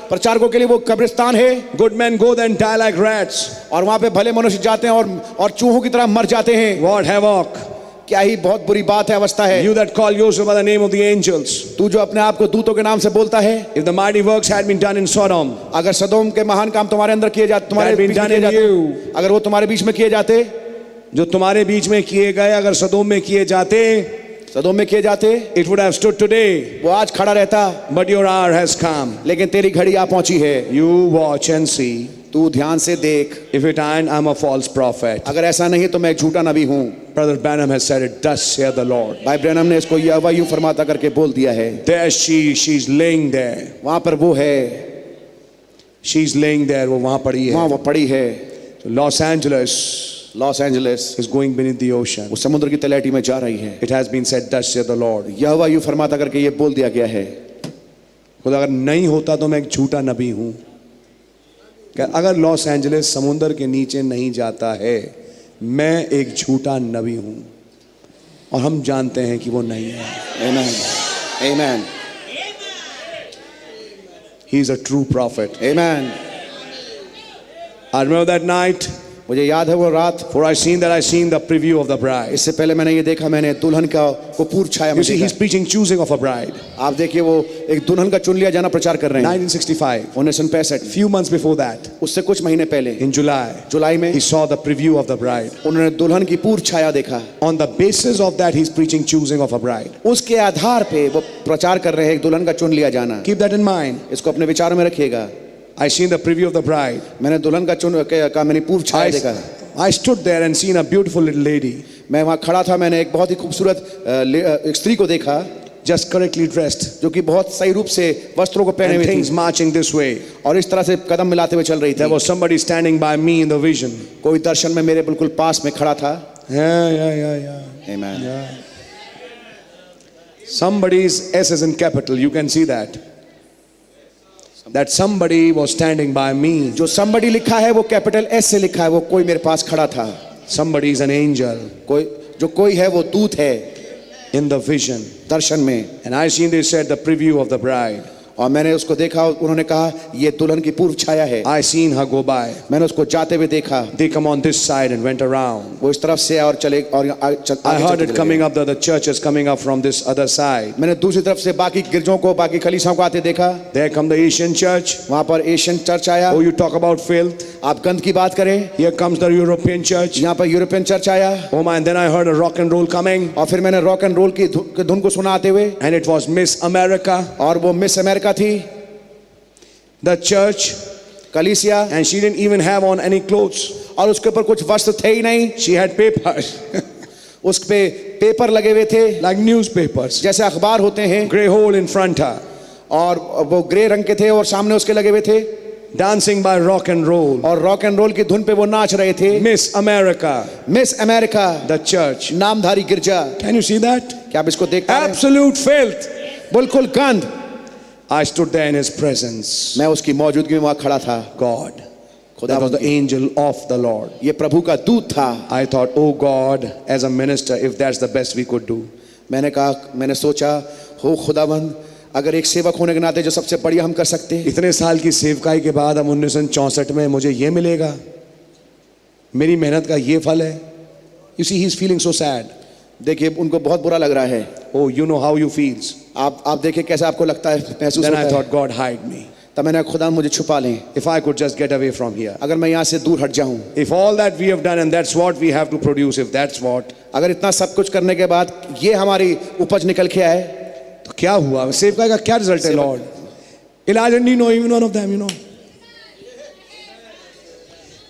प्रचारकों के लिए वो कब्रिस्तान है। Good men go there and die like rats. और वहां पे भले मनुष्य जाते हैं और चूहों की तरह मर जाते हैं। What havoc. क्या ही बहुत बुरी बात है, अवस्था है। You that call yourself by the name of the angels. तू जो अपने आप को दूतों के नाम से बोलता है। If the mighty works had been done in Sodom, अगर सदोम के महान काम तुम्हारे अंदर किए जाते, तुम्हारे बीच में किए जाते, अगर वो तुम्हारे बीच में किए जाते, जो तुम्हारे बीच में किए गए अगर सदोम में किए जाते, सदोम में किए जाते, it would have stood today. वो आज खड़ा रहता। But your hour has come. लेकिन तेरी घड़ी आ पहुंची है। You watch and see. तू ध्यान से देख। If it ain't, I'm a false prophet. अगर ऐसा नहीं तो मैं झूठा नबी हूँ। Brother Branham has said it. Thus saith the Lord. भाई ब्रैनम ने इसको यहोवा यूं फरमाता करके बोल दिया है। There she's laying there. वहां पर वो है, She's laying there. वो वहां पड़ी वहां है. वो पड़ी है। So Los Angeles Los Angeles is going beneath the ocean. वो समुद्र की तलहटी में जा रही है। It has been said, thus saith the Lord. यहोवा यूं फरमाता करके ये बोल दिया गया है। खुदा अगर नहीं होता तो मैं एक झूठा नबी हूं। अगर लॉस एंजलिस समुद्र के नीचे नहीं जाता है, मैं एक झूठा नबी हूं और हम जानते हैं कि वो नहीं है। Amen. Amen. He is a true prophet. Amen. I remember that night मुझे याद है वो रात, For I seen the preview of the bride. इससे पहले मैंने ये देखा, मैंने दुल्हन का को पूर्व छाया में You see, he's देखा। preaching choosing of a bride. आप देखिए वो एक दुल्हन का चुन लिया जाना प्रचार कर रहे हैं। 1965. 1965 Few months before that, उससे कुछ महीने पहले in July, जुलाई में he saw the preview of the bride. उन्होंने दुल्हन की पूर्व छाया देखा। On the basis of that, he's preaching choosing of a bride. उसके आधार पे वो प्रचार कर रहे हैं एक दुल्हन का चुन लिया जाना। Keep that in mind. इसको अपने विचारों में रखिएगा। I seen the preview of the bride. मैंने दुल्हन का मैंने पूर्व छाया देखा। I stood there and seen a beautiful little lady, मैं वहाँ खड़ा था, मैंने एक बहुत ही खूबसूरत एक स्त्री को देखा just correctly dressed, जो कि बहुत सही रूप से वस्त्रों को पहने and हुए things थी marching this way. और इस तरह से कदम मिलाते हुए चल रही There थी। was somebody standing by me in the vision. कोई दर्शन में मेरे बिल्कुल पास में खड़ा था। Yeah. Amen। Somebody's S is in capital. You can see that. That somebody was standing by me. जो somebody लिखा है वो कैपिटल एस से लिखा है, वो कोई मेरे पास खड़ा था। Somebody is an angel कोई है वो दूत है in the vision. दर्शन में। And I seen they said the preview of the bride. और मैंने उसको देखा, उन्होंने कहा ये दुल्हन की पूर्व छाया है। I seen her go by. मैंने उसको जाते हुए देखा, They come on this side and went around. वो इस तरफ से और चले और I heard it coming up, the church is coming up from this other side. मैंने दूसरी तरफ से बाकी गिरजों को, बाकी कलीसियाओं को आते देखा। There come the Asian church. वहां पर एशियन चर्च आया। Oh, you talk about filth. आप गंद की बात करें, Here comes the European church. यहाँ पर यूरोपियन चर्च आया। Oh my, and then I heard a rock and roll coming. और फिर मैंने रॉक एंड रोल की धुन को सुना आते हुए, And it was Miss America, और वो मिस अमेरिका थी, the church. कलीसिया, And she didn't even have on any clothes. और उसके ऊपर कुछ वस्त्र थे ही नहीं। She had papers. उस पे पेपर लगे हुए थे, Like newspapers. जैसे अखबार होते हैं, Grey hole in front her. और वो ग्रे रंग के थे और सामने उसके लगे हुए थे, Dancing by rock and roll. और रॉक एंड रोल की धुन पे वो नाच रहे थे। Miss America, Miss America, the church. नामधारी गिरजा। Can you see that? क्या आप इसको देख पा रहे हैं? Absolute filth. बिल्कुल गंद। I stood there in his presence. मैं उसकी मौजूदगी में वहां खड़ा था। God. That was the angel of the Lord. ये प्रभु का दूत था। I thought, oh God, as a minister, if that's the best we could do. मैंने कहा, मैंने सोचा, हो खुदावंद, अगर एक सेवक होने के नाते जो सबसे बढ़िया हम कर सकते। इतने साल की सेवकाई के बाद अब 1964 में मुझे ये मिलेगा, मेरी मेहनत का ये फल है। You see, he's feeling so sad. देखिए उनको बहुत बुरा लग रहा है। Oh, you know how you feels. आप देखिए कैसा आपको लगता है, महसूस Then होता I है। thought, God, hide me. तब मैंने खुदा मुझे छुपा लें, If I could just get away from here. अगर मैं यहाँ से दूर हट जाऊं। If all that we have done and that's what we have to produce, if that's what, अगर इतना सब कुछ करने के बाद ये हमारी उपज निकल के आए, तो क्या हुआ? सेवकाई का क्या रिजल्ट है? Lord, Elijah didn't know even one of them, you know.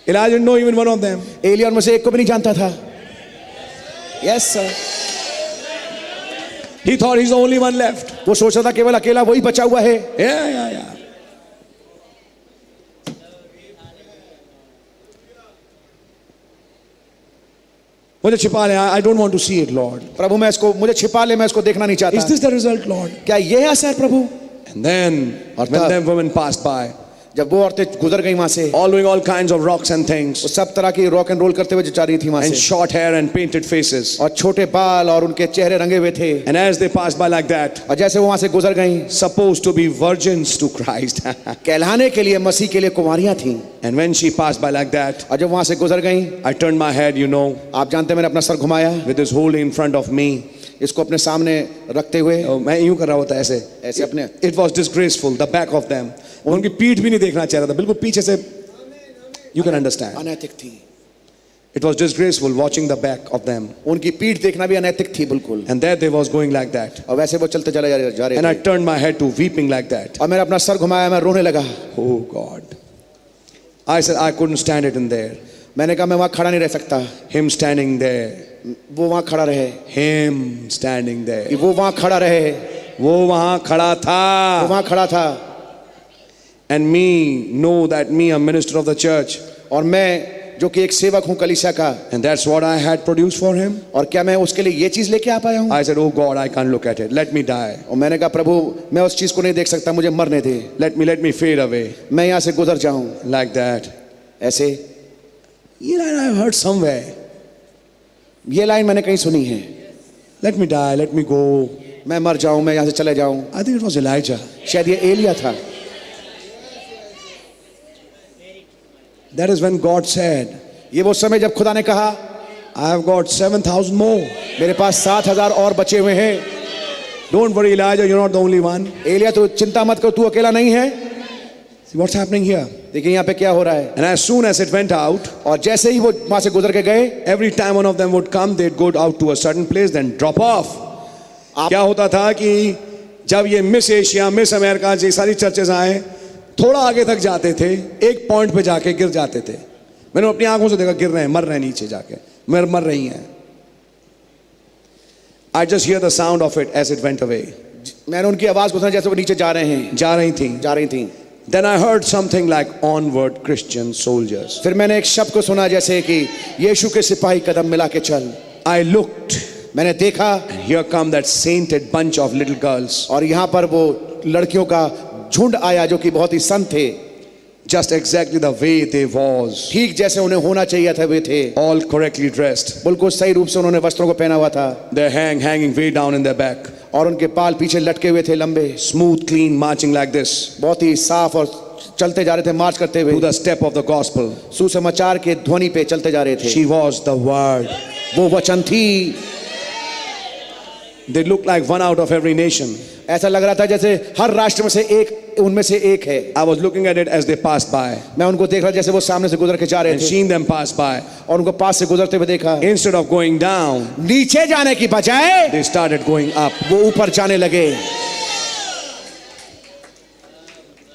Elijah didn't know even one of them. एलिया उनमें से एक को भी नहीं जानता था। Yes sir. He thought he's the only one left. वो सोच रहा था केवल अकेला वही बचा हुआ है। Yeah. मुझे छिपा ले. I don't want to see it, Lord. प्रभु मैं इसको, मुझे छिपा ले, मैं इसको देखना नहीं Is चाहता। this the result, Lord? क्या ये है असर प्रभु? And then when them women passed by, जब वो औरतें गुजर गई वहां से, all doing all kinds of rocks and things, वो सब तरह की रॉक एंड रोल करते हुए जा रही थी वहां and से, short hair and painted faces, और छोटे बाल और उनके चेहरे रंगे हुए थे, and as they passed by like that, और जैसे वो वहां से गुजर गई, supposed to be virgins to Christ. कहलाने के लिए मसीह के लिए कुमारियां थीं, And when she passed by like that, और जब वहां से गुजर गई, I turned my head, you know, आप जानते हैं मैंने अपना सर घुमाया, with this holding in front of me. इसको अपने सामने रखते हुए, मैं यूं कर रहा होता ऐसे ऐसे अपने, It was disgraceful, the back of them. उनकी पीठ भी नहीं देखना चाह रहा था, बिल्कुल पीछे से. You can understand. अनैतिक थी, It was disgraceful watching the back of them. उनकी पीठ देखना भी अनैतिक थी बिल्कुल, And there they was going like that. और वैसे वो चलते चले जा रहे And I थे, turned my head to weeping like that. और मैंने अपना सर घुमाया, मैं रोने लगा। Oh God. I said I couldn't stand it in there. मैंने कहा मैं वहां खड़ा नहीं रह सकता। Him standing there. वो वहां खड़ा रहे, Him standing there. कि वो वहां खड़ा रहे, वो वहां खड़ा वो था. वहां खड़ा था, And me know that me a minister of the church. और मैं जो कि एक सेवक हूं कलीसिया का, And that's what I had produced for him. और क्या मैं उसके लिए ये चीज लेके आ पाया हूं? I said, oh God, I can't look at it. Let me die. और मैंने कहा प्रभु मैं उस चीज को नहीं देख सकता, मुझे मरने दे, Let me fade away. मैं यहाँ से गुजर जाऊं। Like that. ऐसे You know, I've heard somewhere. ये लाइन मैंने कहीं सुनी है, Let me die, let me go. मैं मर जाऊं, मैं यहाँ से चले जाऊं। I think it was Elijah. शायद ये एलिया था। That is when God said, ये वो समय जब खुदा ने कहा I have got 7,000 more. मेरे पास 7,000 और बचे हुए हैं। Don't worry, Elijah, you're not the only one. Elia तो चिंता मत कर, तू अकेला नहीं है। See what's happening here? देखिए यहाँ पे क्या हो रहा है। And as soon as it went out, और जैसे ही वो वहां से गुजर के गए, every time one of them would come, they'd go out to a certain place, then drop off. क्या होता था कि जब ये मिस एशिया, मिस अमेरिका, ये सारी चर्चेस आए, थोड़ा आगे तक जाते थे, एक पॉइंट पे जाके गिर जाते थे। मैंने अपनी आंखों से देखा, गिर रहे हैं, मर रहे हैं नीचे जाके, मर रही हैं। I just hear the sound of it as it went away. मैंने उनकी आवाज को सुना जैसे वो नीचे जा रहे हैं, जा रही थी। Then I heard something like onward Christian soldiers. फिर मैंने एक शब्द को सुना जैसे कि यीशु के सिपाही कदम मिला के चल। I looked, मैंने देखा, here come that sainted bunch of little girls. और यहाँ पर वो लड़कियों का झुंड आया जो कि बहुत ही संत थे, Just exactly the way they was. ठीक जैसे उन्हें होना चाहिए था वे थे। All correctly dressed. बिल्कुल सही रूप से उन्होंने वस्त्रों को पहना हुआ था, Their hanging way down in their back. और उनके बाल पीछे लटके हुए थे लंबे, Smooth, clean, marching like this. बहुत ही साफ, और चलते जा रहे थे मार्च करते To हुए, the step of the gospel. सुसमाचार के ध्वनि पे चलते जा रहे थे। She was the word. वो वचन थी। They looked like one out of every nation. ऐसा लग रहा था जैसे हर राष्ट्र में से एक उनमें से एक है। I was looking at it as they passed by. मैं उनको देख रहा जैसे वो सामने से गुजर के जा रहे And थे, seen them pass by. और उनको पास से गुजरते हुए देखा। Instead of going down, नीचे जाने की बजाय they started going up. वो ऊपर जाने लगे।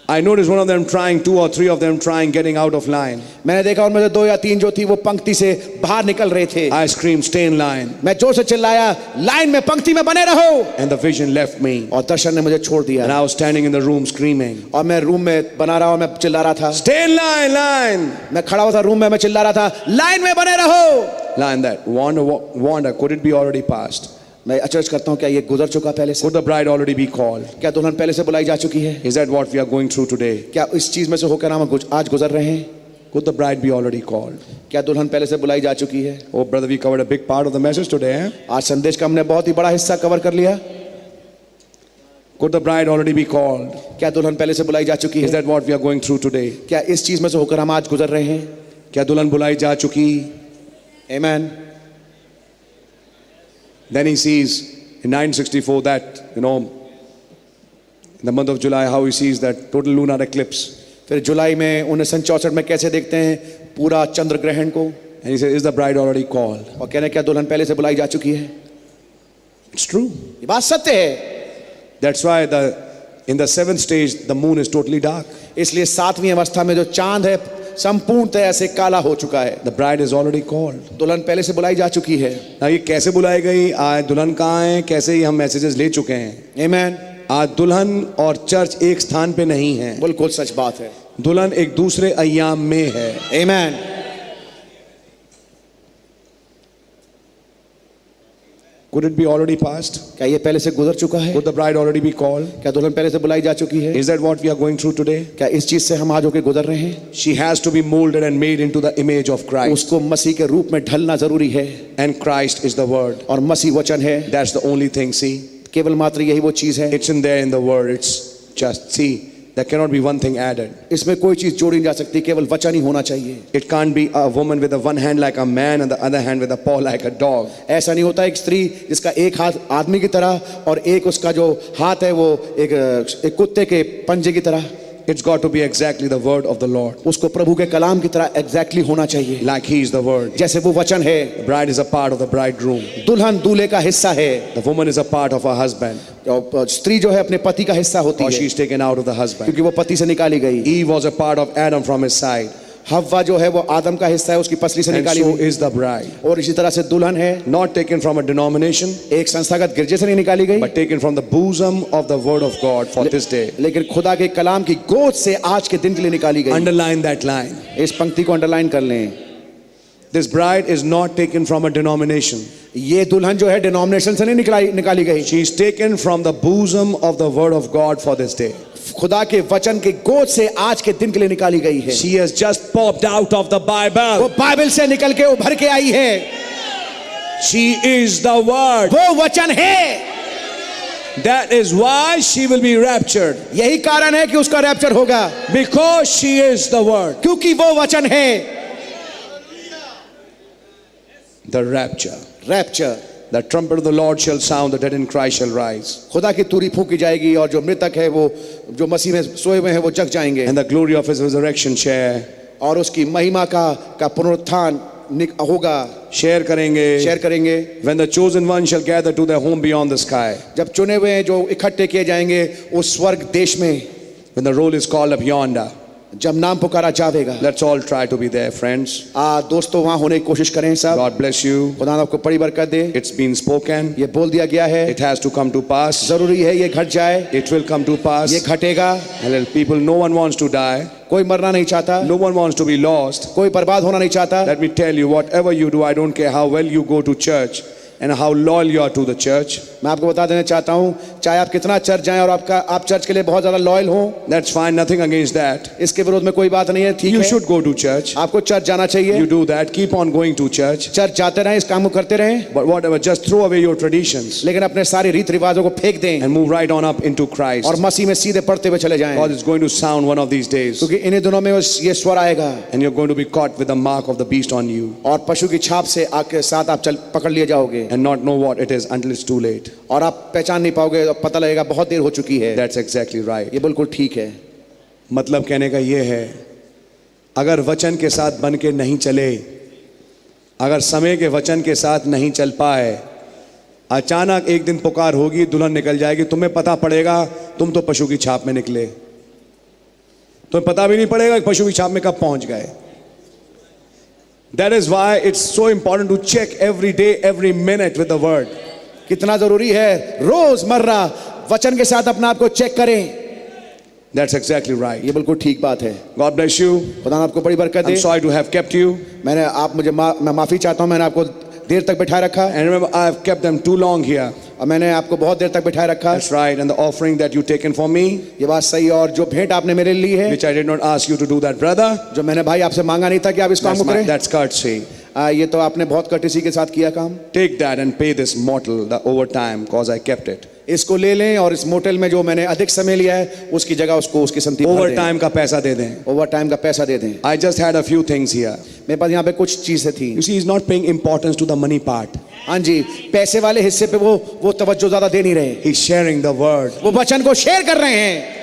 I noticed one of them trying, 2 or 3 of them trying, getting out of line. मैंने देखा उनमें से 2 या 3 जो थी वो पंक्ति से बाहर निकल रहे थे। I screamed, stay in line. मैं जोर से चिल्लाया, लाइन में, पंक्ति में बने रहो। And the vision left me. और दर्शन ने मुझे छोड़ And दिया, I was standing in the room screaming, और मैं रूम में बना रहा और मैं चिल्ला रहा था। stay in line, line. मैं खड़ा हुआ था रूम में, मैं चिल्ला रहा था, लाइन में बने रहो। Line that. Wonder, could it be already passed? मैं अचरज करता हूँ, क्या ये गुजर चुका पहले से? Could the bride already be called? क्या दुल्हन पहले से बुलाई जा चुकी है? Is that what we are going through today? क्या इस चीज में से होकर हम आज गुजर रहे हैं? Could the bride be already called? क्या दुल्हन पहले से बुलाई जा चुकी है? Oh, brother, we covered a big part of the message today. Eh? आज संदेश का हमने बहुत ही बड़ा हिस्सा कवर कर लिया। Could the bride already be called? क्या दुल्हन पहले से बुलाई जा चुकी Is है? that what we are going through today? क्या इस चीज में से होकर हम आज गुजर रहे हैं? क्या दुल्हन बुलाई जा चुकी? आमीन। Then he sees in 964 that, in the month of July, how he sees that total lunar eclipse. फिर जुलाई में 1964 में कैसे देखते हैं पूरा चंद्र ग्रहण को, And he says, is the bride already called? और कहने क्या दुल्हन पहले से बुलाई जा चुकी है? It's true. ये बात सत्य है। That's why in the 7th stage, the moon is totally dark. इसलिए 7वीं अवस्था में जो चांद है संपूर्णतः से काला हो चुका है। The bride is already called. दुल्हन पहले से बुलाई जा चुकी है। Now, ये कैसे बुलाई गई? आज दुल्हन कहाँ है? कैसे ही हम मैसेजेस ले चुके हैं। आमीन। आज दुल्हन और चर्च एक स्थान पे नहीं है। बिल्कुल सच बात है। दुल्हन एक दूसरे अय्याम में है। आमीन। Could it be already past? क्या ये पहले से गुजर चुका है? Could the bride already be called? क्या दुल्हन पहले से बुलाई जा चुकी है? Is that what we are going through today? क्या इस चीज से हम आज होके गुजर रहे हैं? She has to be molded and made into the image of Christ. उसको मसीह के रूप में ढलना जरूरी है, And Christ is the word. और मसीह वचन है। That's the only thing. See, केवल मात्र यही वो चीज है। it's in there in the word. It's just, see, there cannot be one thing added. इसमें कोई चीज जोड़ी नहीं जा सकती, केवल वचन ही होना चाहिए। It can't be a woman with a one hand like a man and the other hand with a paw like a dog. ऐसा नहीं होता, एक स्त्री जिसका एक हाथ आदमी की तरह और एक उसका जो हाथ है वो एक कुत्ते के पंजे की तरह। It's got to be exactly the word of the Lord. उसको प्रभु के कलाम की तरह एग्जैक्टली होना चाहिए, Like he is the word. जैसे वो वचन है। The bride is a part of the bridegroom. दुल्हन दूल्हे का हिस्सा है, The woman is a part of her husband. और स्त्री जो है अपने पति का हिस्सा होती Or है, she's taken out of the husband. क्योंकि वो पति से निकाली गई। Eve was a part of Adam from his side. हव्वा जो है वो आदम का हिस्सा है, उसकी पसली से And निकाली so गई। is the bride. और इसी तरह से दुल्हन है, Not taken from a denomination, एक संस्थागत गिरजे से नहीं निकाली गई, but taken from the bosom of the word of God for this day. लेकिन खुदा के कलाम की गोद से आज के दिन के लिए निकाली गई। Underline that line. इस पंक्ति को अंडरलाइन कर लें। This bride is not taken from a denomination. ये दुल्हन जो है डिनोमिनेशन से नहीं निकाली गई, She is taken from the bosom of the word of God for this day. खुदा के वचन के गोद से आज के दिन के लिए निकाली गई है। She has just popped out of the वो Bible. बाइबल से निकल के उभर के आई है। She is the word. वो वचन है। That is why she will be raptured. यही कारण है कि उसका रैप्चर होगा, Because she is the word. क्योंकि वो वचन है। the rapture. Rapture, The trumpet of the Lord shall sound, the dead in Christ shall rise, खुदा की तुरी फूंकी जाएगी और जो मृतक है वो जो मसीह में सोए हुए हैं वो जग जाएंगे and the glory of his resurrection और उसकी महिमा का पुनरुत्थान होगा, share करेंगे. शेयर करेंगे. When the chosen one shall gather to their home beyond the sky, जब चुने हुए हैं जो इकट्ठे किए जाएंगे उस स्वर्ग देश में, when the roll is called up yonder, जब नाम पुकारा जाएगा. let's all try to be there, friends. दोस्तों वहां होने की कोशिश करें सब. God bless you. खुदा आपको बड़ी बरकत दे. It's been spoken. ये बोल दिया गया है, It has to come to pass. जरूरी है ये घट जाए, It will come to pass. ये घटेगा. And people, no one wants to die. कोई मरना नहीं चाहता, No one wants to be lost. कोई बर्बाद होना नहीं चाहता. Let me tell you, whatever you do, I don't care how well you go to church and how loyal you are to the church. मैं आपको बता देना चाहता हूँ, चाहे आप कितना चर्च जाएं और आप चर्च के लिए बहुत ज्यादा लॉयल हो, That's fine, nothing against that. इसके विरोध में कोई बात नहीं है, ठीक You है. should go to church. आपको चर्च जाना चाहिए. You do that. Keep on going to church. Church जाते रहें, इस काम को करते रहें, But whatever, just throw away your traditions लेकिन अपने सारे रीति रिवाजों को फेंक दें and move right on up into Christ. और मसीह में सीधे पढ़ते हुए चले जाएं, God is going to sound one of these days, क्योंकि इन्हीं दिनों में ये स्वर आएगा and you're going to be caught with the mark of the beast on you और पशु की छाप से आपके साथ आप पकड़ लिए जाओगे and not know what it is until it's too late. और आप पहचान नहीं पाओगे और पता लगेगा बहुत देर हो चुकी है. That's exactly right. ये बिल्कुल ठीक है. मतलब कहने का ये है, अगर वचन के साथ बन के नहीं चले, अगर समय के वचन के साथ नहीं चल पाए, अचानक एक दिन पुकार होगी, दुल्हन निकल जाएगी, तुम्हें पता पड़ेगा तुम तो पशु की छाप में निकले, तुम्हें पता भी नहीं पड़ेगा कि पशु की छाप में कब पहुंच गए. That is why it's so important to check every day, every minute with the word. कितना जरूरी है रोजमर्रा वचन के साथ अपने आप को चेक करें. That's exactly right. ये बिल्कुल ठीक बात है. God bless you. खुदा आपको बड़ी बरकत दे. I'm sorry to have kept you. मैं माफी चाहता हूँ, मैंने आपको देर तक बिठाए रखा. And remember, I have kept them too long here. और मैंने आपको बहुत देर तक बिठाए रखा. That's right. And the offering that you taken for me, ये बात सही है. और जो भेंट आपने मेरे लिए ली है, which I did not ask you to do that, brother, जो मैंने भाई आपसे मांगा नहीं था कि आप इस काम को करें, that's courtesy. ये तो आपने बहुत कर्टेसी के साथ किया काम. Take that and pay this mortal the overtime, cause I kept it. इसको ले लें और इस मोटेल में जो मैंने अधिक समय लिया है उसकी जगह उसको उसकी संति भर दें. Overtime का पैसा दे दें. ओवरटाइम का पैसा दे दें. I just had a few things here. मेरे पास यहाँ पे कुछ चीजें थी. You see, he's not paying importance to the money part. हाँ जी, पैसे वाले हिस्से पे वो तवज्जो ज्यादा दे नहीं रहे. He's sharing the word. वो वचन को शेयर कर रहे हैं.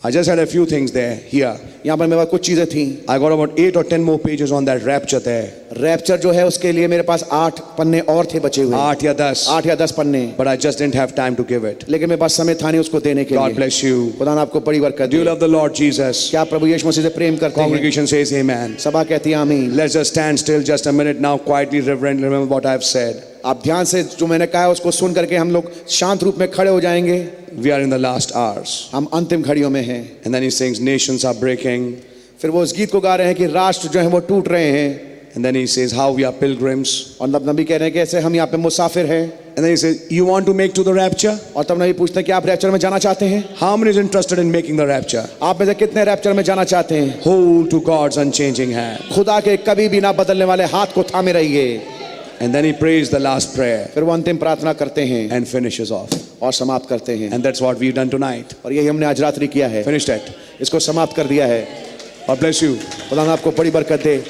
I just had a few things there, here. यहाँ पर मेरे पास कुछ चीजें थी. I got about 8 or 10 more pages on that rapture there. Rapture जो है उसके लिए मेरे पास 8 पन्ने और थे बचे हुए. 8 या 10. 8 या 10 पन्ने. But I just didn't have time to give it. लेकिन मेरे पास समय था नहीं उसको देने के लिए. God bless you. खुदा आपको बड़ी बरकत Do you they. love the Lord Jesus? क्या प्रभु यीशु मसीह से प्रेम करते हैं? Congregation says amen. सभा कहती है आमीन. Let's just stand still just a minute now, quietly, reverently remember what I've said. आप ध्यान से जो मैंने कहा है उसको सुन करके हम लोग शांत रूप में खड़े हो जाएंगे. We are in the last hours. हम अंतिम घड़ियों में हैं. And then he sings, nations are breaking. फिर वो इस गीत को गा रहे हैं कि राष्ट्र जो है वो टूट रहे हैं. And then he says, how we are pilgrims. और नबी कह रहे हैं कि ऐसे हम यहाँ पे मुसाफिर हैं. And then he says, you want to make to the rapture? और तब नबी पूछते हैं कि आप रैप्चर में जाना चाहते हैं? How many is interested in making the rapture? आप में से कितने रैप्चर में जाना चाहते हैं? Hold to God's unchanging hand. खुदा के कभी भी ना बदलने वाले हाथ को थामे रहिए. And then he prays the last prayer फिर वो अंतिम प्रार्थना करते हैं and finishes off. और समाप्त करते हैं. And that's what we've done tonight. और यही हमने आज रात्रि किया है. Finished it. इसको समाप्त कर दिया है. God bless you. खुदा आपको बड़ी बरकत दे.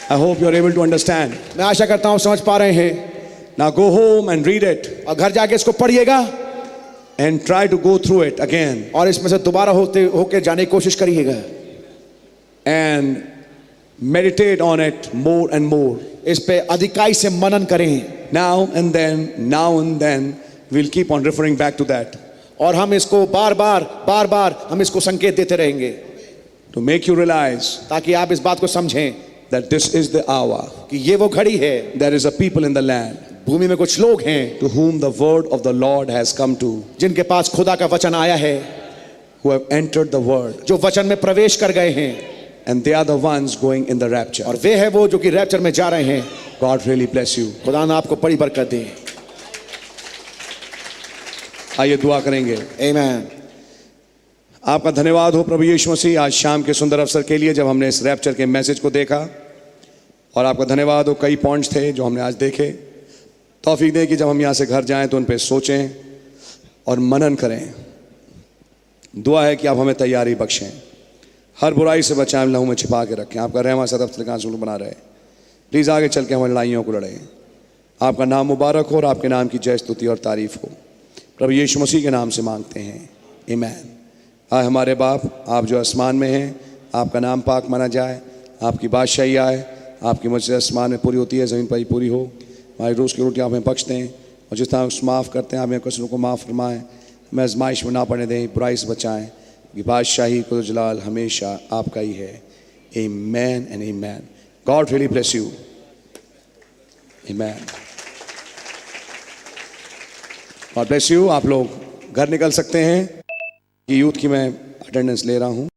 I hope you're able to understand. मैं आशा करता हूँ समझ पा रहे हैं. Now go home and read it और घर जाके इसको पढ़िएगा and try to go through it again. और इसमें से दोबारा होके जाने की कोशिश करिएगा. And meditate on it more and more. इस पे अधिकाई से मनन करें. Now and then we'll keep on referring back to that. और हम इसको बार बार हम इसको संकेत देते रहेंगे. To make you realize ताकि आप इस बात को समझें that this is the hour. कि ये वो घड़ी है. There is a people in the land भूमि में कुछ लोग हैं to whom the word of the Lord has come to, जिनके पास खुदा का वचन आया है, who have entered the word, जो वचन में प्रवेश कर गए हैं. and they are the ones going in the rapture. और वे हैं वो जो कि रैप्चर में जा रहे हैं. God really bless you. खुदा ने आपको बड़ी बरकत दे. आइए दुआ करेंगे. आमीन. आपका धन्यवाद हो प्रभु यीशु मसीह आज शाम के सुंदर अवसर के लिए जब हमने इस रैप्चर के मैसेज को देखा. और आपका धन्यवाद हो कई पॉइंट्स थे जो हमने आज देखे. तौफीक दे कि जब हम यहाँ से घर जाएं तो उन पे सोचें और मनन करें. दुआ है कि आप हमें तैयारी बख्शें, हर बुराई से बचाएं, लहू में छिपा के रखें. आपका रहमा सदफ आंसू बना रहे. प्लीज़ आगे चल के हमारी लड़ाइयों को लड़ें। आपका नाम मुबारक हो और आपके नाम की जय स्तुति और तारीफ हो। प्रभु यीशु मसीह के नाम से मांगते हैं, आमीन। आए हमारे बाप, आप जो आसमान में हैं, आपका नाम पाक माना जाए, आपकी बादशाही आए, आपकी मर्जी आसमान में पूरी होती है, ज़मीन पर ही पूरी हो। हमारी रोज़ की रोटी आप हमें बख्श दें और जिस तरह उस माफ़ करते हैं आप हमें कसरों को माफ़ फरमाएं। हमें आजमाइश में ना पड़ने दें, बुराई से बचाएं, कि बादशाही को जलाल हमेशा आपका ही है। Amen and amen. God really bless you. Amen. God bless you. आप लोग घर निकल सकते हैं। यूथ की मैं अटेंडेंस ले रहा हूँ।